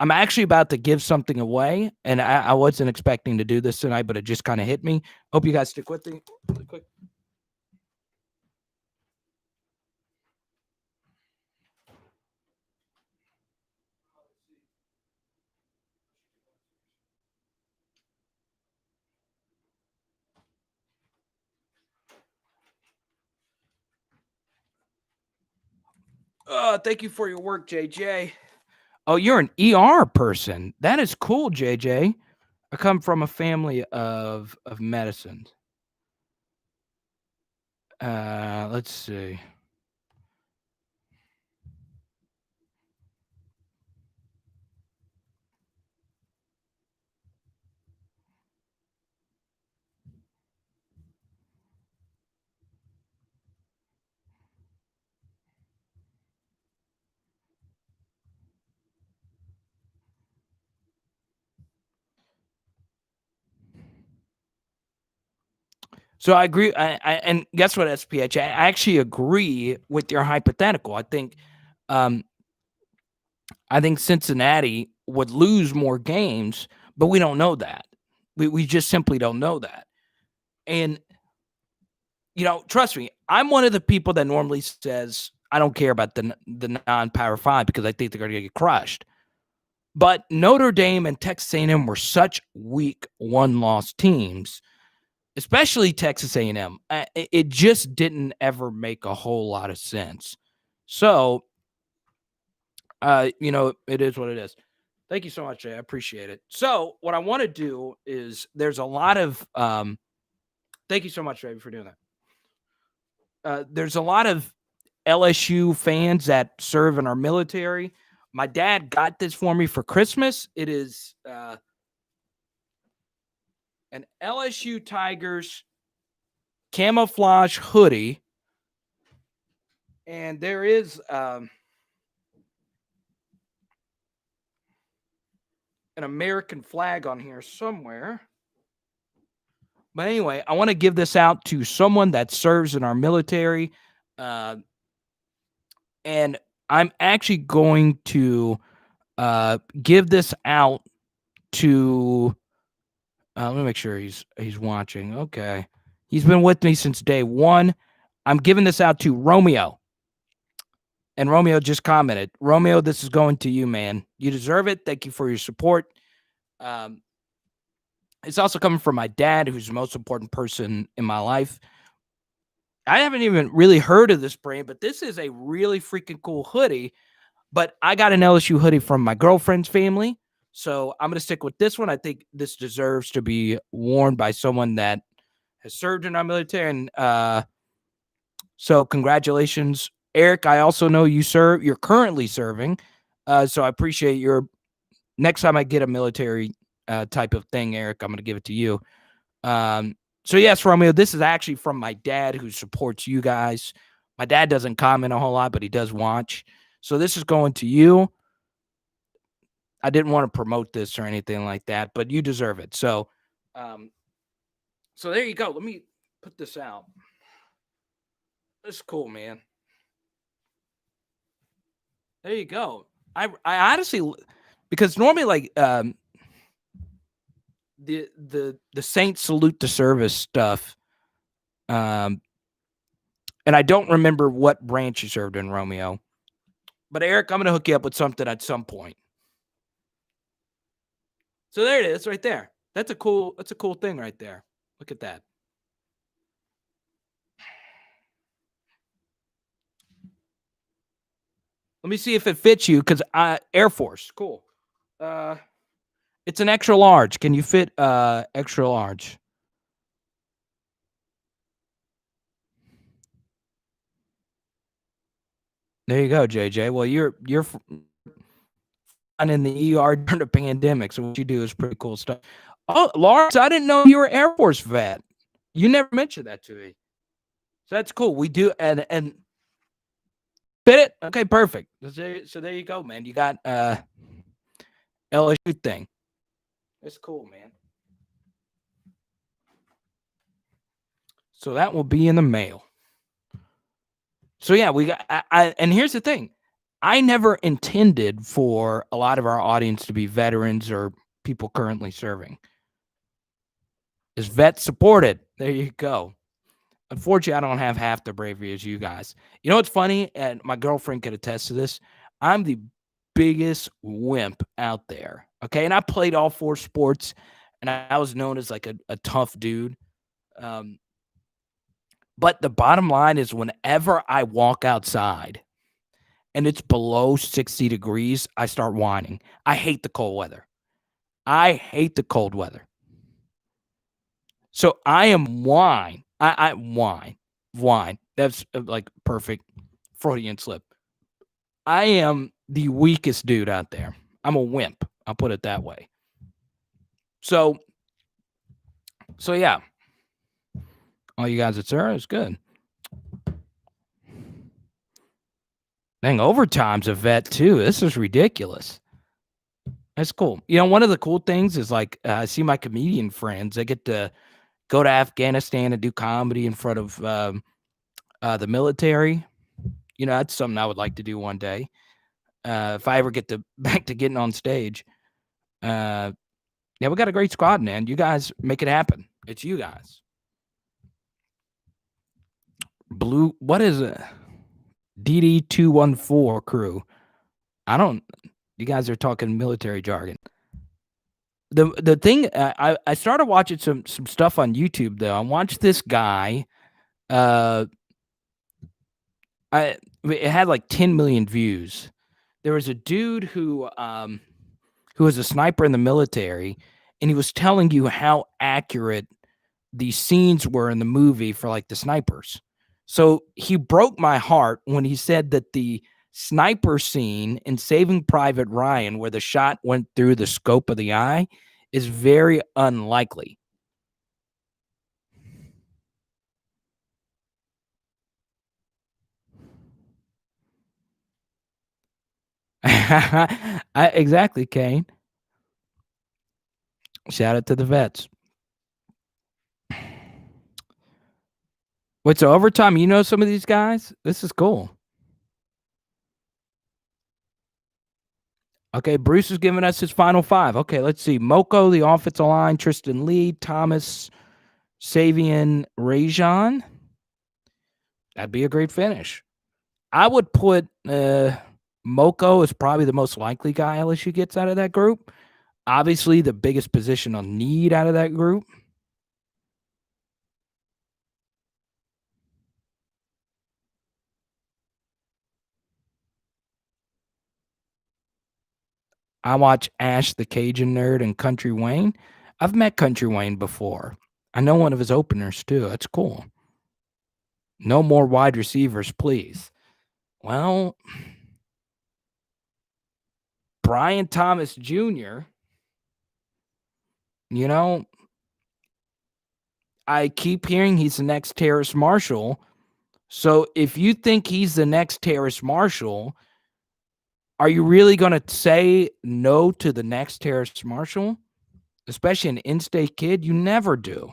I'm actually about to give something away, and I wasn't expecting to do this tonight, but it just kind of hit me. Hope you guys stick with me really quick. Thank you for your work, JJ. Oh, you're an ER person. That is cool, JJ. I come from a family of medicine. Let's see. So I agree. And guess what, SPH? I actually agree with your hypothetical. I think Cincinnati would lose more games, but we don't know that. We just simply don't know that. And trust me, I'm one of the people that normally says I don't care about the non-Power 5 because I think they're going to get crushed. But Notre Dame and Texas A&M were such weak one-loss teams, especially Texas A&M. It just didn't ever make a whole lot of sense. So, it is what it is. Thank you so much, Jay. I appreciate it. So, what I want to do is there's a lot of thank you so much, Jay, for doing that. There's a lot of LSU fans that serve in our military. My dad got this for me for Christmas. It is an LSU Tigers camouflage hoodie. And there is an American flag on here somewhere. But anyway, I want to give this out to someone that serves in our military. And I'm actually going to give this out to let me make sure he's watching. Okay. He's been with me since day one. I'm giving this out to Romeo. And Romeo just commented, Romeo, this is going to you, man. You deserve it. Thank you for your support. It's also coming from my dad, who's the most important person in my life. I haven't even really heard of this brand, but this is a really freaking cool hoodie. But I got an LSU hoodie from my girlfriend's family. So I'm going to stick with this one. I think this deserves to be worn by someone that has served in our military. And so congratulations, Eric. I also know you're currently serving. So I appreciate your next time I get a military type of thing, Eric, I'm going to give it to you. So yes, Romeo, this is actually from my dad who supports you guys. My dad doesn't comment a whole lot, but he does watch. So this is going to you. I didn't want to promote this or anything like that, but you deserve it. So, so there you go. Let me put this out. This is cool, man. There you go. I honestly, because normally like the Saints salute the service stuff, and I don't remember what branch you served in, Romeo. But Eric, I'm gonna hook you up with something at some point. So there it is, right there. That's a cool thing right there. Look at that. Let me see if it fits you, because Air Force, cool. It's an extra large. Can you fit extra large? There you go, JJ. Well, you're in the ER during the pandemic, so what you do is pretty cool stuff. Oh, Lawrence, I didn't know you were Air Force vet. You never mentioned that to me. So that's cool. We do and fit it. Okay, perfect. So there you go, man. You got LSU thing. That's cool, man. So that will be in the mail. So yeah, we got and here's the thing. I never intended for a lot of our audience to be veterans or people currently serving. Is vet supported. There you go. Unfortunately, I don't have half the bravery as you guys. You know what's funny? And my girlfriend could attest to this. I'm the biggest wimp out there. Okay. And I played all 4 sports and I was known as like a tough dude. But the bottom line is whenever I walk outside and it's below 60 degrees, I start whining. I hate the cold weather. I hate the cold weather. So I am whine. I whine. That's like perfect Freudian slip. I am the weakest dude out there. I'm a wimp. I'll put it that way. So yeah. All you guys at Sarah is good. Dang, overtime's a vet too. This is ridiculous. That's cool. You know, one of the cool things is like I see my comedian friends. They get to go to Afghanistan and do comedy in front of the military. You know, that's something I would like to do one day. If I ever get back to getting on stage. Yeah, we got a great squad, man. You guys make it happen. It's you guys. Blue, what is it? DD214 crew. You guys are talking military jargon. The thing, I started watching some stuff on YouTube though. I watched this guy. It had like 10 million views. There was a dude who was a sniper in the military, and he was telling you how accurate the scenes were in the movie for like the snipers. So he broke my heart when he said that the sniper scene in Saving Private Ryan, where the shot went through the scope of the eye, is very unlikely. Exactly, Kane. Shout out to the vets. Wait, so overtime, you know some of these guys? This is cool. Okay, Bruce is giving us his final 5. Okay, let's see. Moko, the offensive line, Tristan Lee, Thomas, Savian, Rajon. That'd be a great finish. I would put Moko as probably the most likely guy LSU gets out of that group. Obviously, the biggest position on need out of that group. I watch Ash the Cajun Nerd and Country Wayne. I've met Country Wayne before. I know one of his openers too. That's cool. No more wide receivers, please. Well, Brian Thomas Jr., you know, I keep hearing he's the next Terrace Marshall. So if you think he's the next Terrace Marshall, are you really going to say no to the next Terrace Marshall? Especially an in-state kid? You never do.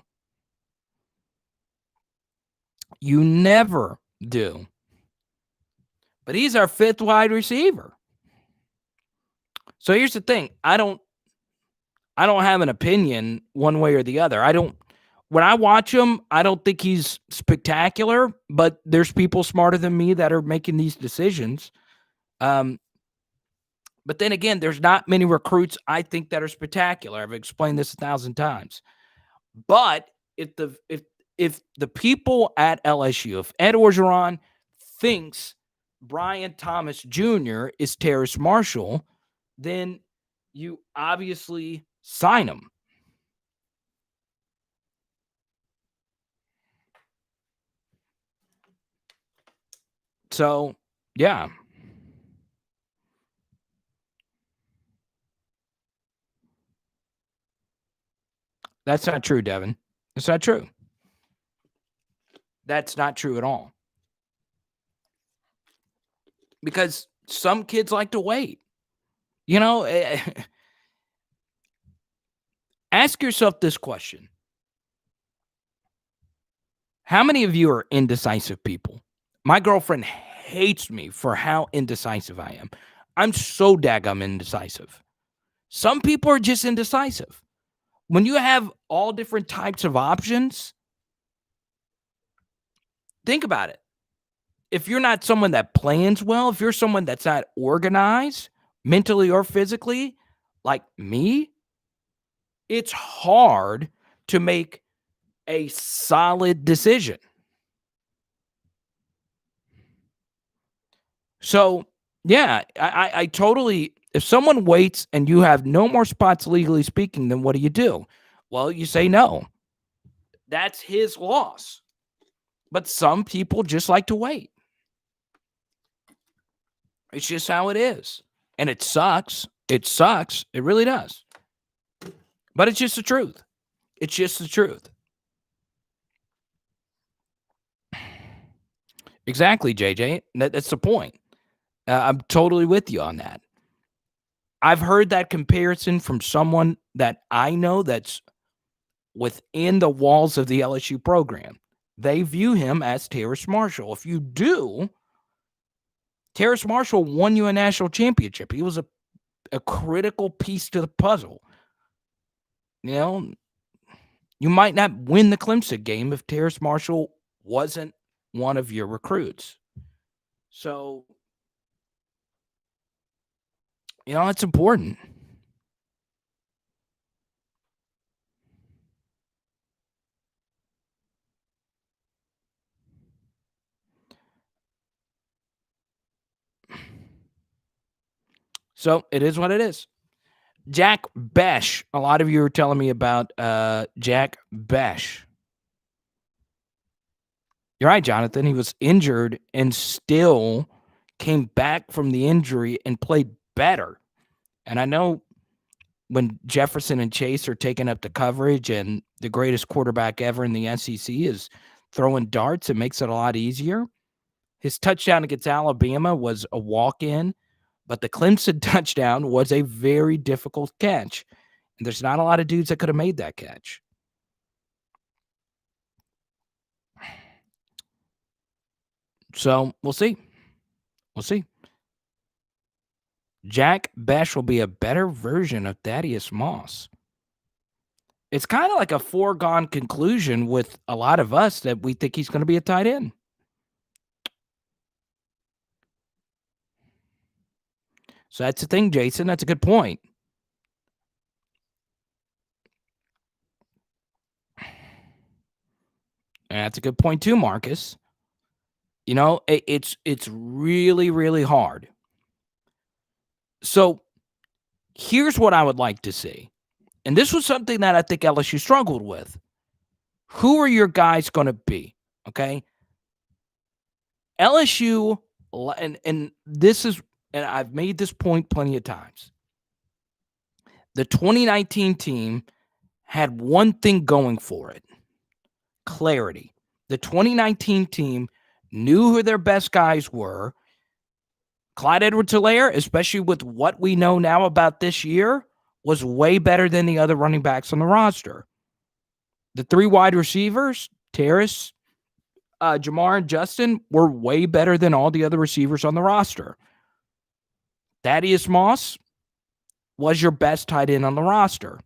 You never do. But he's our 5th wide receiver. So here's the thing. I don't have an opinion one way or the other. When I watch him, I don't think he's spectacular, but there's people smarter than me that are making these decisions. But then again, there's not many recruits I think that are spectacular. I've explained this 1,000 times. But if the people at LSU, if Ed Orgeron thinks Brian Thomas Jr. is Terrace Marshall, then you obviously sign him. So, yeah. That's not true, Devin. It's not true. that's not true at all. Because some kids like to wait. You know, ask yourself this question. How many of you are indecisive people? My girlfriend hates me for how indecisive I am. I'm so daggum indecisive. Some people are just indecisive. When you have all different types of options, think about it. If you're not someone that plans well, if you're someone that's not organized mentally or physically, like me, it's hard to make a solid decision. So, yeah, I totally, if someone waits and you have no more spots legally speaking, then what do? Well, you say no. That's his loss. But some people just like to wait. It's just how it is. And it sucks. It sucks. It really does. But it's just the truth. It's just the truth. Exactly, JJ. That's the point. I'm totally with you on that. I've heard that comparison from someone that I know that's within the walls of the LSU program. They view him as Terrace Marshall. If you do, Terrace Marshall won you a national championship. He was a critical piece to the puzzle. You know, you might not win the Clemson game if Terrace Marshall wasn't one of your recruits. So, you know, it's important. So it is what it is. Jack Besh. A lot of you are telling me about Jack Besh. You're right, Jonathan. He was injured and still came back from the injury and played better. And I know when Jefferson and Chase are taking up the coverage and the greatest quarterback ever in the SEC is throwing darts, it makes it a lot easier. His touchdown against Alabama was a walk-in, but the Clemson touchdown was a very difficult catch. And there's not a lot of dudes that could have made that catch. So we'll see. We'll see. Jack Besh will be a better version of Thaddeus Moss. It's kind of like a foregone conclusion with a lot of us that we think he's going to be a tight end. So that's the thing, Jason. That's a good point. And that's a good point too, Marcus. You know, it's really, really hard. So here's what I would like to see. And this was something that I think LSU struggled with. Who are your guys going to be? Okay. LSU, and this is, and I've made this point plenty of times. The 2019 team had one thing going for it: clarity. The 2019 team knew who their best guys were. Clyde Edwards-Helaire, especially with what we know now about this year, was way better than the other running backs on the roster. The three wide receivers, Terrace, Jamar, and Justin, were way better than all the other receivers on the roster. Thaddeus Moss was your best tight end on the roster.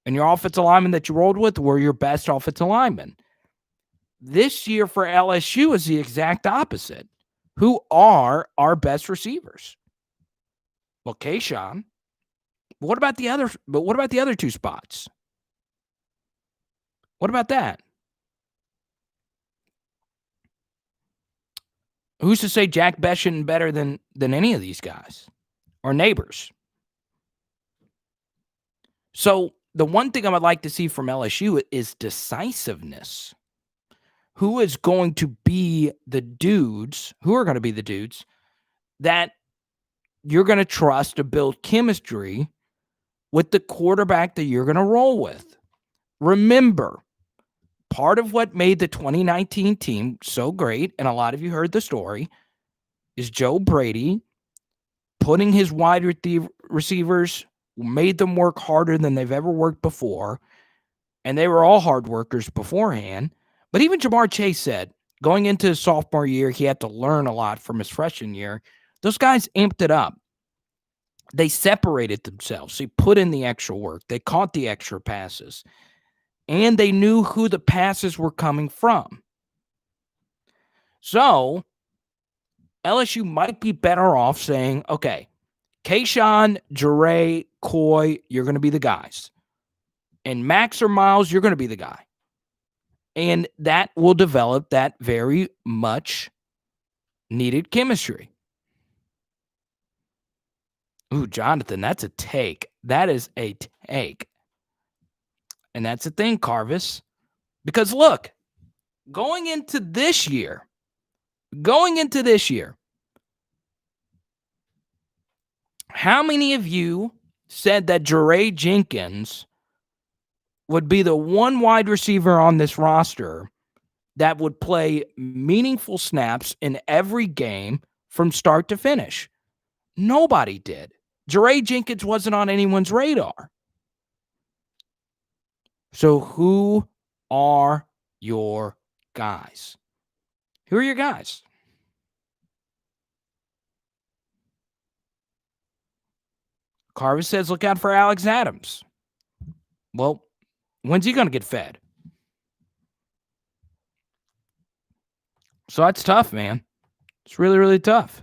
And your offensive linemen that you rolled with were your best offensive linemen. This year for LSU is the exact opposite. Who are our best receivers? Well, Kayshawn. But what about the other two spots? What about that? Who's to say Jack Besh isn't better than any of these guys or neighbors? So the one thing I would like to see from LSU is decisiveness. Who is going to be the dudes? Who are going to be the dudes that you're going to trust to build chemistry with the quarterback that you're going to roll with? Remember, part of what made the 2019 team so great, and a lot of you heard the story, is Joe Brady putting his wide receivers, made them work harder than they've ever worked before, and they were all hard workers beforehand. But even Jamar Chase said, going into his sophomore year, he had to learn a lot from his freshman year. Those guys amped it up. They separated themselves. They put in the extra work. They caught the extra passes. And they knew who the passes were coming from. So LSU might be better off saying, okay, Kayshawn, Jure, Coy, you're going to be the guys. And Max or Myles, you're going to be the guy. And that will develop that very much needed chemistry. Ooh, Jonathan, that's a take. That is a take. And that's the thing, Carvis. Because look, going into this year, how many of you said that Jure Jenkins would be the one wide receiver on this roster that would play meaningful snaps in every game from start to finish? Nobody did. Jure Jenkins wasn't on anyone's radar. So who are your guys? Who are your guys? Carver says, look out for Alex Adams. Well, when's he going to get fed? So that's tough, man. It's really, really tough.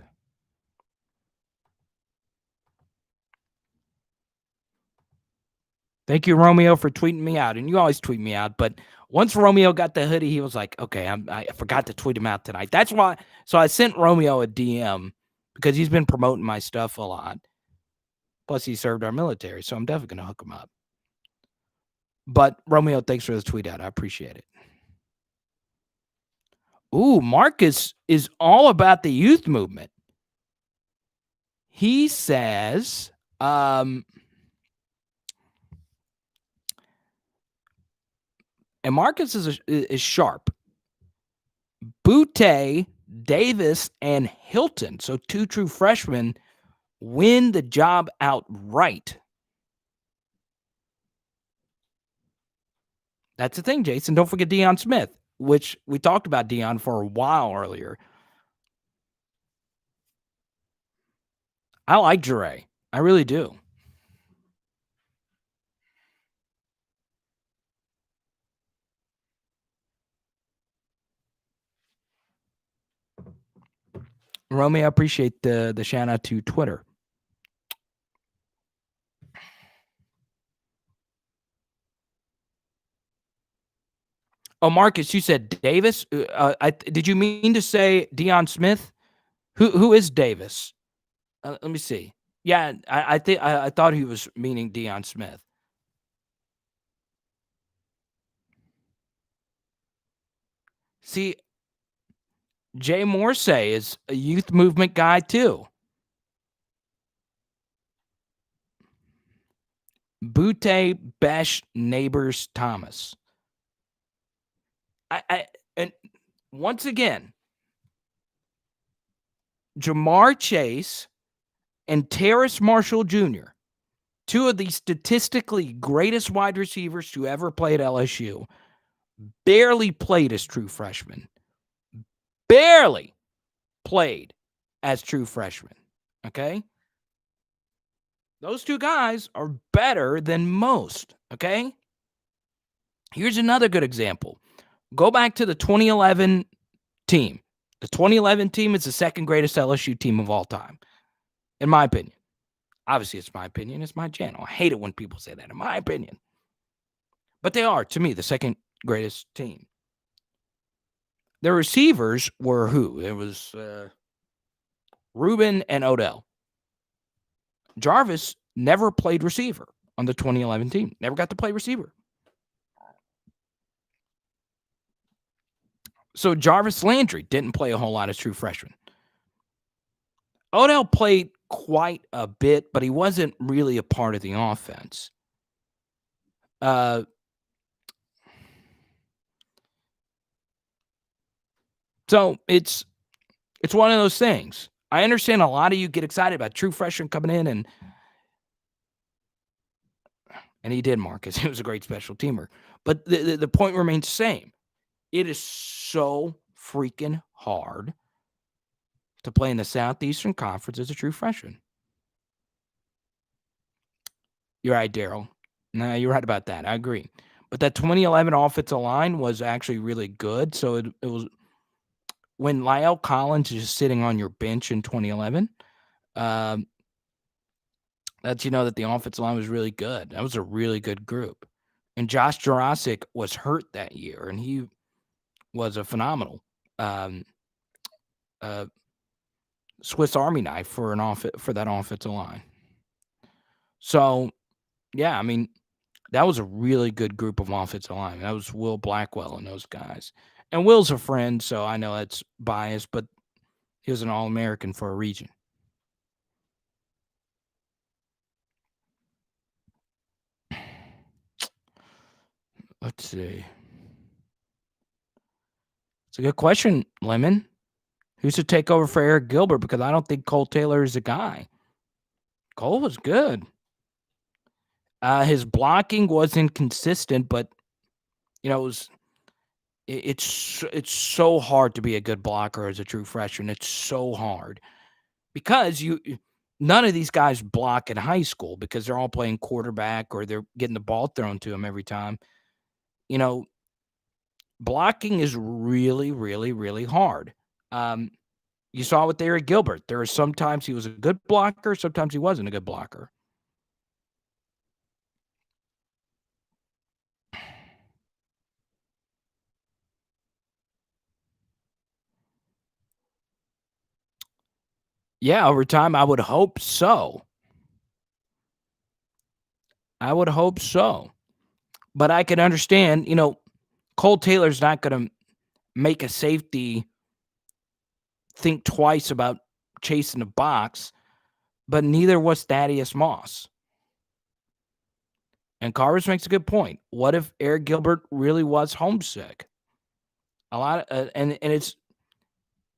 Thank you, Romeo, for tweeting me out. And you always tweet me out. But once Romeo got the hoodie, he was like, okay, I forgot to tweet him out tonight. That's why. So I sent Romeo a DM because he's been promoting my stuff a lot. Plus, he served our military. So I'm definitely going to hook him up. But Romeo, thanks for the tweet out. I appreciate it. Ooh, Marcus is all about the youth movement. He says, and Marcus is sharp. Butte, Davis, and Hilton, so two true freshmen, win the job outright. That's the thing, Jason. Don't forget Deion Smith, which we talked about Deion for a while earlier. I like Jure. I really do. Romeo, I appreciate the shout out to Twitter. Oh, Marcus, you said Davis. Did you mean to say Deion Smith? Who is Davis? Let me see. Yeah, I think I thought he was meaning Deion Smith. See, Jay Morsey is a youth movement guy too. Butte, Besh, Neighbors, Thomas. And once again, Jamar Chase and Terrace Marshall Jr., two of the statistically greatest wide receivers to ever play at LSU, barely played as true freshmen. Barely played as true freshmen. Okay? Those two guys are better than most. Okay? Here's another good example. Go back to the 2011 team. The 2011 team is the second greatest LSU team of all time, in my opinion. Obviously, it's my opinion. It's my channel. I hate it when people say that, in my opinion. But they are, to me, the second greatest team. Their receivers were who? It was Ruben and Odell. Jarvis never played receiver on the 2011 team. Never got to play receiver. So Jarvis Landry didn't play a whole lot as true freshman. Odell played quite a bit, but he wasn't really a part of the offense. So it's one of those things. I understand a lot of you get excited about true freshman coming in, and he did, Marcus. He was a great special teamer. But the point remains the same. It is so freaking hard to play in the Southeastern Conference as a true freshman. You're right, Daryl. No, you're right about that. I agree. But that 2011 offensive line was actually really good. So it was when Lyle Collins is just sitting on your bench in 2011. That that the offensive line was really good. That was a really good group. And Josh Jurasic was hurt that year, and he was a phenomenal Swiss Army knife for that offensive line. So, yeah, I mean, that was a really good group of offensive line. That was Will Blackwell and those guys. And Will's a friend, so I know that's biased, but he was an All-American for a region. Let's see. It's a good question, Lemon. Who's to take over for Eric Gilbert? Because I don't think Cole Taylor is a guy. Cole was good. His blocking was inconsistent, but it's so hard to be a good blocker as a true freshman. It's so hard because none of these guys block in high school because they're all playing quarterback or they're getting the ball thrown to them every time. Blocking is really, really, really hard. You saw with Eric Gilbert. There were sometimes he was a good blocker, sometimes he wasn't a good blocker. Yeah, over time, I would hope so. But I can understand, Cole Taylor's not going to make a safety think twice about chasing the box, but neither was Thaddeus Moss. And Carvers makes a good point. What if Eric Gilbert really was homesick? A lot of, and it's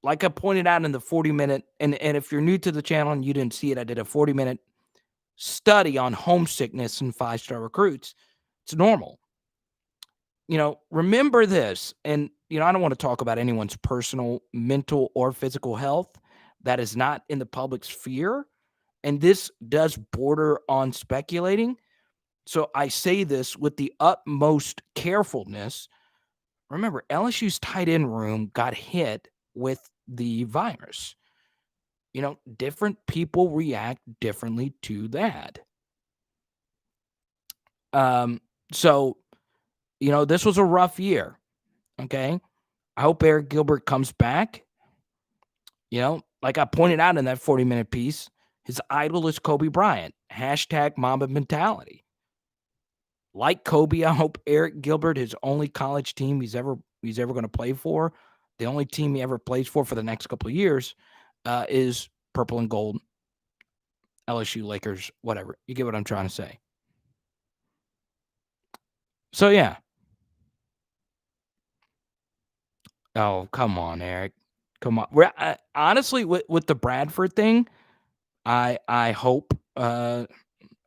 like I pointed out in the 40-minute, and if you're new to the channel and you didn't see it, I did a 40-minute study on homesickness and five-star recruits. It's normal. Remember this, and I don't want to talk about anyone's personal, mental, or physical health. That is not in the public sphere, and this does border on speculating. So I say this with the utmost carefulness. Remember, LSU's tight end room got hit with the virus. Different people react differently to that. So, this was a rough year. Okay. I hope Eric Gilbert comes back. Like I pointed out in that 40-minute piece, his idol is Kobe Bryant. # Mamba mentality. Like Kobe, I hope Eric Gilbert, his only college team he's ever going to play for, the only team he ever plays for the next couple of years, is purple and gold, LSU, Lakers, whatever. You get what I'm trying to say. So, yeah. Oh, come on, Eric. Come on. Honestly, with the Bradford thing, I hope I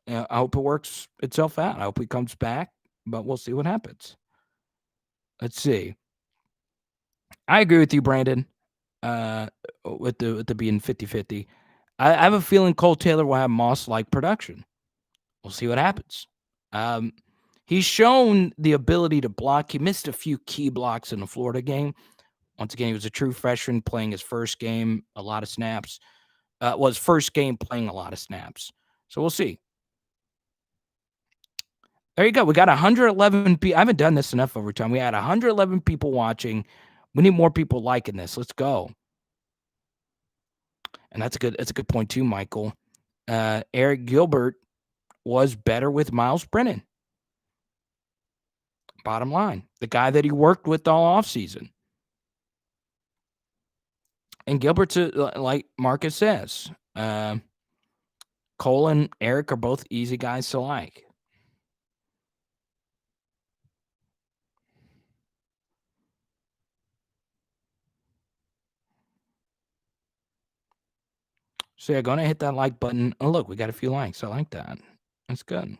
hope it works itself out. I hope he comes back, but we'll see what happens. Let's see. I agree with you, Brandon. With the being 50-50. I have a feeling Cole Taylor will have Moss-like production. We'll see what happens. He's shown the ability to block. He missed a few key blocks in the Florida game. Once again, he was a true freshman playing his first game, a lot of snaps. Was first game playing a lot of snaps. So we'll see. There you go. We got 111 people. I haven't done this enough over time. We had 111 people watching. We need more people liking this. Let's go. And that's a good point too, Michael. Eric Gilbert was better with Myles Brennan. Bottom line, the guy that he worked with all offseason. And Gilbert's, like Marcus says, Cole and Eric are both easy guys to like. So yeah, gonna hit that like button. Oh, look, we got a few likes. I like that. That's good.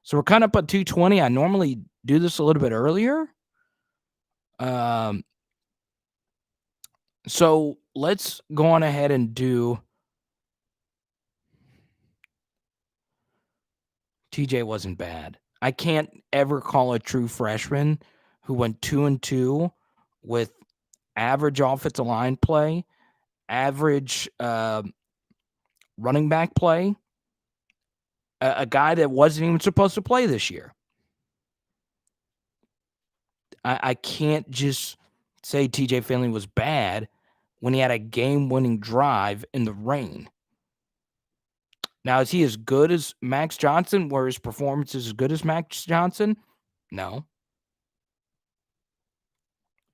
So we're kind of up at 220. I normally do this a little bit earlier. So let's go on ahead and do. TJ wasn't bad. I can't ever call a true freshman who went 2-2 with average offensive line play, average running back play, a guy that wasn't even supposed to play this year. I can't just say TJ Finley was bad when he had a game-winning drive in the rain. Now, is he as good as Max Johnson? Were his performances as good as Max Johnson? No.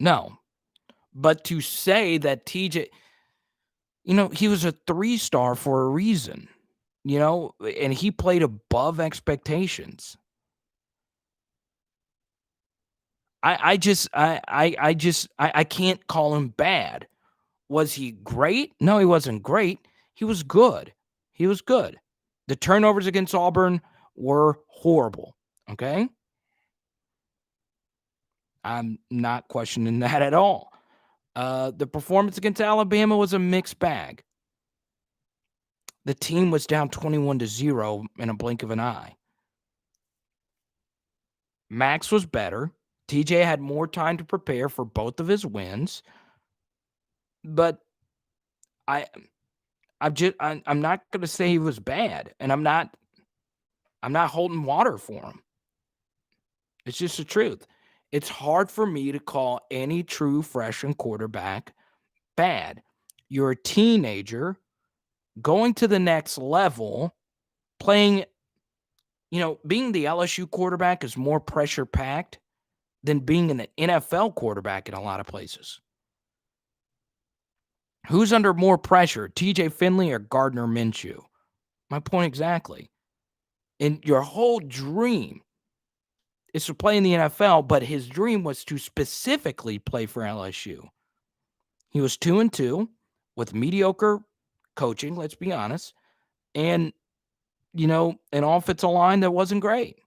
No. But to say that TJ, he was a 3-star for a reason, and he played above expectations. I can't call him bad. Was he great? No, he wasn't great. He was good. He was good. The turnovers against Auburn were horrible. Okay? I'm not questioning that at all. The performance against Alabama was a mixed bag. The team was down 21-0 in a blink of an eye. Max was better. TJ had more time to prepare for both of his wins. But I'm not going to say he was bad, and I'm not holding water for him. It's just the truth. It's hard for me to call any true freshman quarterback bad. You're a teenager going to the next level, playing, being the LSU quarterback is more pressure packed than being an NFL quarterback in a lot of places. Who's under more pressure, TJ Finley or Gardner Minshew? My point exactly. And your whole dream is to play in the NFL, but his dream was to specifically play for LSU. He was 2-2 with mediocre coaching, let's be honest, and, an offensive line that wasn't great.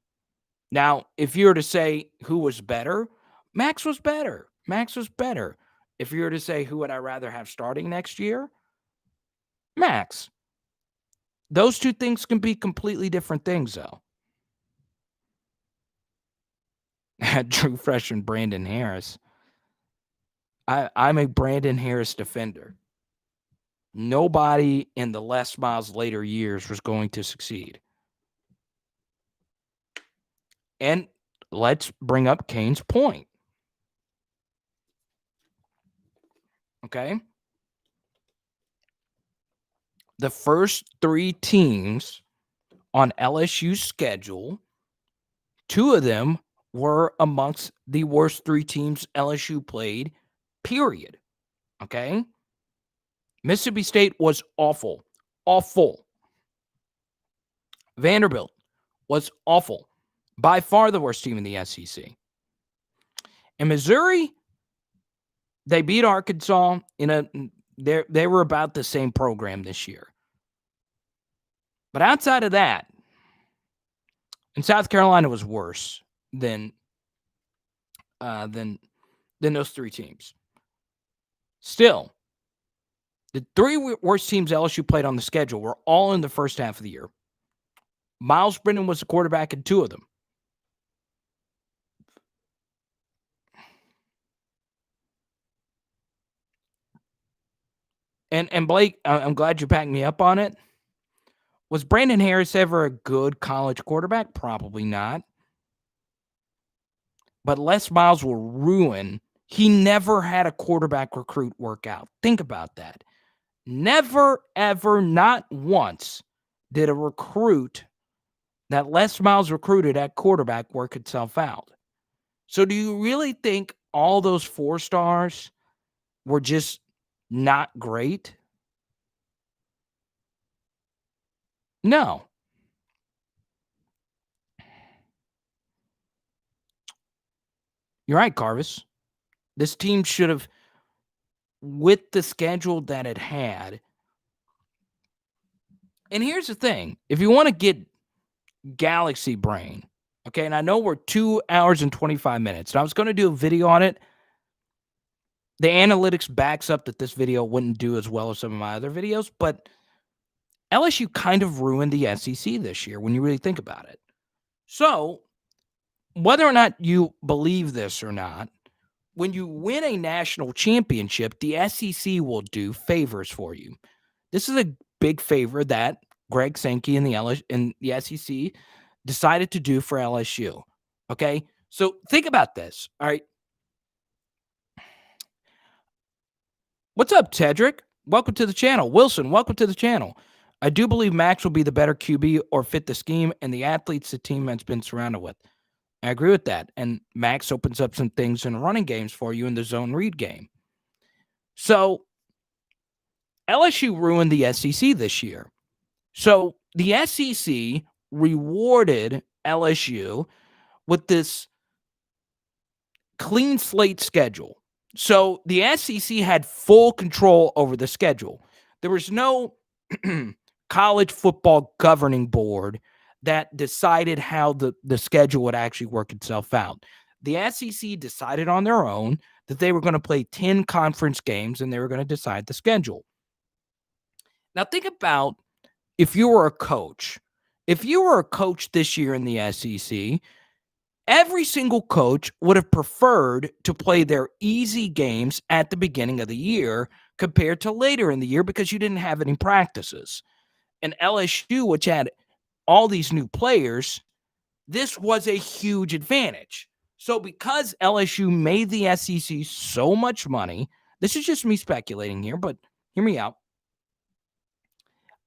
Now, if you were to say who was better, Max was better. Max was better. If you were to say who would I rather have starting next year, Max. Those two things can be completely different things, though. True freshman Brandon Harris. I'm a Brandon Harris defender. Nobody in the Les Miles later years was going to succeed. And let's bring up Kane's point. Okay? The first 3 teams on LSU's schedule, 2 of them were amongst the worst 3 teams LSU played, period. Okay? Mississippi State was awful. Awful. Vanderbilt was awful. By far the worst team in the SEC. In Missouri, they beat Arkansas they were about the same program this year. But outside of that, and South Carolina was worse than those 3 teams. Still, the 3 worst teams LSU played on the schedule were all in the first half of the year. Myles Brennan was the quarterback in 2 of them. And Blake, I'm glad you backed me up on it. Was Brandon Harris ever a good college quarterback? Probably not. But Les Miles will ruin. He never had a quarterback recruit work out. Think about that. Never, ever, not once did a recruit that Les Miles recruited at quarterback work itself out. So do you really think all those 4 stars were just not great? No. You're right, Carvis. This team should have, with the schedule that it had, And here's the thing. If you want to get galaxy brain, okay, and I know we're 2 hours and 25 minutes, and I was going to do a video on it. The analytics backs up that this video wouldn't do as well as some of my other videos, but LSU kind of ruined the SEC this year when you really think about it. So, whether or not you believe this or not, when you win a national championship, the SEC will do favors for you. This is a big favor that Greg Sankey and the SEC decided to do for LSU. Okay? So think about this. All right. What's up, Tedrick? Welcome to the channel. Wilson, welcome to the channel. I do believe Max will be the better QB or fit the scheme and the athletes the team has been surrounded with. I agree with that. And Max opens up some things in running games for you in the zone read game. So LSU ruined the SEC this year. So the SEC rewarded LSU with this clean slate schedule. So the SEC had full control over the schedule. There was no college football governing board that decided how the schedule would actually work itself out. The SEC decided on their own that they were going to play 10 conference games and they were going to decide the schedule. Now think about if you were a coach. If you were a coach this year in the SEC, every single coach would have preferred to play their easy games at the beginning of the year compared to later in the year because you didn't have any practices. And LSU, which had all these new players, this was a huge advantage. So because LSU made the SEC so much money, this is just me speculating here, but hear me out.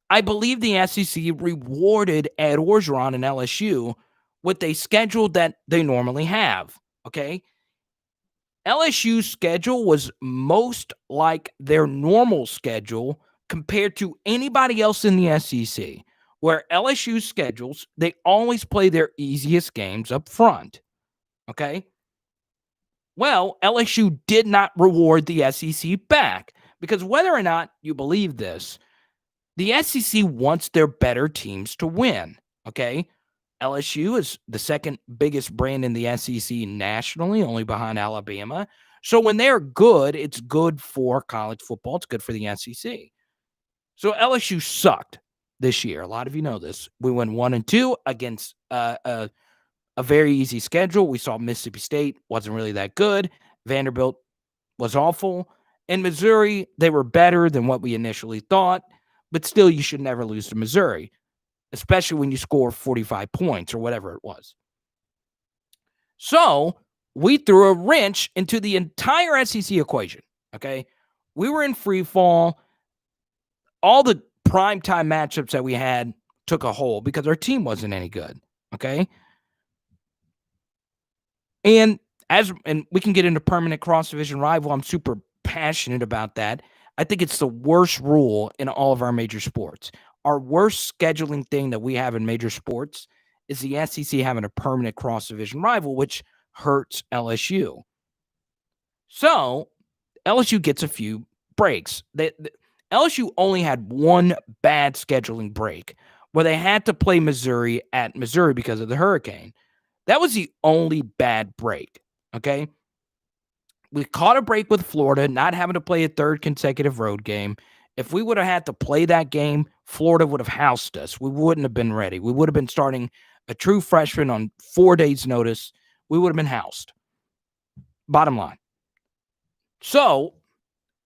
I believe the SEC rewarded Ed Orgeron and LSU with a schedule that they normally have, okay? LSU's schedule was most like their normal schedule compared to anybody else in the SEC, where LSU's schedules, they always play their easiest games up front, okay? Well, LSU did not reward the SEC back because whether or not you believe this, the SEC wants their better teams to win, okay? LSU is the second biggest brand in the SEC nationally, only behind Alabama. So when they're good, it's good for college football. It's good for the SEC. So LSU sucked this year. A lot of you know this. We went 1-2 against a very easy schedule. We saw Mississippi State wasn't really that good. Vanderbilt was awful. In Missouri, they were better than what we initially thought. But still, you should never lose to Missouri, especially when you score 45 points or whatever it was. So we threw a wrench into the entire SEC equation, okay? We were in free fall. All the primetime matchups that we had took a hole because our team wasn't any good, okay? And we can get into permanent cross-division rival. I'm super passionate about that. I think it's the worst rule in all of our major sports. Our worst scheduling thing that we have in major sports is the SEC having a permanent cross-division rival, which hurts LSU. So LSU gets a few breaks. LSU only had one bad scheduling break where they had to play Missouri at Missouri because of the hurricane. That was the only bad break, okay? We caught a break with Florida, not having to play a third consecutive road game. If we would have had to play that game, Florida would have housed us. We wouldn't have been ready. We would have been starting a true freshman on 4 days' notice. We would have been housed. Bottom line. So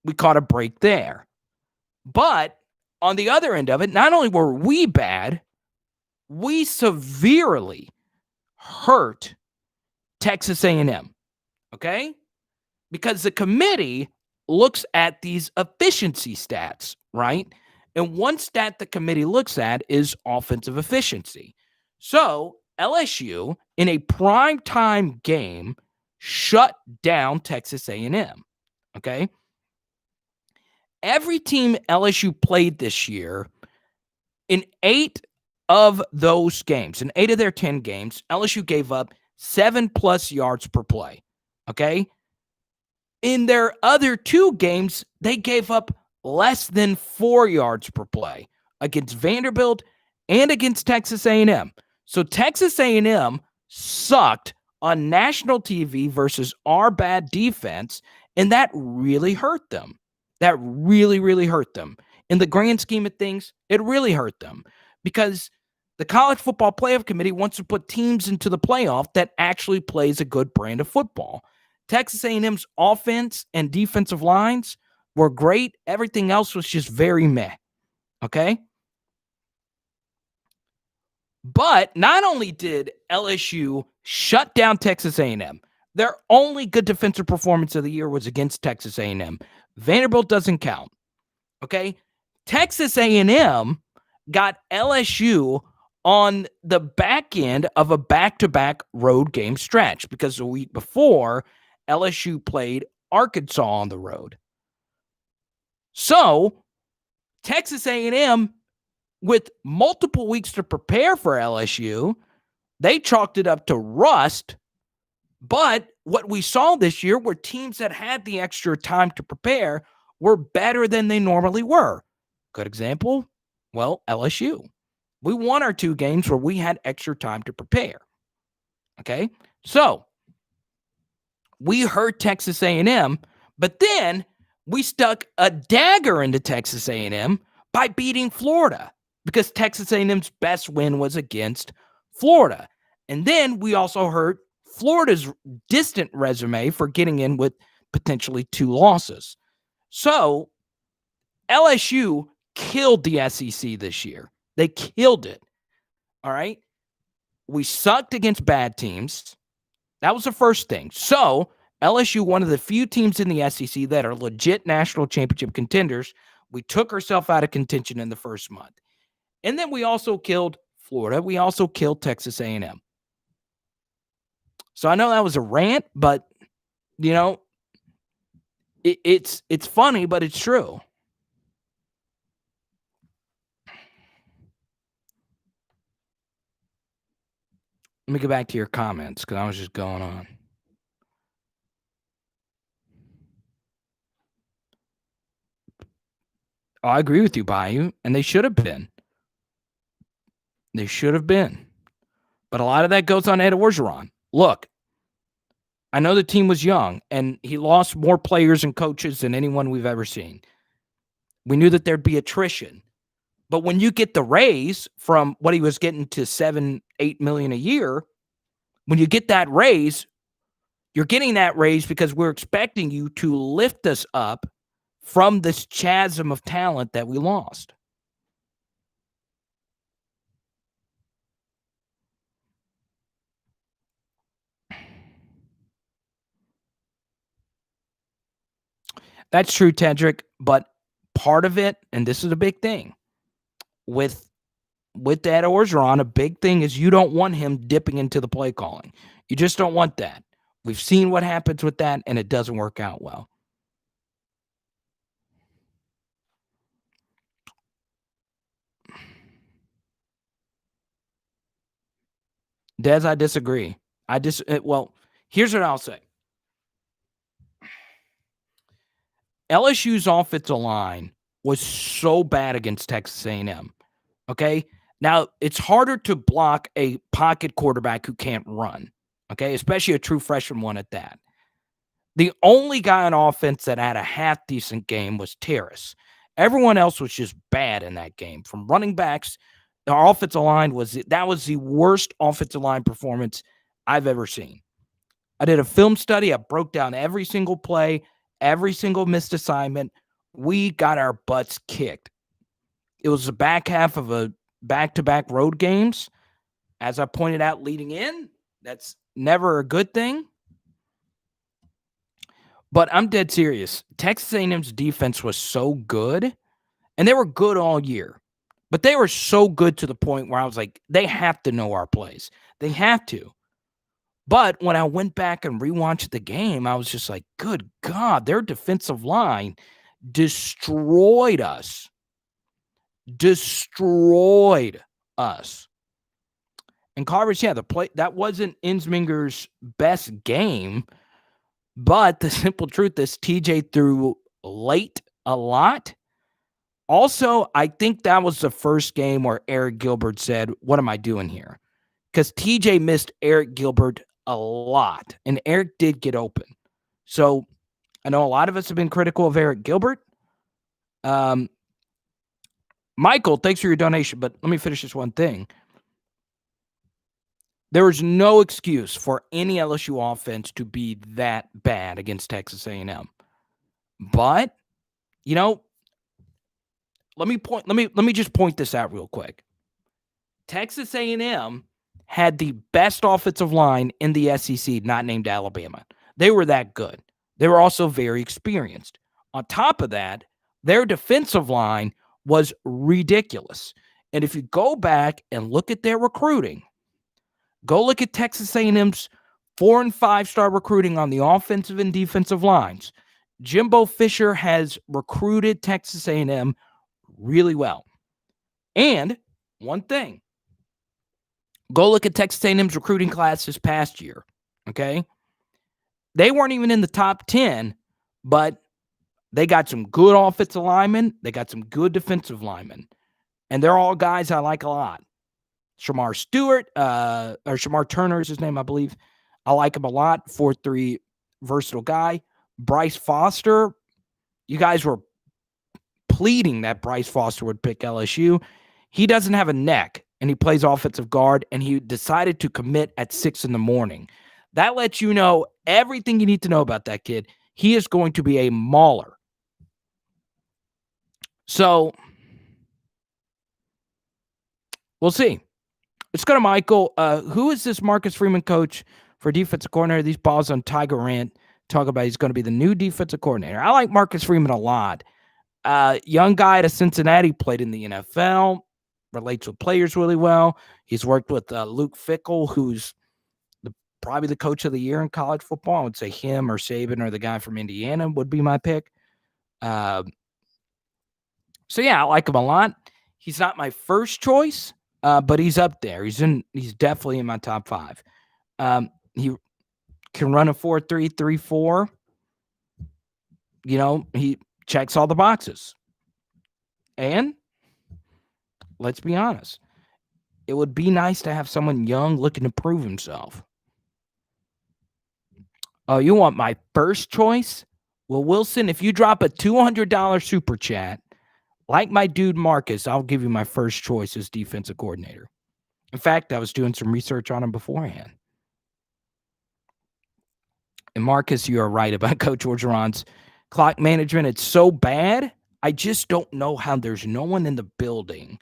we caught a break there. But on the other end of it, not only were we bad, we severely hurt Texas A&M. Okay? Because the committee looks at these efficiency stats, right? And one stat the committee looks at is offensive efficiency. So LSU, in a primetime game, shut down Texas A&M, okay? Every team LSU played this year, in 8 of those games, in 8 of their 10 games, LSU gave up 7+ yards per play, okay? In their other 2 games, they gave up less than 4 yards per play. against Vanderbilt, and against Texas A&M. So Texas A&M sucked on national TV versus our bad defense, and that really hurt them. That really, really hurt them. In the grand scheme of things, it really hurt them because the College Football Playoff Committee wants to put teams into the playoff that actually plays a good brand of football. Texas A&M's offense and defensive lines were great. Everything else was just very meh. Okay? But not only did LSU shut down Texas A&M, their only good defensive performance of the year was against Texas A&M. Vanderbilt doesn't count. Okay? Texas A&M got LSU on the back end of a back-to-back road game stretch because the week before, LSU played Arkansas on the road. So, Texas A&M, with multiple weeks to prepare for LSU, they chalked it up to rust. But what we saw this year were teams that had the extra time to prepare were better than they normally were. Good example, well, LSU. We won our 2 games where we had extra time to prepare. Okay? So, we hurt Texas A&M, but then we stuck a dagger into Texas A&M by beating Florida because Texas A&M's best win was against Florida. And then we also hurt Florida's distant resume for getting in with potentially 2 losses. So, LSU killed the SEC this year. They killed it. All right? We sucked against bad teams. That was the first thing. So, LSU, one of the few teams in the SEC that are legit national championship contenders, we took ourselves out of contention in the first month. And then we also killed Florida. We also killed Texas A&M. So I know that was a rant, but, you know, it's funny, but it's true. Let me go back to your comments because I was just going on. Oh, I agree with you, Bayou, and they should have been. They should have been. But a lot of that goes on Ed Orgeron. Look, I know the team was young, and he lost more players and coaches than anyone we've ever seen. We knew that there'd be attrition. But when you get the raise from what he was getting to $7-8 million a year, when you get that raise, you're getting that raise because we're expecting you to lift us up from this chasm of talent that we lost. That's true, Tedrick, but part of it, and this is a big thing, with Ed Orgeron, a big thing is you don't want him dipping into the play calling. You just don't want that. We've seen what happens with that, and it doesn't work out well. Des, I disagree. Well, here's what I'll say. LSU's offensive line was so bad against Texas A&M. Okay? Now, it's harder to block a pocket quarterback who can't run. Okay? Especially a true freshman one at that. The only guy on offense that had a half-decent game was Terrace. Everyone else was just bad in that game. From running backs, our offensive line was the worst offensive line performance I've ever seen. I did a film study. I broke down every single play, every single missed assignment. We got our butts kicked. It was the back half of a back-to-back road games. As I pointed out leading in, that's never a good thing. But I'm dead serious. Texas A&M's defense was so good, and they were good all year. But they were so good to the point where I was like, they have to know our plays. They have to. But when I went back and rewatched the game, I was just like, good God, their defensive line destroyed us. Destroyed us. And Carver's, the play that wasn't Insminger's best game. But the simple truth is TJ threw late a lot. Also, I think that was the first game where Eric Gilbert said, what am I doing here? Because TJ missed Eric Gilbert a lot, and Eric did get open. So I know a lot of us have been critical of Eric Gilbert. Michael, thanks for your donation, but let me finish this one thing. There is no excuse for any LSU offense to be that bad against Texas A&M. But, let me just point this out real quick. Texas A&M had the best offensive line in the SEC, not named Alabama. They were that good. They were also very experienced. On top of that, their defensive line was ridiculous. And if you go back and look at their recruiting, go look at Texas A&M's 4- and 5-star recruiting on the offensive and defensive lines. Jimbo Fisher has recruited Texas A&M really well. And one thing, go look at Texas A&M's recruiting class this past year, okay? They weren't even in the top 10, but they got some good offensive linemen. They got some good defensive linemen. And they're all guys I like a lot. Shamar Turner is his name, I believe. I like him a lot. 4'3", versatile guy. Bryce Foster, you guys were pleading that Bryce Foster would pick LSU. He doesn't have a neck, and he plays offensive guard, and he decided to commit at 6 a.m. That lets you know everything you need to know about that kid. He is going to be a mauler. So, we'll see. Let's go to Michael. Who is this Marcus Freeman coach for defensive coordinator? These balls on Tiger Rant talk about he's going to be the new defensive coordinator. I like Marcus Freeman a lot. Young guy out of Cincinnati, played in the NFL, relates with players really well. He's worked with Luke Fickell, who's probably the coach of the year in college football. I would say him or Saban or the guy from Indiana would be my pick. So, yeah, I like him a lot. He's not my first choice, but he's up there. He's definitely in my top 5. He can run a 4.3, 3.4. He checks all the boxes. And let's be honest, it would be nice to have someone young looking to prove himself. Oh, you want my first choice? Well, Wilson, if you drop a $200 super chat, like my dude Marcus, I'll give you my first choice as defensive coordinator. In fact, I was doing some research on him beforehand. And Marcus, you are right about Coach Orgeron's clock management. It's so bad, I just don't know how there's no one in the building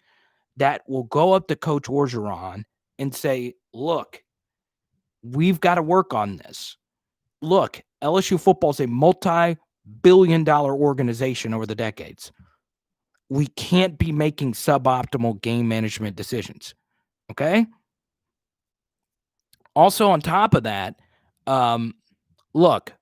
that will go up to Coach Orgeron and say, look, we've got to work on this. Look, LSU football is a multi-billion-dollar organization over the decades. We can't be making suboptimal game management decisions, okay? Also, on top of that, look,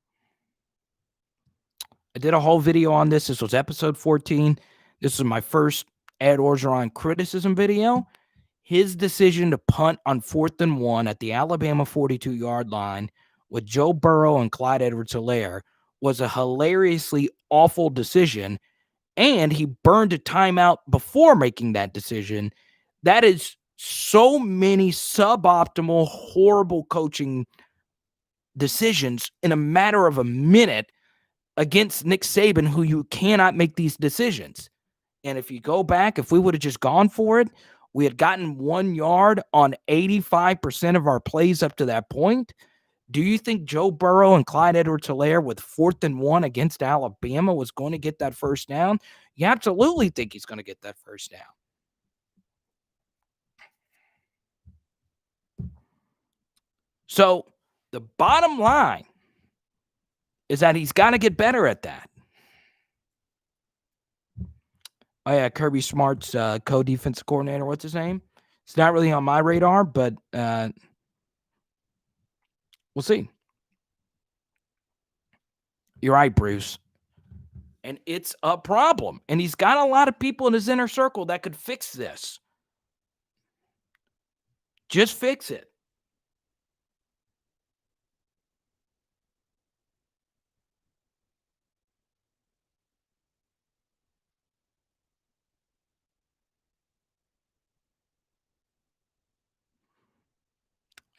I did a whole video on this. This was episode 14. This is my first Ed Orgeron criticism video. His decision to punt on 4th and 1 at the Alabama 42-yard line with Joe Burrow and Clyde Edwards-Helaire was a hilariously awful decision, and he burned a timeout before making that decision. That is so many suboptimal, horrible coaching decisions in a matter of a minute against Nick Saban, who you cannot make these decisions. And if you go back, if we would have just gone for it, we had gotten 1 yard on 85% of our plays up to that point. Do you think Joe Burrow and Clyde Edwards-Helaire with 4th and 1 against Alabama was going to get that first down? You absolutely think he's going to get that first down. So the bottom line is that he's got to get better at that. Oh, yeah, Kirby Smart's co-defensive coordinator. What's his name? It's not really on my radar, but we'll see. You're right, Bruce. And it's a problem. And he's got a lot of people in his inner circle that could fix this. Just fix it.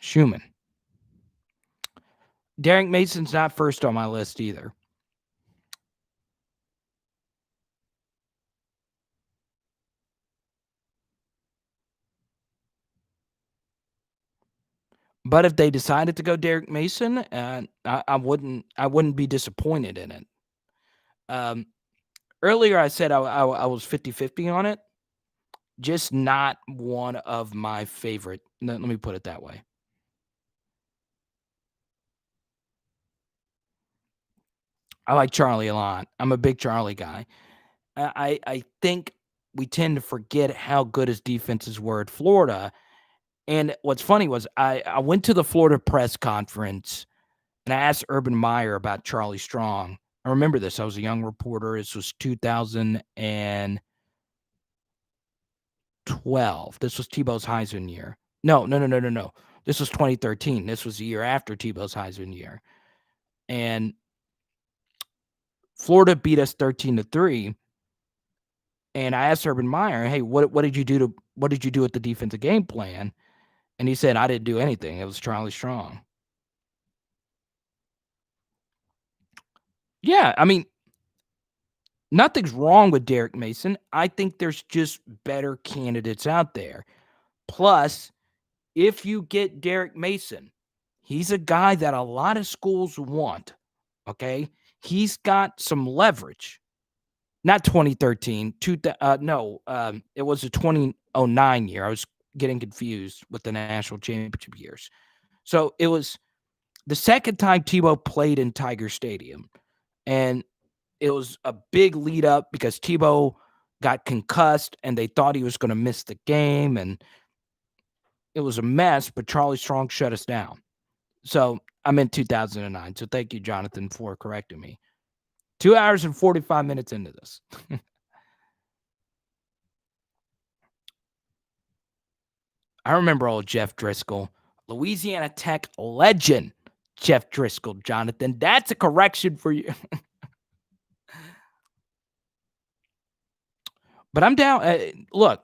Schumann. Derrick Mason's not first on my list either. But if they decided to go Derrick Mason, I wouldn't be disappointed in it. Earlier I said I was 50-50 on it. Just not one of my favorite. Let me put it that way. I like Charlie a lot. I'm a big Charlie guy. I think we tend to forget how good his defenses were at Florida. And what's funny was I went to the Florida press conference and I asked Urban Meyer about Charlie Strong. I remember this. I was a young reporter. This was 2012. This was Tebow's Heisman year. No. This was 2013. This was the year after Tebow's Heisman year. And Florida beat us 13-3. And I asked Urban Meyer, hey, what did you do with the defensive game plan? And he said, I didn't do anything. It was Charlie Strong. Yeah, I mean, nothing's wrong with Derrick Mason. I think there's just better candidates out there. Plus, if you get Derrick Mason, he's a guy that a lot of schools want, okay? He's got some leverage. Not 2013, it was a 2009 year. I was getting confused with the national championship years. So it was the second time Tebow played in Tiger Stadium, and it was a big lead up because Tebow got concussed and they thought he was going to miss the game, and it was a mess, but Charlie Strong shut us down. So I'm in 2009. So thank you, Jonathan, for correcting me. 2 hours and 45 minutes into this. I remember old Jeff Driscoll, Louisiana Tech legend, Jeff Driscoll, Jonathan. That's a correction for you. But I'm down. Look,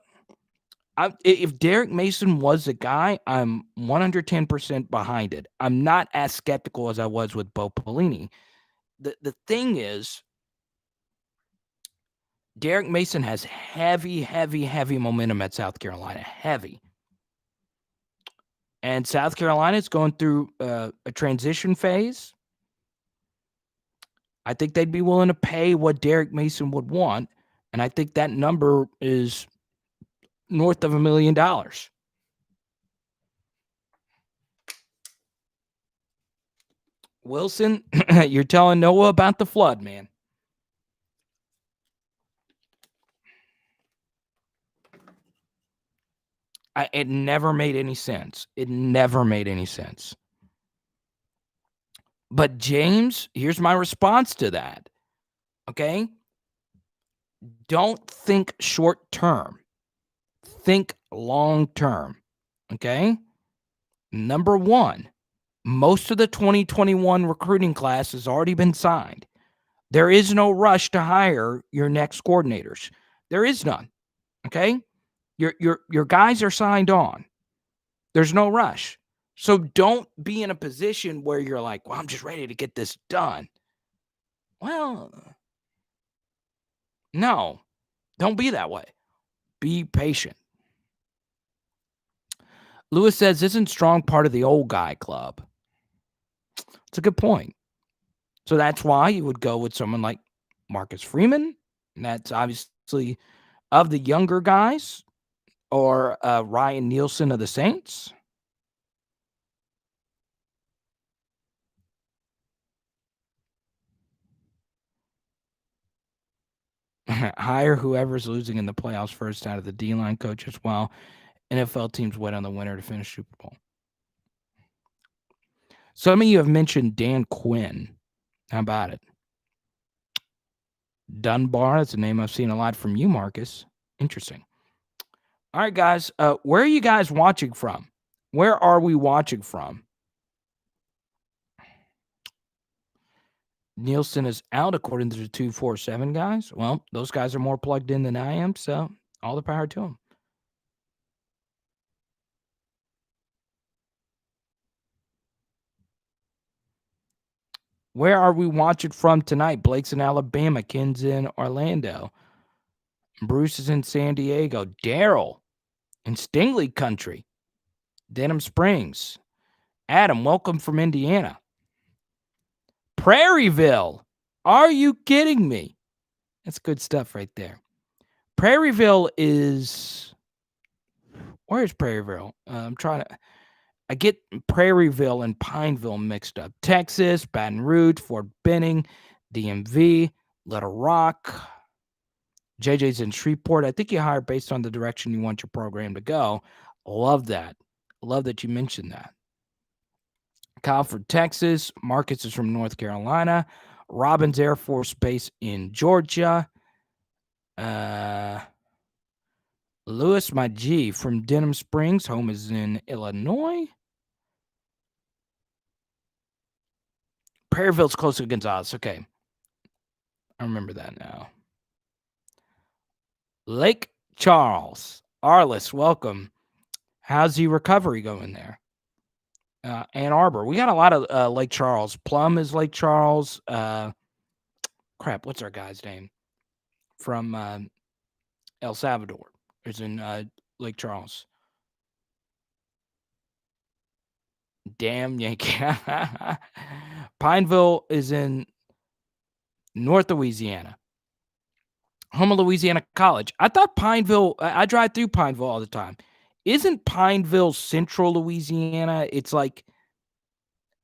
if Derrick Mason was a guy, I'm 110% behind it. I'm not as skeptical as I was with Bo Pelini. The thing is, Derrick Mason has heavy momentum at South Carolina. Heavy. And South Carolina is going through a transition phase. I think they'd be willing to pay what Derrick Mason would want. And I think that number is north of $1 million. Wilson, you're telling Noah about the flood, man. It never made any sense. It never made any sense. But James, here's my response to that. Okay? Don't think short term. Think long term. Okay? Number one, most of the 2021 recruiting class has already been signed. There is no rush to hire your next coordinators. There is none. Okay? Your guys are signed on. There's no rush. So don't be in a position where you're like, well, I'm just ready to get this done. Well, no, don't be that way. Be patient. Lewis says, isn't Strong part of the old guy club? It's a good point. So that's why you would go with someone like Marcus Freeman. And that's obviously of the younger guys, or Ryan Nielsen of the Saints. Hire whoever's losing in the playoffs first out of the D-line coaches while NFL teams wait on the winner to finish Super Bowl. Some of you have mentioned Dan Quinn. How about it? Dunbar, that's a name I've seen a lot from you, Marcus. Interesting. All right, guys. Where are you guys watching from? Where are we watching from? Nielsen is out, according to the 247 guys. Well, those guys are more plugged in than I am, so all the power to them. Where are we watching from tonight? Blake's in Alabama. Ken's in Orlando. Bruce is in San Diego. Daryl in Stingley country. Denham Springs. Adam, welcome from Indiana. Prairieville. Are you kidding me? That's good stuff right there. Prairieville is... Where's Prairieville? I get Prairieville and Pineville mixed up. Texas, Baton Rouge, Fort Benning, DMV, Little Rock. JJ's in Shreveport. I think you hire based on the direction you want your program to go. Love that. Love that you mentioned that. Calford, Texas. Marcus is from North Carolina. Robbins Air Force Base in Georgia. Lewis, my G, from Denham Springs. Home is in Illinois. Prairieville's close to Gonzales. Okay. I remember that now. Lake Charles. Arliss, welcome. How's the recovery going there? Ann Arbor. We got a lot of Lake Charles. Plum is Lake Charles. Crap, what's our guy's name? From El Salvador. Is in Lake Charles. Damn Yankee. Pineville is in North Louisiana. Home of Louisiana College. I thought Pineville, I drive through Pineville all the time. Isn't Pineville central Louisiana? It's like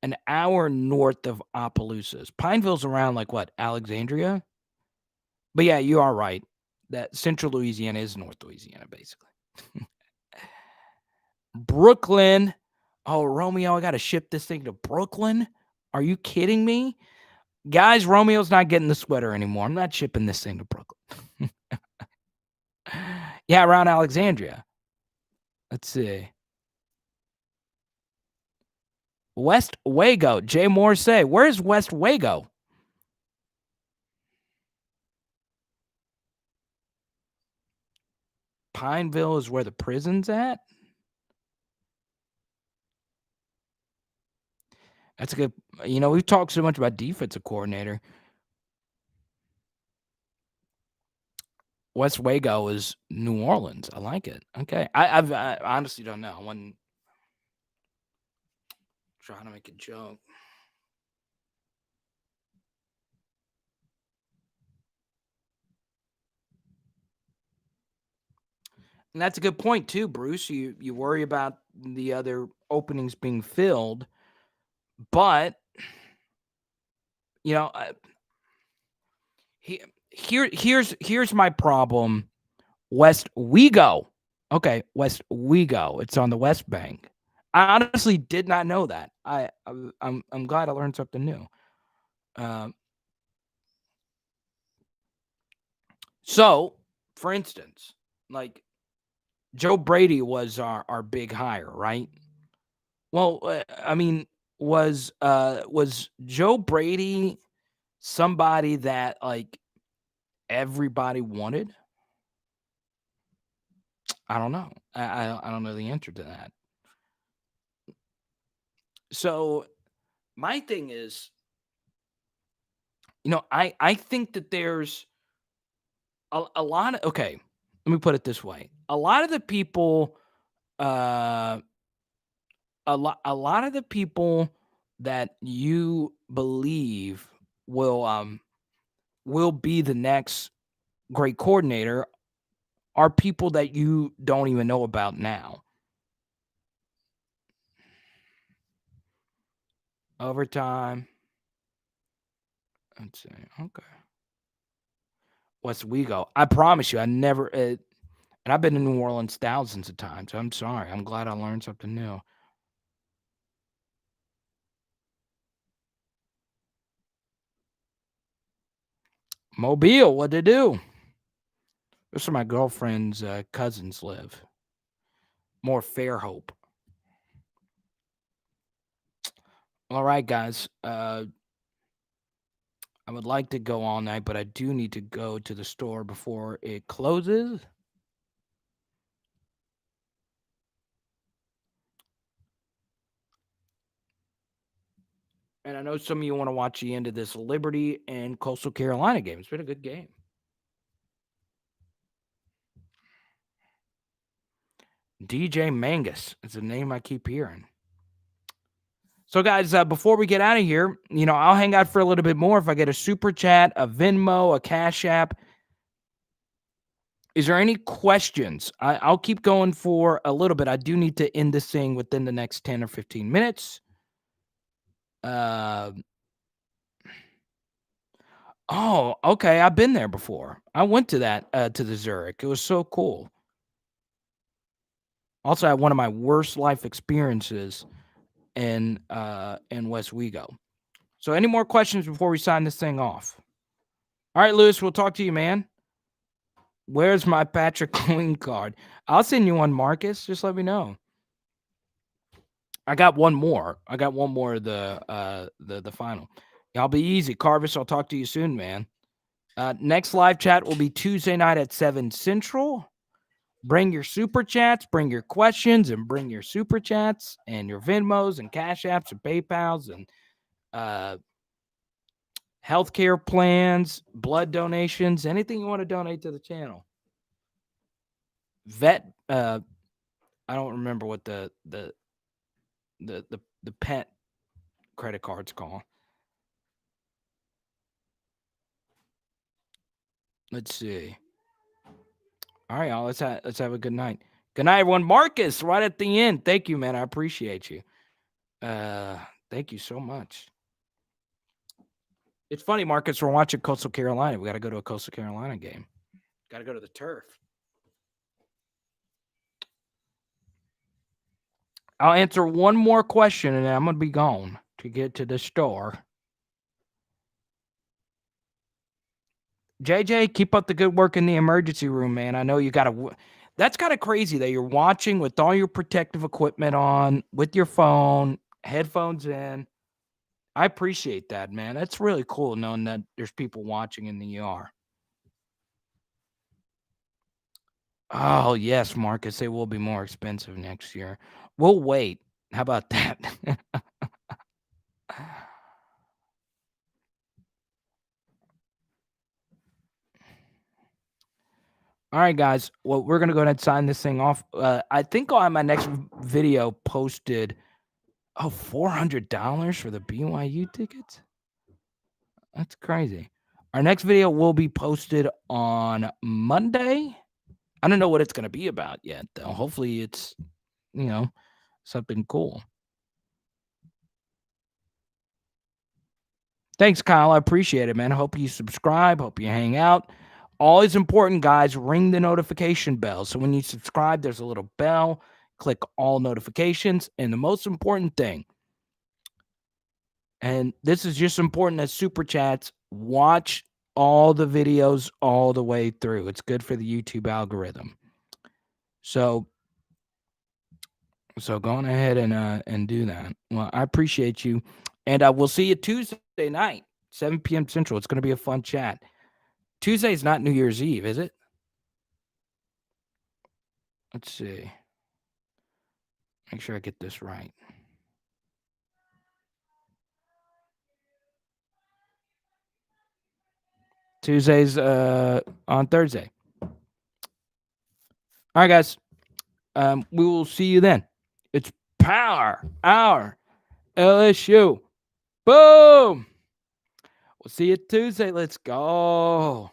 an hour north of Opelousas. Pineville's around like what, Alexandria? But yeah, you are right. That central Louisiana is North Louisiana, basically. Brooklyn. Oh, Romeo, I got to ship this thing to Brooklyn? Are you kidding me? Guys, Romeo's not getting the sweater anymore. I'm not shipping this thing to Brooklyn. Yeah, around Alexandria. Let's see. West Wago. Jay Moore say, where's West Wago? Pineville is where the prison's at? That's a good, we've talked so much about defensive coordinator. West Wago is New Orleans. I like it. Okay. I honestly don't know. I wasn't trying to make a joke. And that's a good point too, Bruce. You worry about the other openings being filled, but here's my problem. West Wego. Okay, West Wego. It's on the West Bank. I honestly did not know that. I'm glad I learned something new. So, for instance, like Joe Brady was our big hire, right? Well, I mean, was Joe Brady somebody that like everybody wanted? I don't know. I don't know the answer to that. So my thing is, I think that there's a lot of, okay, let me put it this way. A lot of the people, a lot of the people that you believe will be the next great coordinator are people that you don't even know about now. Overtime. Let's see. Okay. West Wego. I promise you, I never, and I've been in New Orleans thousands of times. I'm sorry. I'm glad I learned something new. Mobile, what'd they do? That's where my girlfriend's cousins live. More Fairhope. All right, guys. I would like to go all night, but I do need to go to the store before it closes. And I know some of you want to watch the end of this Liberty and Coastal Carolina game. It's been a good game. DJ Mangus is a name I keep hearing. So, guys, before we get out of here, I'll hang out for a little bit more if I get a super chat, a Venmo, a Cash App. Is there any questions? I'll keep going for a little bit. I do need to end this thing within the next 10 or 15 minutes. Oh, okay. I've been there before. I went to that, to the Zurich. It was so cool. Also, I had one of my worst life experiences in West Wego. So any more questions before we sign this thing off? All right, Lewis, we'll talk to you, man. Where's my Patrick Queen card? I'll send you one, Marcus. Just let me know. I got one more. Of the final. I'll be easy. Carvis, I'll talk to you soon, man. Next live chat will be Tuesday night at 7 Central. Bring your super chats, bring your questions, and bring your super chats and your Venmos and Cash Apps and PayPals and healthcare plans, blood donations, anything you want to donate to the channel. Vet, I don't remember what the pet credit card's called. Let's see. All right, y'all. Let's have a good night. Good night, everyone. Marcus, right at the end. Thank you, man. I appreciate you. Thank you so much. It's funny, Marcus. We're watching Coastal Carolina. We got to go to a Coastal Carolina game. Got to go to the turf. I'll answer one more question, and then I'm gonna be gone to get to the store. JJ, keep up the good work in the emergency room, man. I know you got to. That's kind of crazy that you're watching with all your protective equipment on, with your phone, headphones in. I appreciate that, man. That's really cool knowing that there's people watching in the ER. Oh, yes, Marcus. They will be more expensive next year. We'll wait. How about that? All right, guys. Well, we're going to go ahead and sign this thing off. I think I'll have my next video posted. Oh, $400 for the BYU tickets? That's crazy. Our next video will be posted on Monday. I don't know what it's going to be about yet, though. Hopefully it's, something cool. Thanks, Kyle. I appreciate it, man. I hope you subscribe. Hope you hang out. Always important, guys, ring the notification bell. So when you subscribe, there's a little bell. Click all notifications. And the most important thing, and this is just important as super chats, watch all the videos all the way through. It's good for the YouTube algorithm. So go on ahead and do that. Well, I appreciate you. And we'll see you Tuesday night, 7 p.m. Central. It's going to be a fun chat. Tuesday is not New Year's Eve, is it? Let's see. Make sure I get this right. Tuesday's on Thursday. All right, guys. We will see you then. It's Power Hour LSU. Boom. We'll see you Tuesday. Let's go.